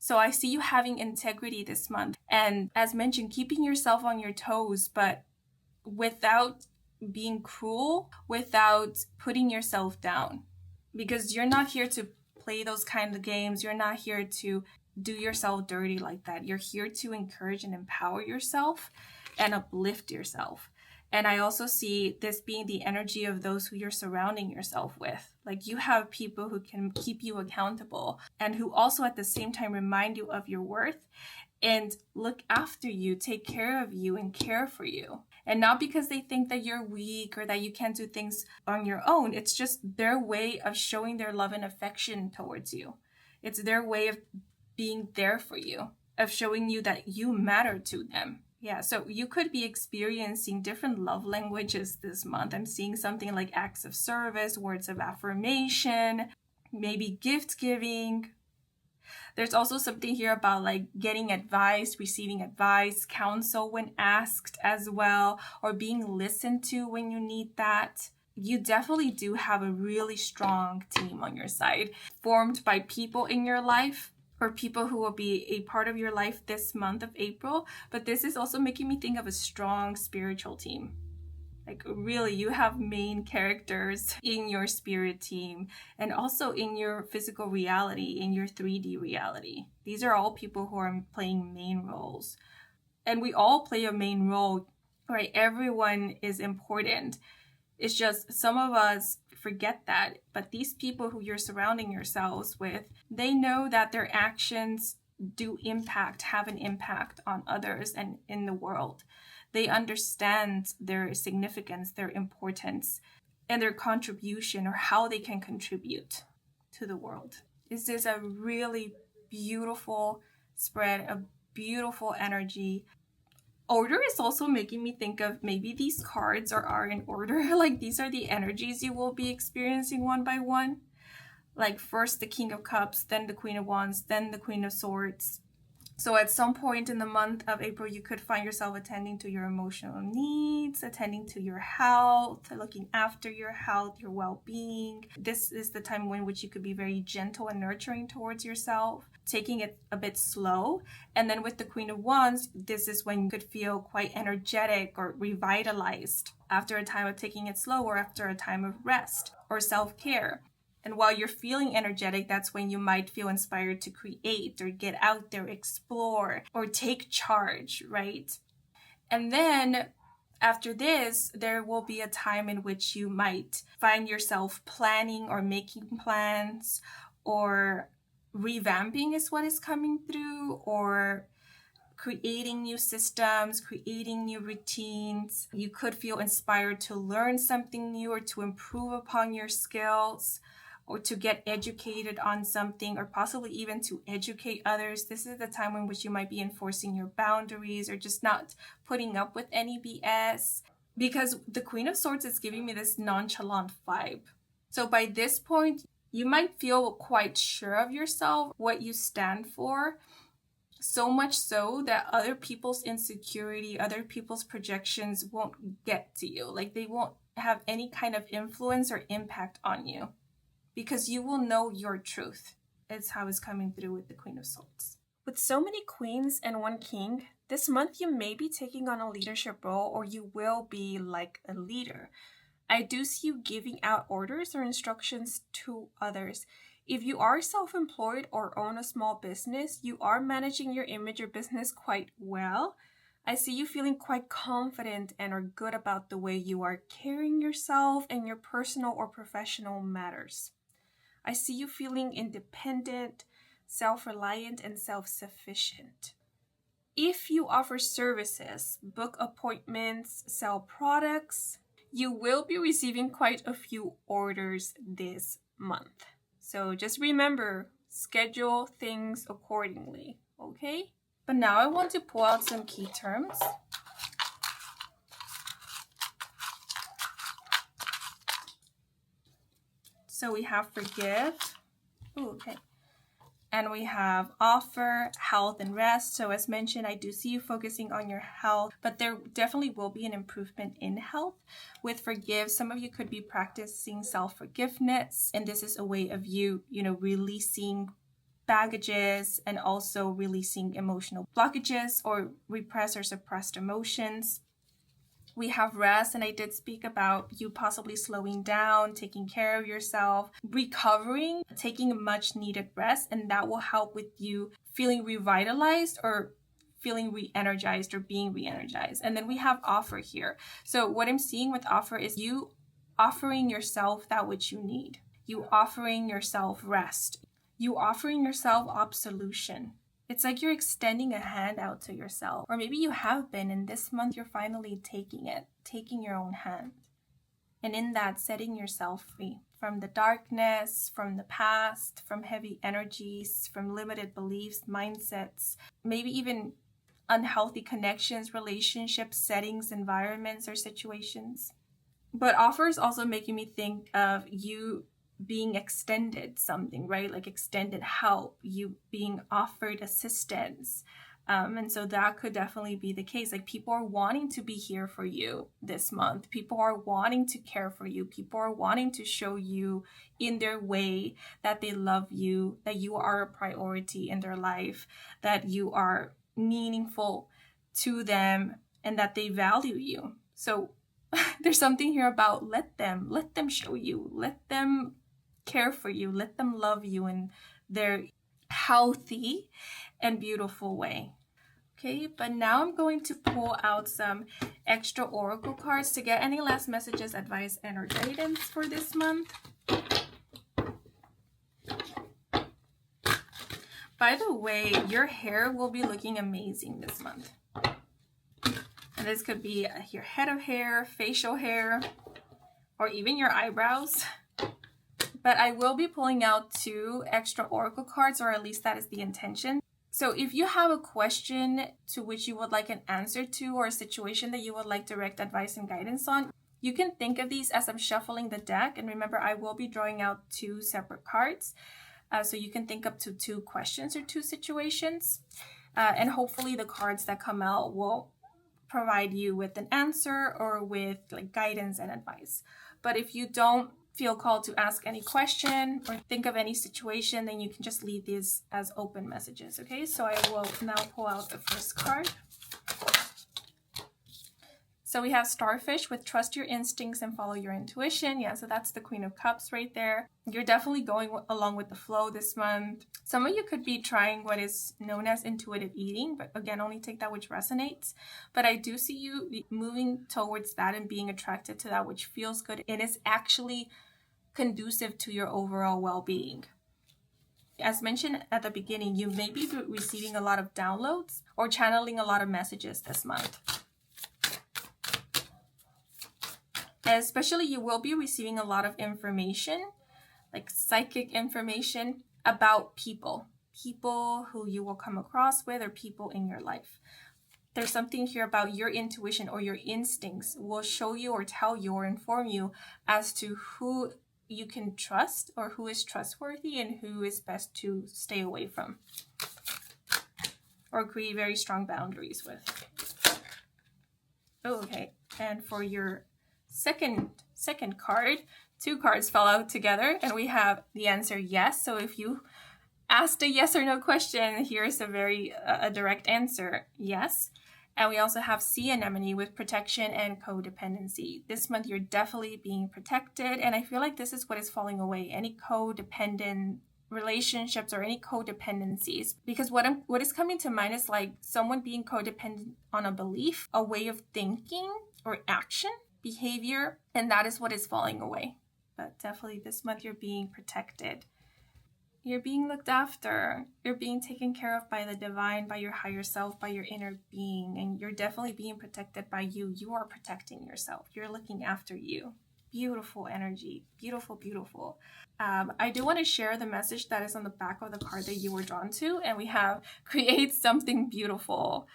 So I see you having integrity this month, and as mentioned, keeping yourself on your toes, but without being cruel, without putting yourself down. Because you're not here to play those kind of games. You're not here to do yourself dirty like that. You're here to encourage and empower yourself and uplift yourself. And I also see this being the energy of those who you're surrounding yourself with. Like, you have people who can keep you accountable, and who also at the same time remind you of your worth and look after you, take care of you, and care for you. And not because they think that you're weak or that you can't do things on your own. It's just their way of showing their love and affection towards you. It's their way of being there for you, of showing you that you matter to them. Yeah, so you could be experiencing different love languages this month. I'm seeing something like acts of service, words of affirmation, maybe gift giving. There's also something here about like getting advice, receiving advice, counsel when asked as well, or being listened to when you need that. You definitely do have a really strong team on your side, formed by people in your life or people who will be a part of your life this month of April. But this is also making me think of a strong spiritual team. Like really, you have main characters in your spirit team and also in your physical reality, in your 3D reality. These are all people who are playing main roles. And we all play a main role, right? Everyone is important. It's just some of us forget that. But these people who you're surrounding yourselves with, they know that their actions do have an impact on others and in the world. They understand their significance, their importance, and their contribution, or how they can contribute to the world. This is a really beautiful spread, a beautiful energy. Order is also making me think of maybe these cards are in order. Like these are the energies you will be experiencing one by one. Like first the King of Cups, then the Queen of Wands, then the Queen of Swords. So at some point in the month of April, you could find yourself attending to your emotional needs, attending to your health, looking after your health, your well-being. This is the time in which you could be very gentle and nurturing towards yourself, taking it a bit slow. And then with the Queen of Wands, this is when you could feel quite energetic or revitalized after a time of taking it slow, or after a time of rest or self-care. And while you're feeling energetic, that's when you might feel inspired to create or get out there, explore, or take charge, right? And then after this, there will be a time in which you might find yourself planning or making plans, or revamping is what is coming through, or creating new systems, creating new routines. You could feel inspired to learn something new, or to improve upon your skills, or to get educated on something, or possibly even to educate others. This is the time in which you might be enforcing your boundaries, or just not putting up with any BS. Because the Queen of Swords is giving me this nonchalant vibe. So by this point, you might feel quite sure of yourself, what you stand for. So much so that other people's insecurity, other people's projections won't get to you. Like they won't have any kind of influence or impact on you, because you will know your truth. It's how it's coming through with the Queen of Swords. With so many queens and one king, this month you may be taking on a leadership role, or you will be like a leader. I do see you giving out orders or instructions to others. If you are self-employed or own a small business, you are managing your image or business quite well. I see you feeling quite confident and are good about the way you are carrying yourself and your personal or professional matters. I see you feeling independent, self-reliant, and self-sufficient. If you offer services, book appointments, sell products, you will be receiving quite a few orders this month. So just remember, schedule things accordingly, okay? But now I want to pull out some key terms. So we have forgive. Ooh, okay. And we have offer, health, and rest. So as mentioned, I do see you focusing on your health, but there definitely will be an improvement in health. With forgive, some of you could be practicing self-forgiveness. And this is a way of you, releasing baggages and also releasing emotional blockages or repressed or suppressed emotions. We have rest, and I did speak about you possibly slowing down, taking care of yourself, recovering, taking a much needed rest, and that will help with you feeling revitalized or feeling re-energized or being re-energized. And then we have offer here. So what I'm seeing with offer is you offering yourself that which you need. You offering yourself rest. You offering yourself absolution. It's like you're extending a hand out to yourself. Or maybe you have been, and this month you're finally taking your own hand. And in that, setting yourself free from the darkness, from the past, from heavy energies, from limited beliefs, mindsets, maybe even unhealthy connections, relationships, settings, environments, or situations. But offer is also making me think of you being extended something, right? Like extended help, you being offered assistance, And so that could definitely be the case. Like, people are wanting to be here for you this month. People are wanting to care for you. People are wanting to show you in their way that they love you, that you are a priority in their life, that you are meaningful to them, and that they value you. So there's something here about let them show you, let them care for you, let them love you in their healthy and beautiful way. Okay, but now I'm going to pull out some extra oracle cards to get any last messages, advice, and or guidance for this month. By the way, your hair will be looking amazing this month. And this could be your head of hair, facial hair, or even your eyebrows. But I will be pulling out 2 extra oracle cards, or at least that is the intention. So if you have a question to which you would like an answer to, or a situation that you would like direct advice and guidance on, you can think of these as I'm shuffling the deck. And remember, I will be drawing out 2 separate cards. So you can think up to 2 questions or 2 situations. And hopefully the cards that come out will provide you with an answer or with like guidance and advice. But if you don't feel called to ask any question or think of any situation, then you can just leave these as open messages. Okay, so I will now pull out the first card. So we have Starfish with trust your instincts and follow your intuition. Yeah, so that's the Queen of Cups right there. You're definitely going along with the flow this month. Some of you could be trying what is known as intuitive eating, but again, only take that which resonates. But I do see you moving towards that and being attracted to that which feels good and is actually conducive to your overall well-being. As mentioned at the beginning, you may be receiving a lot of downloads or channeling a lot of messages this month. Especially, you will be receiving a lot of information, like psychic information about people who you will come across with, or people in your life. There's something here about your intuition or your instincts will show you or tell you or inform you as to who you can trust or who is trustworthy and who is best to stay away from or create very strong boundaries with. Oh, okay. And for your second card, 2 cards fell out together and we have the answer yes. So if you asked a yes or no question, here's a direct answer, yes. And we also have Sea Anemone with protection and codependency. This month you're definitely being protected, and I feel like this is what is falling away, any codependent relationships or any codependencies, because what is coming to mind is like someone being codependent on a belief, a way of thinking or action, behavior, and that is what is falling away. But definitely this month you're being protected. You're being looked after. You're being taken care of by the divine, by your higher self, by your inner being, and you're definitely being protected by you. You are protecting yourself. You're looking after you. Beautiful energy. Beautiful, beautiful. I do want to share the message that is on the back of the card that you were drawn to, and we have create something beautiful.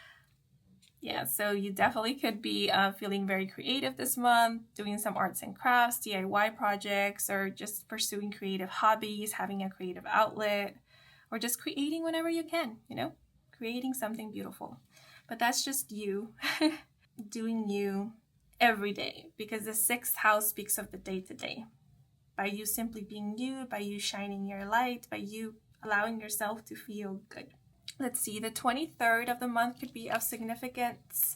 Yeah, so you definitely could be feeling very creative this month, doing some arts and crafts, DIY projects, or just pursuing creative hobbies, having a creative outlet, or just creating whenever you can, creating something beautiful. But that's just you doing you every day, because the 6th house speaks of the day-to-day. By you simply being you, by you shining your light, by you allowing yourself to feel good. Let's see, the 23rd of the month could be of significance.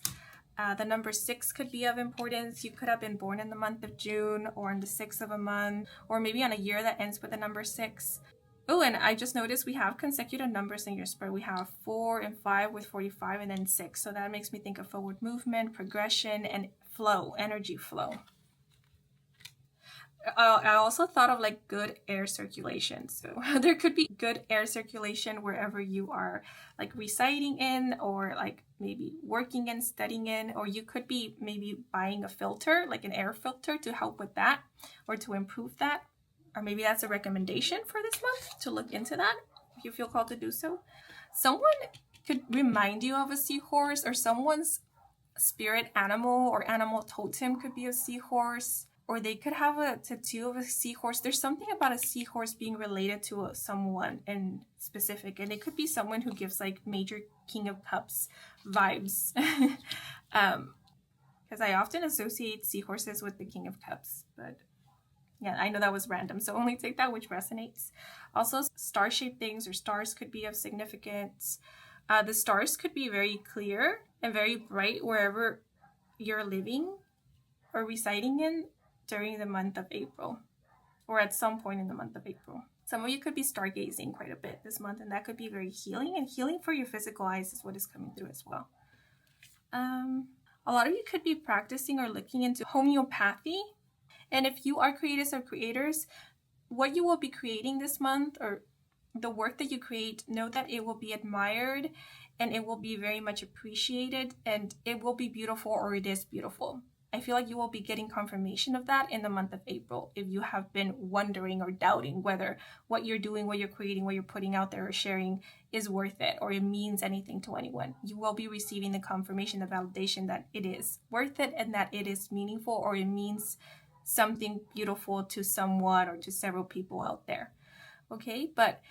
The number 6 could be of importance. You could have been born in the month of June or in the 6th of a month, or maybe on a year that ends with the number 6. Oh, and I just noticed we have consecutive numbers in your spread. We have 4 and 5 with 45 and then 6. So that makes me think of forward movement, progression, and flow, energy flow. I also thought of like good air circulation. So there could be good air circulation wherever you are like residing in, or like maybe working and studying in, or you could be maybe buying a filter, like an air filter to help with that or to improve that. Or maybe that's a recommendation for this month to look into that if you feel called to do so. Someone could remind you of a seahorse, or someone's spirit animal or animal totem could be a seahorse. or they could have a tattoo of a seahorse. There's something about a seahorse being related to someone in specific, and it could be someone who gives like major King of Cups vibes. Because I often associate seahorses with the King of Cups, but yeah, I know that was random, so only take that which resonates. Also, star-shaped things or stars could be of significance. The stars could be very clear and very bright wherever you're living or residing in during the month of April, or at some point in the month of April. Some of you could be stargazing quite a bit this month, and that could be very healing, and healing for your physical eyes is what is coming through as well. A lot of you could be practicing or looking into homeopathy. And if you are creatives or creators, what you will be creating this month, or the work that you create, know that it will be admired and it will be very much appreciated, and it will be beautiful, or it is beautiful. I feel like you will be getting confirmation of that in the month of April if you have been wondering or doubting whether what you're doing, what you're creating, what you're putting out there or sharing is worth it or it means anything to anyone. You will be receiving the confirmation, the validation that it is worth it and that it is meaningful, or it means something beautiful to someone or to several people out there. Okay, but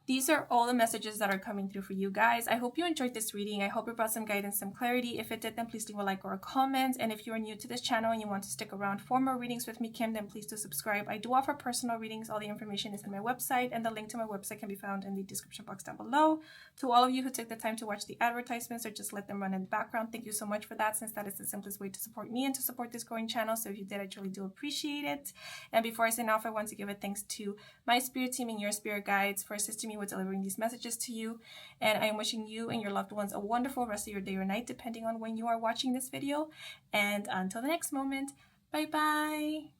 these are all the messages that are coming through for you guys. I hope you enjoyed this reading. I hope it brought some guidance, some clarity. If it did, then please leave a like or a comment. And if you are new to this channel and you want to stick around for more readings with me, Kim, then please do subscribe. I do offer personal readings. All the information is on my website, and the link to my website can be found in the description box down below. To all of you who took the time to watch the advertisements or just let them run in the background, thank you so much for that, since that is the simplest way to support me and to support this growing channel. So if you did, I truly do appreciate it. And before I sign off, I want to give a thanks to my spirit team and your spirit guides for assisting me with delivering these messages to you, and I am wishing you and your loved ones a wonderful rest of your day or night, depending on when you are watching this video. And until the next moment, bye bye.